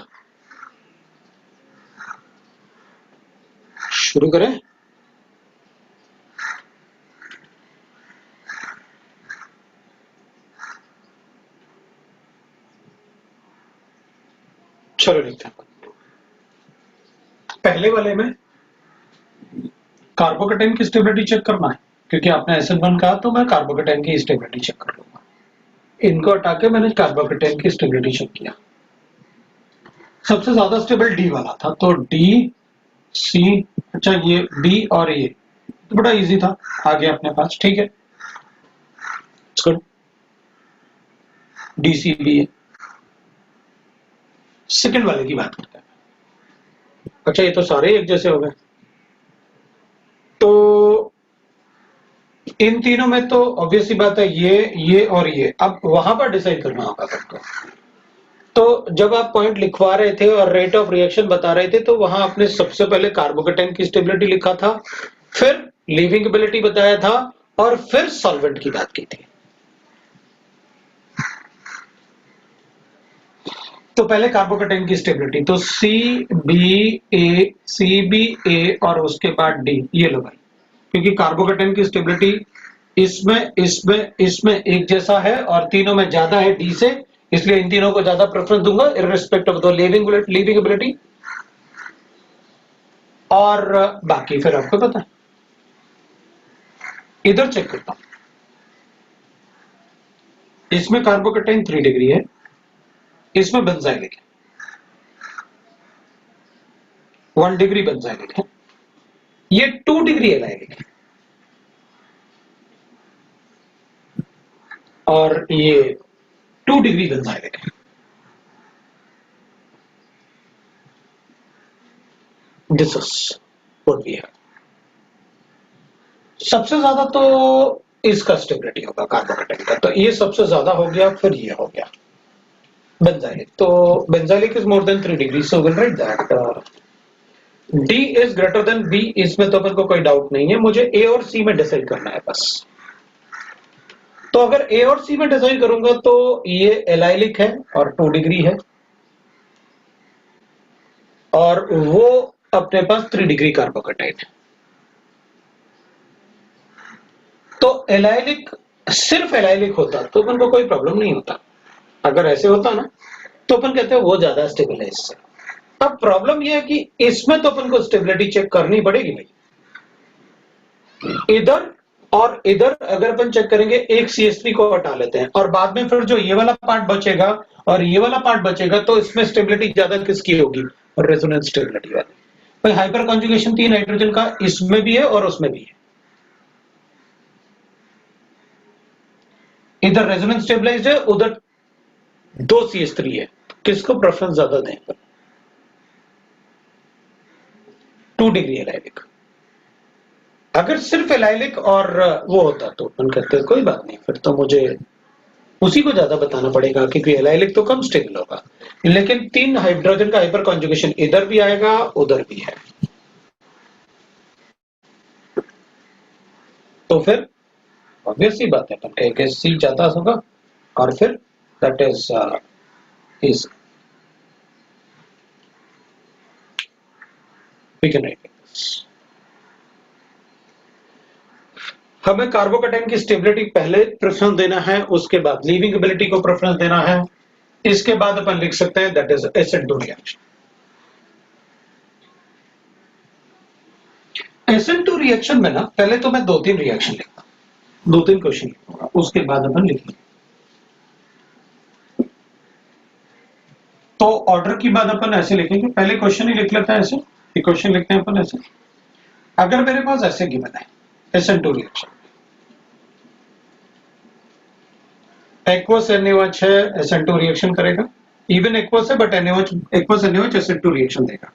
Speaker 1: शुरू करें। चलो देखते हैं। पहले वाले में कार्बोकेटाइन की स्टेबिलिटी चेक करना है, क्योंकि आपने SN1 कहा तो मैं कार्बोकेटाइन की स्टेबिलिटी चेक कर लूंगा। इनको हटा के मैंने कार्बोकेटाइन की स्टेबिलिटी चेक किया, सबसे ज्यादा स्टेबल डी वाला था, तो डी सी, अच्छा ये बी और ये तो बड़ा इजी था, आ गया अपने पास। ठीक है, गुड, डी सी बी है। सेकंड वाले की बात करते हैं। अच्छा ये तो सारे एक जैसे हो गए, तो इन तीनों में तो ऑब्वियस सी बात है ये और ये, अब वहां पर डिसाइड करना होगा सबको। तो जब आप पॉइंट लिखवा रहे थे और रेट ऑफ रिएक्शन बता रहे थे, तो वहां आपने सबसे पहले कार्बोकेटाइन की स्टेबिलिटी लिखा था, फिर लीविंगेबिलिटी बताया था, और फिर सॉल्वेंट की बात की थी। तो पहले कार्बोकेटाइन की स्टेबिलिटी, तो CbA और उसके बाद D, ये लो भाई, क्योंकि कार्बोकेटाइन की स्टेबिलिटी इसमें एक जैसा है और तीनों में ज्यादा है D से, इसलिए इन तीनों को ज्यादा प्रेफरेंस दूंगा इररिस्पेक्टिव ऑफ द लीविंगेबिलिटी। और बाकी फिर आपको पता है, इधर चेक करता हूं, इसमें कार्बोकेटाइन 3 डिग्री है, इसमें बेंजाइलिक है 1 डिग्री बेंजाइलिक है, ये 2 डिग्री एलाइलिक है, और ये 2 डिग्री बेंजाइलिक है। This is what we have. सबसे ज्यादा तो इसका स्टेबिलिटी होगा कार्बोकेटाइन का, तो ये सबसे ज्यादा हो गया, फिर ये हो गया बेंजाइलिक, तो benzylic is more than 3 degree, so will write that D is greater then B, इसमें तो अपन को कोई डाउट नहीं है, मुझे A और C में डिसाइड करना है बस। तो अगर A और C में डिसाइड करूंगा तो ये एलाइलिक है और 2 डिग्री है, और वो अपने पास 3 डिग्री कार्बोकेटाइन है। तो एलाइलिक, सिर्फ एलाइलिक होता तो अपन को कोई प्रॉब्लम नहीं होता, अगर ऐसे होता ना तो अपन कहते हैं वो ज्यादा स्टेबल है इससे। अब प्रॉब्लम यह है कि इसमें तो अपन को स्टेबिलिटी चेक करनी पड़ेगी भाई, इधर और इधर अगर अपन चेक करेंगे, एक CH3 को हटा लेते हैं, और बाद में फिर जो ये वाला पार्ट बचेगा और ये वाला पार्ट बचेगा, तो इसमें स्टेबिलिटी ज्यादा किसकी होगी, रेजोनेंस स्टेबिलिटी वाली। भाई हाइपर कॉन्जुगेशन 3 हाइड्रोजन का इसमें भी है और उसमें भी है। इधर रेजोनेंस स्टेबलाइज्ड है, उधर 2 CH3 है, किसको प्रेफरेंस ज्यादा दें? 2 डिग्री एलाइलिक। अगर सिर्फ एलाइलिक और वो होता तो अपन कहते कोई बात नहीं, फिर तो मुझे उसी को ज्यादा बताना पड़ेगा क्योंकि एलाइलिक तो कम स्टेबल होगा, लेकिन 3 हाइड्रोजन का हाइपर कॉन्जुगेशन इधर भी आएगा उधर भी है, तो फिर ऑब्वियस सी बात है अपन कहेंगे सी ज्यादा होगा, और फिर that is we can write this. हमें कार्बोकैटायन की स्टेबिलिटी पहले प्रेफरेंस देना है, उसके बाद लीविंग एबिलिटी को प्रेफरेंस देना है, इसके बाद अपन लिख सकते हैं that is SN2 reaction. SN2 reaction में ना पहले तो मैं 2-3 रिएक्शन लिखता हूं, 2-3 क्वेश्चन लिखूंगा, उसके बाद अपन लिखेंगे। तो ऑर्डर की बात अपन ऐसे लिखेंगे, पहले क्वेश्चन ही लिख लेते हैं ऐसे, क्वेश्चन लिखते हैं अपन ऐसे। अगर मेरे पास ऐसे गिवन है SN2 रिएक्शन, एक्वस NaOH है, SN2 रिएक्शन करेगा, इवन एक्वस है but NaOH aqueous NaOH SN2 reaction देगा।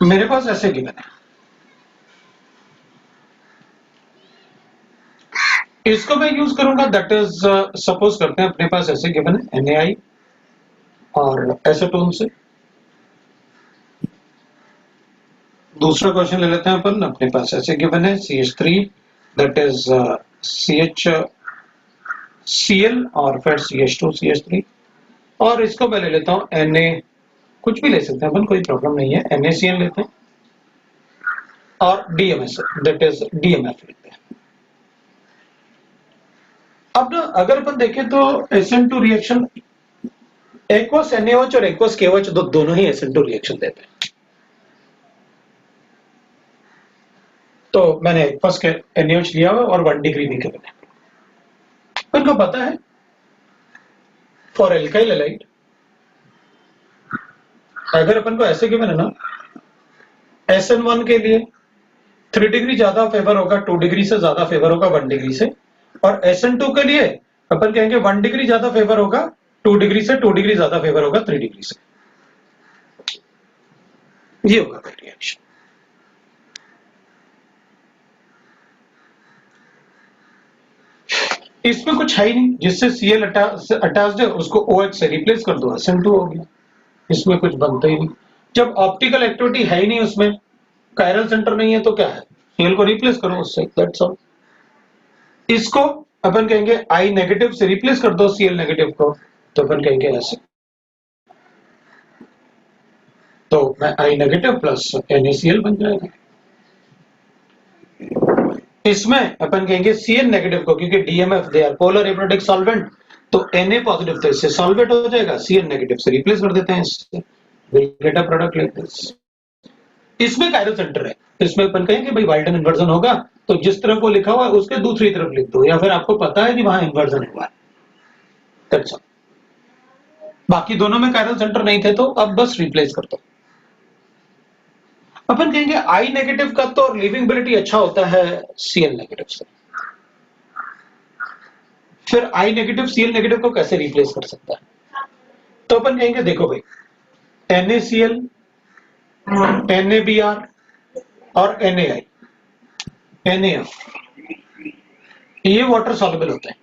Speaker 1: मेरे पास ऐसे गिवन है, इसको मैं यूज करूंगा, दैट इज सपोज करते हैं अपने पास ऐसे गिवन है NaI और एसीटोन से। दूसरा क्वेश्चन ले लेते हैं अपन, अपने पास ऐसे गिवन है CH3 दैट इज CHCl और फिर CH2 CH3, और इसको मैं ले लेता हूं Na, कुछ भी ले सकते हैं अपन, कोई प्रॉब्लम नहीं है, NaCl लेते हैं और DMS दैट इज DMF लेते हैं। अब ना अगर अपन देखें तो SN2 रिएक्शन एक्वस NaOH और एक्वस KOH दोनों ही SN2 रिएक्शन देते हैं। तो मैंने एक्वस के NaOH लिया हुआ और 1 डिग्री भी गिवन है। उनको पता है फॉर एल्काइल हैलाइड अगर अपन को ऐसे गिवन है ना, SN1 के लिए 3 डिग्री ज्यादा फेवर होगा, 2 डिग्री से ज्यादा फेवर होगा 1 डिग्री से, और SN2 के लिए अपन कहेंगे 1 डिग्री ज्यादा फेवर होगा 2 डिग्री से, 2 डिग्री ज्यादा फेवर होगा 3 डिग्री से। ये होगा रिएक्शन। इसमें कुछ है ही नहीं, जिससे Cl अटैच्ड है उसको OH से रिप्लेस कर दो, SN2 हो गया, इसमें कुछ बनता ही नहीं। जब ऑप्टिकल एक्टिविटी है ही नहीं उसमें, कायरल सेंटर नहीं है, तो क्या है, Cl को रिप्लेस करो उससे, दैट्स ऑल। इसको अपन कहेंगे I नेगेटिव से रिप्लेस कर दो Cl नेगेटिव को, तो अपन कहेंगे ऐसे, तो मैं I नेगेटिव प्लस NaCl बन जाएगा। इसमें अपन कहेंगे Cn नेगेटिव को, क्योंकि DMF they are polar aprotic solvent, तो Na पॉजिटिव तो इससे सॉल्वेट हो जाएगा, Cn नेगेटिव से रिप्लेस कर देते हैं इससे, will get a product like this. इसमें कायरल सेंटर है, इसमें अपन कहेंगे भाई वाल्टन इन्वर्जन होगा, तो जिस तरफ को लिखा हुआ है उसके दूसरी तरफ लिख दो, या फिर आपको पता है कि वहां इन्वर्जन हुआ है, दैट्स ऑल। बाकी दोनों में कायरल सेंटर नहीं थे तो अब बस रिप्लेस कर दो। अपन कहेंगे I नेगेटिव का तो लिविंगबिलिटी अच्छा होता है Cl नेगेटिव से, फिर I नेगेटिव Cl नेगेटिव को कैसे रिप्लेस कर सकता है? तो अपन कहेंगे देखो भाई, NaCl, NaBr और NaI, NaF, ये वाटर सॉल्युबल होते हैं,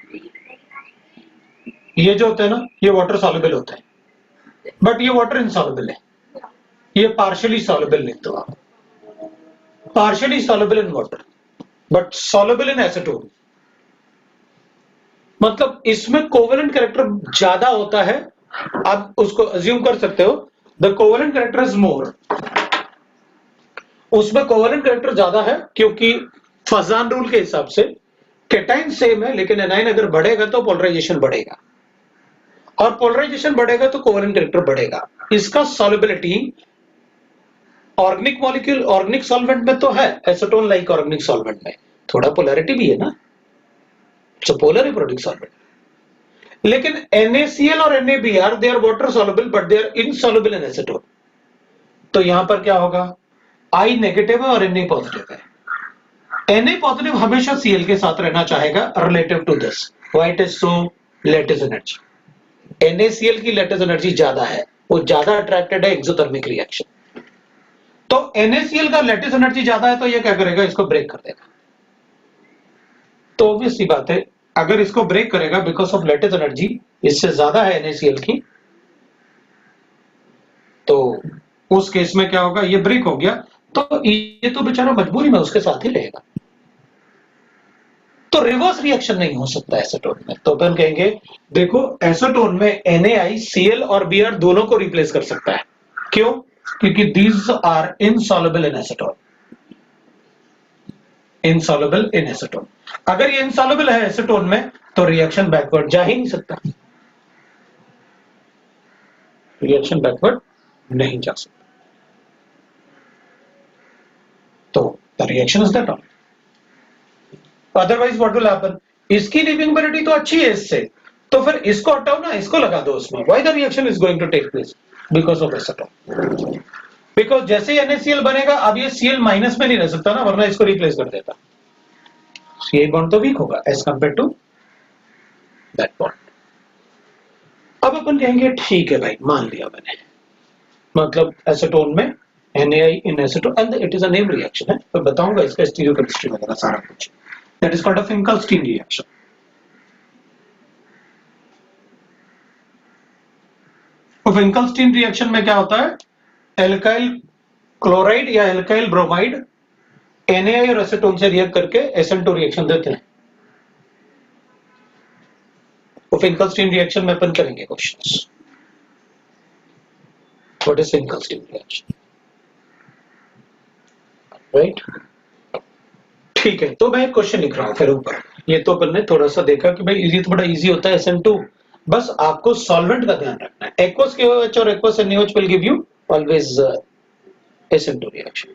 Speaker 1: ये जो होते हैं ना ये वाटर सॉल्युबल होते हैं, बट ये वाटर इनसॉल्युबल है, ये पार्शियली सॉल्युबल लिख दो आप, partially soluble in water but soluble in acetone. मतलब इसमें कोवेलेंट कैरेक्टर ज्यादा होता है, आप उसको अज्यूम कर सकते हो, the covalent character is more, उसमें कोवेलेंट कैरेक्टर ज्यादा है क्योंकि फजान रूल के हिसाब से कैटाइन सेम है, लेकिन एनाइन अगर बढ़ेगा तो पोलराइजेशन बढ़ेगा, और पोलराइजेशन बढ़ेगा तो कोवेलेंट कैरेक्टर बढ़ेगा। इसका solubility organic molecule organic solvent में तो है, एसीटोन लाइक ऑर्गेनिक सॉल्वेंट में थोड़ा पोलैरिटी भी है ना, सो पोलर एब्रोडिक सॉल्वेंट। लेकिन NaCl और NaBr they are water soluble but they are insoluble in acetone, तो यहां पर क्या होगा, I नेगेटिव है और Na पॉजिटिव है। Na पॉजिटिव हमेशा Cl के साथ रहना चाहेगा relative to this, why it is so, lattice energy. NaCl की लैटिस एनर्जी ज्यादा है, वो ज्यादा अट्रैक्टेड है एक्सोथर्मिक रिएक्शन। तो NaCl का लैटिस एनर्जी ज्यादा है तो ये क्या करेगा, इसको ब्रेक कर देगा। तो ऑब्वियस सी बात है, अगर इसको ब्रेक करेगा बिकॉज ऑफ लैटिस एनर्जी इससे ज्यादा है NaCl की, तो उस केस में क्या होगा, ये ब्रेक हो गया तो ये तो बेचारा मजबूरी में उसके साथ ही रहेगा। तो रिवर्स रिएक्शन नहीं हो सकता एसीटोन में। तो अपन कहेंगे देखो एसीटोन में NaCl और Br दोनों को रिप्लेस कर सकता है। क्यों? क्योंकि these are insoluble in acetone, insoluble in acetone. अगर ये इनसॉल्युबल है एसीटोन में तो रिएक्शन बैकवर्ड जा ही नहीं सकता, रिएक्शन बैकवर्ड नहीं जा सकता। तो the reaction is that only, otherwise what will happen, इसकी लिविंगबिलिटी तो अच्छी है इससे, तो फिर इसको हटाओ ना, इसको लगा दो उसमें, why the reaction is going to take place, because of acetone. Because जैसे ही NaCl बनेगा अब ये Cl माइनस में नहीं रह सकता ना, वरना इसको रिप्लेस कर देता, ये बॉन्ड तो वीक होगा as compare to that bond. अब अपन कहेंगे ठीक है भाई, मान लिया मैंने, मतलब एसीटोन में NaI in acetone and it is a name reaction है, तो बताऊंगा इसका स्टीरियोकेमिस्ट्री वगैरह सारा कुछ, that is called a Finkelstein reaction. तो फिंकलस्टीन रिएक्शन में क्या होता है, एल्काइल क्लोराइड या एल्काइल ब्रोमाइड NaI और एसीटोन से रिएक्ट करके SN2 रिएक्शन देते हैं। तो फिंकलस्टीन रिएक्शन में अपन करेंगे questions, what is Finkelstein reaction, right? ठीक है, तो मैं एक क्वेश्चन लिख रहा हूं फिर ऊपर। ये तो अपन ने थोड़ा सा देखा कि भाई ये तो बड़ा इजी होता है SN2, बस आपको सॉल्वेंट का ध्यान रखना है। एक्वस KOH और aqueous NaOH will give you always SN2 reaction.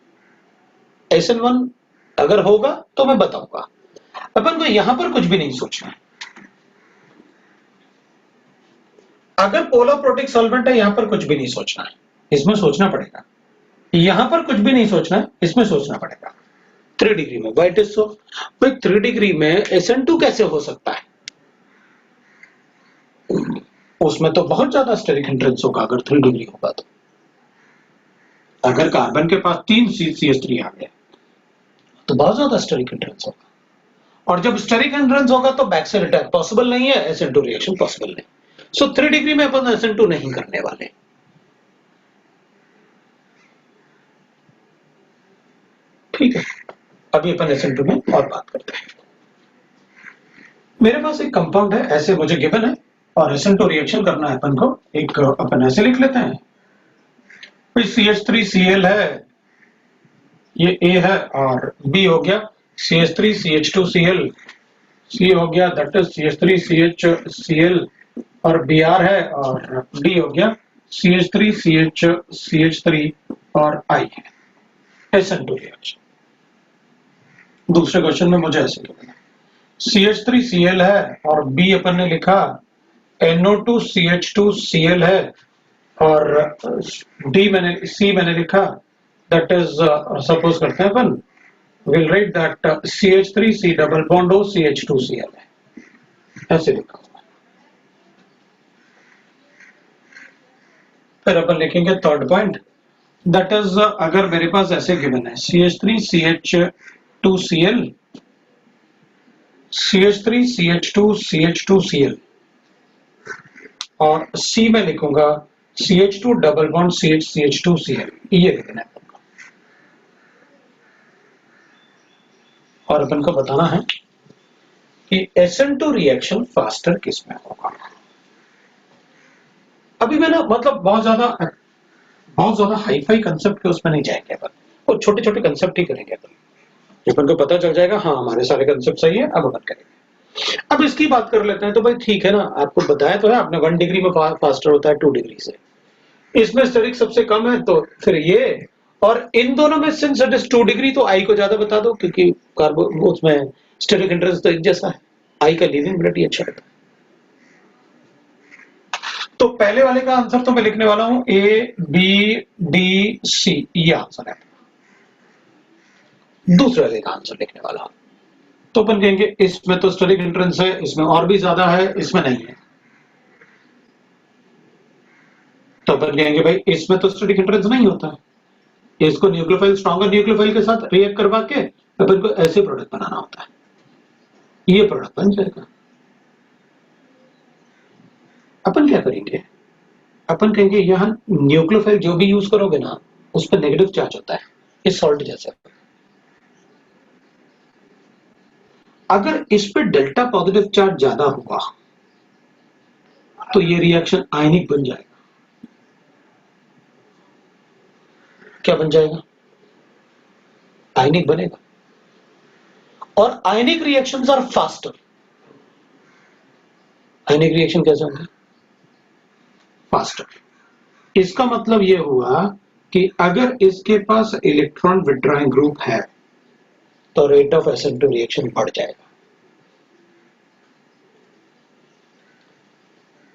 Speaker 1: SN1 अगर होगा तो मैं बताऊंगा। अपन को यहां पर कुछ भी नहीं सोचना है, अगर पोलर प्रोटिक सॉल्वेंट है यहां पर कुछ भी नहीं सोचना है, इसमें सोचना पड़ेगा। यहां पर कुछ भी नहीं सोचना है, इसमें सोचना पड़ेगा। 3 डिग्री में व्हाई इट इज सो, भाई 3 डिग्री में SN2 कैसे हो सकता है, उसमें तो बहुत ज्यादा स्टेरिक हिंड्रेंस होगा अगर 3 डिग्री होगा तो। अगर कार्बन के पास 3 CH3 आ गया तो बहुत ज्यादा स्टेरिक हिंड्रेंस होगा, और जब स्टेरिक हिंड्रेंस होगा तो बैक साइड अटैक पॉसिबल नहीं है, SN2 रिएक्शन पॉसिबल नहीं। सो 3 डिग्री में अपन SN2 नहीं करने वाले। ठीक है, अभी अपन SN2 में और बात करते हैं। मेरे पास एक कंपाउंड है, ऐसे मुझे गिवन है और SN2 रिएक्शन करना है अपन को। एक अपन ऐसे लिख लेते हैं, CH3Cl है, ये A है, और B हो गया CH3CH2Cl, C हो गया दैट इज CH3CHCl, और Br है, और D हो गया CH3CH3 और I है, SN2 रिएक्शन। दूसरे क्वेश्चन में मुझे ऐसे लिखना है, CH3Cl है और B अपन ने लिखा NO2CH2Cl है, और C मैंने लिखा दैट इज सपोज करते हैं अपन will write that CH3C double bond O CH2Cl है, ऐसे लिखा हुआ है। फिर अपन लिखेंगे थर्ड पॉइंट, दैट इज अगर मेरे पास ऐसे गिवन है CH3CH2Cl CH3CH2CH2Cl, और C में लिखूंगा CH2 डबल बॉन्ड CH2Cl, ये लिखना है अपन को। और अपन को बताना है कि SN2 रिएक्शन फास्टर किस में होगा। अभी मैं ना मतलब बहुत ज्यादा हाई-फाई कंसेप्ट के उसमें नहीं जाएंगे अपन, वो छोटे-छोटे कंसेप्ट ही करेंगे अपन, अपन को पता चल जाएगा हाँ हमारे सारे कंसेप्ट सही है, अब अपन करेंगे। अब इसकी बात कर लेते हैं। तो भाई ठीक है ना, आपको बताया तो है आपने 1 डिग्री में फास्टर होता है 2 डिग्री से, इसमें स्टेरिक सबसे कम है, तो फिर ये, और इन दोनों में सिंस इट इज 2 डिग्री तो आई को ज्यादा बता दो, क्योंकि कार्बन उसमें स्टेरिक इंटरेस्ट तो एक जैसा है, आई का लिविंग बिलिटी अच्छा रहता है। तो पहले वाले का आंसर तो मैं लिखने वाला हूं ए बी डी सी, ये आंसर है। दूसरे वाले का आंसर लिखने वाला हूं तो अपन कहेंगे इसमें तो स्टेरिक हिंड्रेंस है, इसमें और भी ज्यादा है, इसमें नहीं है। तो अपन कहेंगे भाई इसमें तो स्टेरिक हिंड्रेंस नहीं होता है, इसको न्यूक्लियोफाइल स्ट्रॉन्गर न्यूक्लियोफाइल के साथ रिएक्ट करवा के अपन को ऐसे प्रोडक्ट बनाना होता है, ये प्रोडक्ट बन जाएगा। अपन क्या करेंगे, अपन कहेंगे यहां न्यूक्लियोफाइल जो भी यूज करोगे ना उस पर नेगेटिव चार्ज होता है, इस सॉल्ट जैसे। अगर इस पे डेल्टा पॉजिटिव चार्ज ज्यादा होगा तो ये रिएक्शन आयनिक बन जाएगा। क्या बन जाएगा? आयनिक बनेगा। और ionic reactions are faster. Ionic reaction कैसे होंगे? फास्टर। इसका मतलब यह हुआ कि अगर इसके पास इलेक्ट्रॉन विड्रॉइंग ग्रुप है तो रेट ऑफ एसिड रिएक्शन बढ़ जाएगा।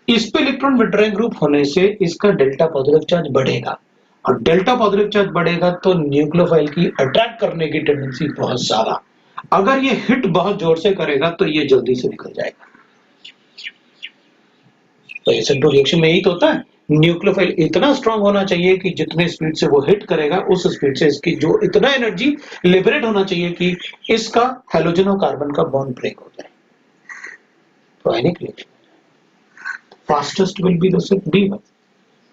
Speaker 1: इस पे इलेक्ट्रॉन विड्रॉइंग ग्रुप होने से इसका डेल्टा पॉजिटिव चार्ज बढ़ेगा, और डेल्टा पॉजिटिव चार्ज बढ़ेगा तो न्यूक्लियोफाइल की अट्रैक्ट करने की टेंडेंसी बहुत ज्यादा। अगर ये हिट बहुत जोर से करेगा तो ये जल्दी से निकल जाएगा। तो एसिड टू रिएक्शन में यही तो होता है, न्यूक्लियोफाइल इतना स्ट्रांग होना चाहिए कि जितने स्पीड से वो हिट करेगा उस स्पीड से इसकी जो इतना एनर्जी लिबरेट होना चाहिए कि इसका हेलोजन और कार्बन का बॉन्ड ब्रेक हो जाए। तो ionic reaction fastest will be the B1।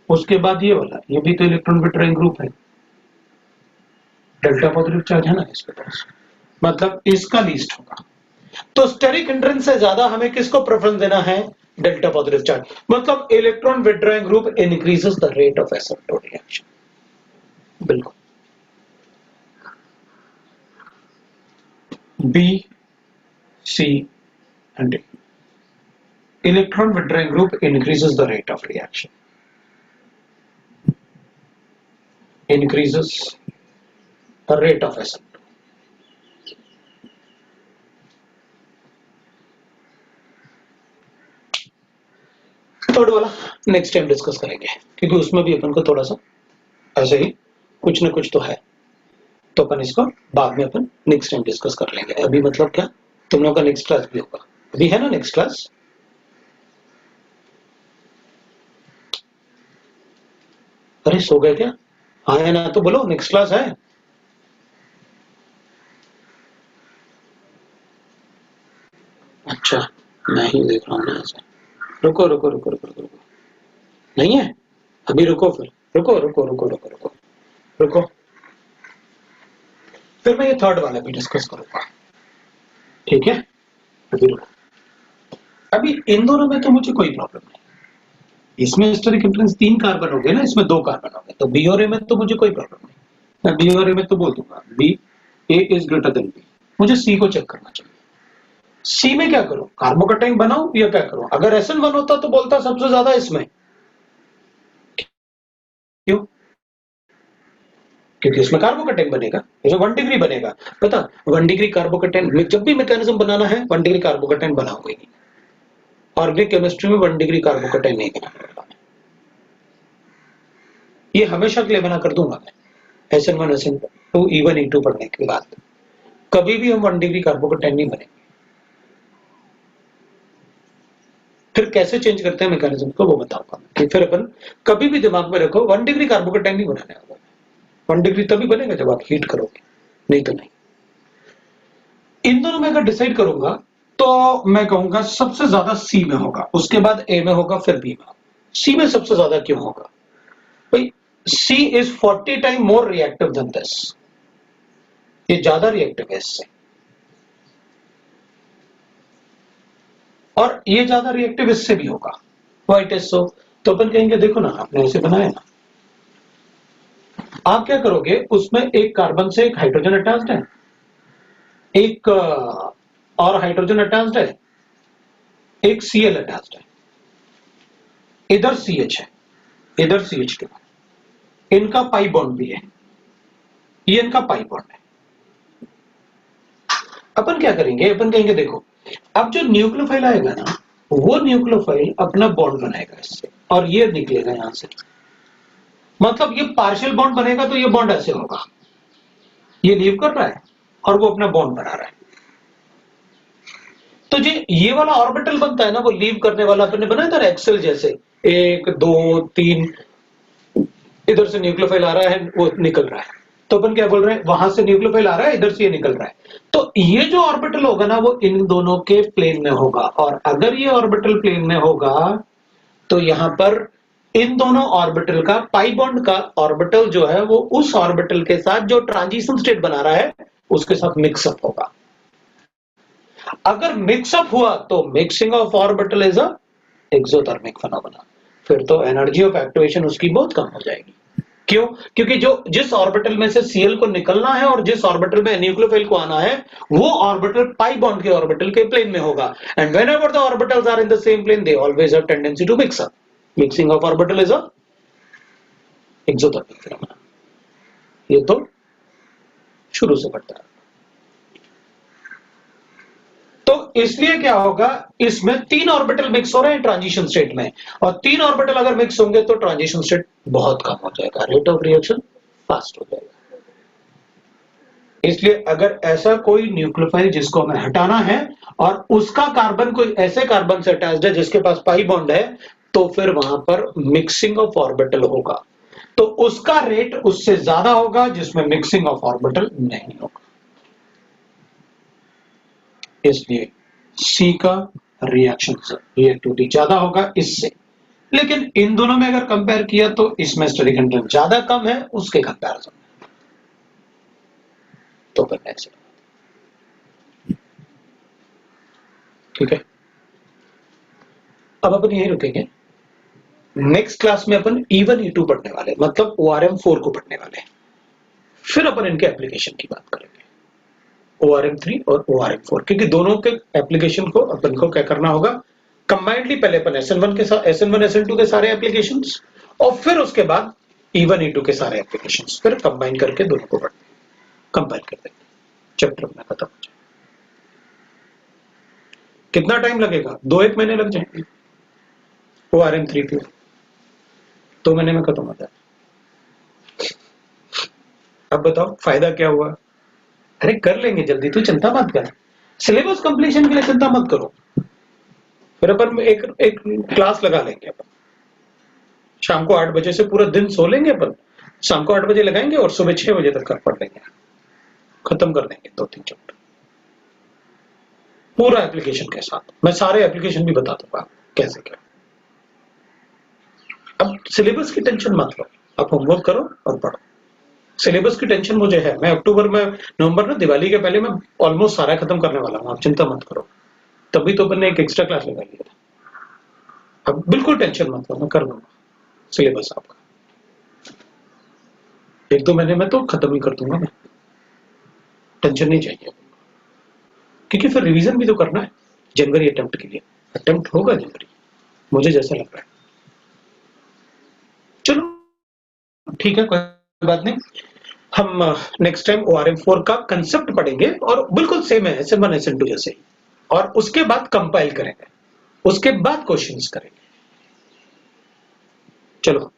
Speaker 1: उसके बाद ये वाला, ये भी तो इलेक्ट्रॉन विड्रॉइंग ग्रुप है, डेल्टा पॉजिटिव चार्ज है ना इसके पास, मतलब इसका लीस्ट होगा। तो स्टेरिक हिंड्रेंस से ज्यादा हमें किसको प्रेफरेंस देना है? Delta positive charge. मतलब electron withdrawing group increases the rate of acid reaction. बिल्कुल। B C and D, electron withdrawing group increases the rate of reaction, increases the rate of acid। Third वाला next time discuss करेंगे, क्योंकि उसमें भी अपन को थोड़ा सा ऐसे ही कुछ ना कुछ तो है, तो अपन इसको बाद में अपन नेक्स्ट टाइम डिस्कस कर लेंगे। अभी मतलब क्या, तुम लोगों का नेक्स्ट क्लास भी होगा, अभी है ना नेक्स्ट क्लास? अरे सो गए क्या? हाँ है ना, तो बोलो नेक्स्ट क्लास है। अच्छा, मैं ही देख रहा हूँ ना ऐसे। रुको रुको रुको रुको रुको रुको, नहीं है अभी, रुको फिर, रुको रुको रुको रुको रुको रुको, फिर मैं ये थर्ड वाला भी डिस्कस करूंगा, ठीक है? अभी रुको, अभी इन दोनों में तो मुझे कोई प्रॉब्लम नहीं। इसमें स्टेरिक हिंड्रेंस 3 कार्बन हो गए ना, इसमें 2 कार्बन हो गए, तो बी और ए में तो मुझे कोई प्रॉब्लम नहीं। मैं बी और ए में तो बोल दूंगा B, A is greater than B. मुझे सी को चेक करना चाहिए। सी में क्या करूं, कार्बोकेटाइन बनाऊं या क्या करूं? अगर SN1 होता तो बोलता सबसे ज्यादा इसमें, क्यों? क्योंकि इसमें कार्बोकेटाइन बनेगा, इसमें 1 डिग्री बनेगा। पता 1 डिग्री कार्बोकेटाइन में जब भी मैकेनिज्म बनाना है 1 डिग्री कार्बोकेटाइन बनाऊंगा ही। ऑर्गेनिक केमिस्ट्री में 1 डिग्री कार्बोकेटाइन नहीं बनाऊंगा, ये हमेशा के लिए मना कर दूंगा मैं। SN1 SN2 E1 E2 पढ़ने के बाद कभी भी हम 1 डिग्री कार्बोकेटाइन नहीं बनेंगे। फिर कैसे चेंज करते हैं मैकेनिज्म को वो बताऊंगा कि फिर अपन कभी भी दिमाग में रखो 1 डिग्री कार्बोकेटाइन नहीं बनाने वाला। 1 डिग्री तभी बनेगा जब आप हीट करोगे, नहीं तो नहीं। इन दोनों में अगर डिसाइड करूंगा तो मैं कहूंगा सबसे ज्यादा सी में होगा, उसके बाद ए में होगा, फिर बी में। सी में सबसे ज्यादा क्यों होगा भाई? C is 40 time more reactive than this, ये ज्यादा रिएक्टिव है इससे, और ये ज्यादा रिएक्टिव इससे भी होगा। व्हाई इट इज सो? तो अपन कहेंगे देखो ना, आपने ऐसे बनाया ना, आप क्या करोगे, उसमें एक कार्बन से एक हाइड्रोजन अटैच्ड है, एक और हाइड्रोजन अटैच्ड है, एक Cl अटैच्ड है, इधर CH है, इधर CH2, इनका पाई बॉन्ड भी है, ये इनका पाई बॉन्ड है। अपन क्या करेंगे, अपन कहेंगे देखो, अब जो न्यूक्लियोफाइल आएगा ना, वो न्यूक्लियोफाइल अपना बॉन्ड बनाएगा इससे और ये निकलेगा यहां से, मतलब ये पार्शियल बॉन्ड बनेगा तो ये बॉन्ड ऐसे होगा, ये लीव कर रहा है और वो अपना बॉन्ड बना रहा है। तो ये वाला ऑर्बिटल बनता है ना, वो लीव करने वाला अपने बनाया था एक्सेल जैसे, 1 2 3, इधर से न्यूक्लियोफाइल आ रहा है वो निकल रहा है, तो अपन क्या बोल रहे हैं, वहां से न्यूक्लियोफाइल आ रहा है इधर से ये निकल रहा है। तो ये जो ऑर्बिटल होगा ना वो इन दोनों के प्लेन में होगा, और अगर ये ऑर्बिटल प्लेन में होगा तो यहां पर इन दोनों ऑर्बिटल का पाई बॉन्ड का ऑर्बिटल जो है वो उस ऑर्बिटल के साथ जो ट्रांजिशन स्टेट बना रहा है उसके साथ मिक्सअप होगा। अगर मिक्सअप हुआ तो mixing of orbital is a exothermic phenomena, फिर तो एनर्जी ऑफ एक्टिवेशन उसकी बहुत कम हो जाएगी। क्यों? क्योंकि जो जिस ऑर्बिटल में से Cl को निकलना है और जिस ऑर्बिटल में न्यूक्लियोफाइल को आना है वो ऑर्बिटल पाई बॉन्ड के ऑर्बिटल के प्लेन में होगा, and whenever the orbitals are in the same plane they always have tendency to mix up. Mixing of orbital is a exothermic phenomena. ये तो शुरू से पढ़ता है। तो इसलिए क्या होगा, इसमें 3 ऑर्बिटल मिक्स हो रहे हैं ट्रांजिशन स्टेट में, और 3 ऑर्बिटल अगर मिक्स होंगे तो ट्रांजिशन स्टेट बहुत कम हो जाएगा, रेट ऑफ रिएक्शन फास्ट हो जाएगा। इसलिए अगर ऐसा कोई न्यूक्लियोफाइल जिसको हमें हटाना है और उसका कार्बन कोई ऐसे कार्बन से अटैच्ड है जिसके पास पाई बॉन्ड है, तो फिर वहां पर मिक्सिंग ऑफ ऑर्बिटल होगा, तो उसका रेट उससे ज्यादा होगा जिसमें मिक्सिंग ऑफ ऑर्बिटल नहीं होगा। इसलिए सी का रिएक्टिविटी ज्यादा होगा इससे, लेकिन इन दोनों में अगर कंपेयर किया तो इसमें स्टेरिक कंटेंट ज्यादा कम है उसके कंपैरिजन में, तो फिर ऐसे ठीक है। अब अपन यही रुकेंगे, नेक्स्ट क्लास में अपन E1 E2 पढ़ने वाले, मतलब ORM4 को पढ़ने वाले, फिर अपन इनके एप्लीकेशन की बात करेंगे, ORM3 और ORM4, क्योंकि दोनों के एप्लीकेशन को अपन को क्या करना होगा, कंबाइंडली पहले अपन SN1 के साथ SN1 SN2 के सारे एप्लीकेशंस और फिर उसके बाद E1 E2 के सारे एप्लीकेशंस, फिर कंबाइन करके दोनों को पढ़ते कंपाइल कर देंगे, चैप्टर में खत्म हो जाए। कितना टाइम लगेगा? 2-1 महीने लग जाएंगे। ORM3 पे 2 महीने में खत्म होता है। अब बताओ फायदा क्या हुआ? अरे कर लेंगे जल्दी, तू चिंता मत कर, सिलेबस कंप्लीशन के लिए चिंता मत करो, फिर अपन एक क्लास लगा लेंगे, अपन शाम को 8 बजे से पूरा दिन सो लेंगे, अपन शाम को 8 बजे लगाएंगे और सुबह 6 बजे तक पढ़ लेंगे, खत्म कर देंगे 2-3 चैप्टर पूरा एप्लीकेशन के साथ। मैं सारे एप्लीकेशन भी बता दूंगा कैसे क्या। अब सिलेबस की टेंशन मत लो, आप होमवर्क करो और पढ़ो। सिलेबस की टेंशन मुझे है, मैं अक्टूबर में नवंबर में दिवाली के पहले मैं ऑलमोस्ट सारा खत्म करने वाला हूँ, आप चिंता मत करो। तभी तो अपन ने एक एक्स्ट्रा क्लास लगा लिया था। अब बिल्कुल टेंशन मत लो, मैं कर लूंगा सिलेबस आपका, 1-2 महीने में तो खत्म ही कर दूंगा मैं, टेंशन नहीं चाहिए, क्योंकि फिर रिवीजन भी तो करना है जनवरी अटेम्प्ट के लिए। अटेम्प्ट होगा जनवरी, मुझे जैसा लग रहा है। चलो ठीक है, कोई बात नहीं, हम नेक्स्ट टाइम ORM4 का कंसेप्ट पढ़ेंगे और बिल्कुल सेम है SN1 SN2 जैसे ही, और उसके बाद कंपाइल करेंगे, उसके बाद क्वेश्चंस करेंगे। चलो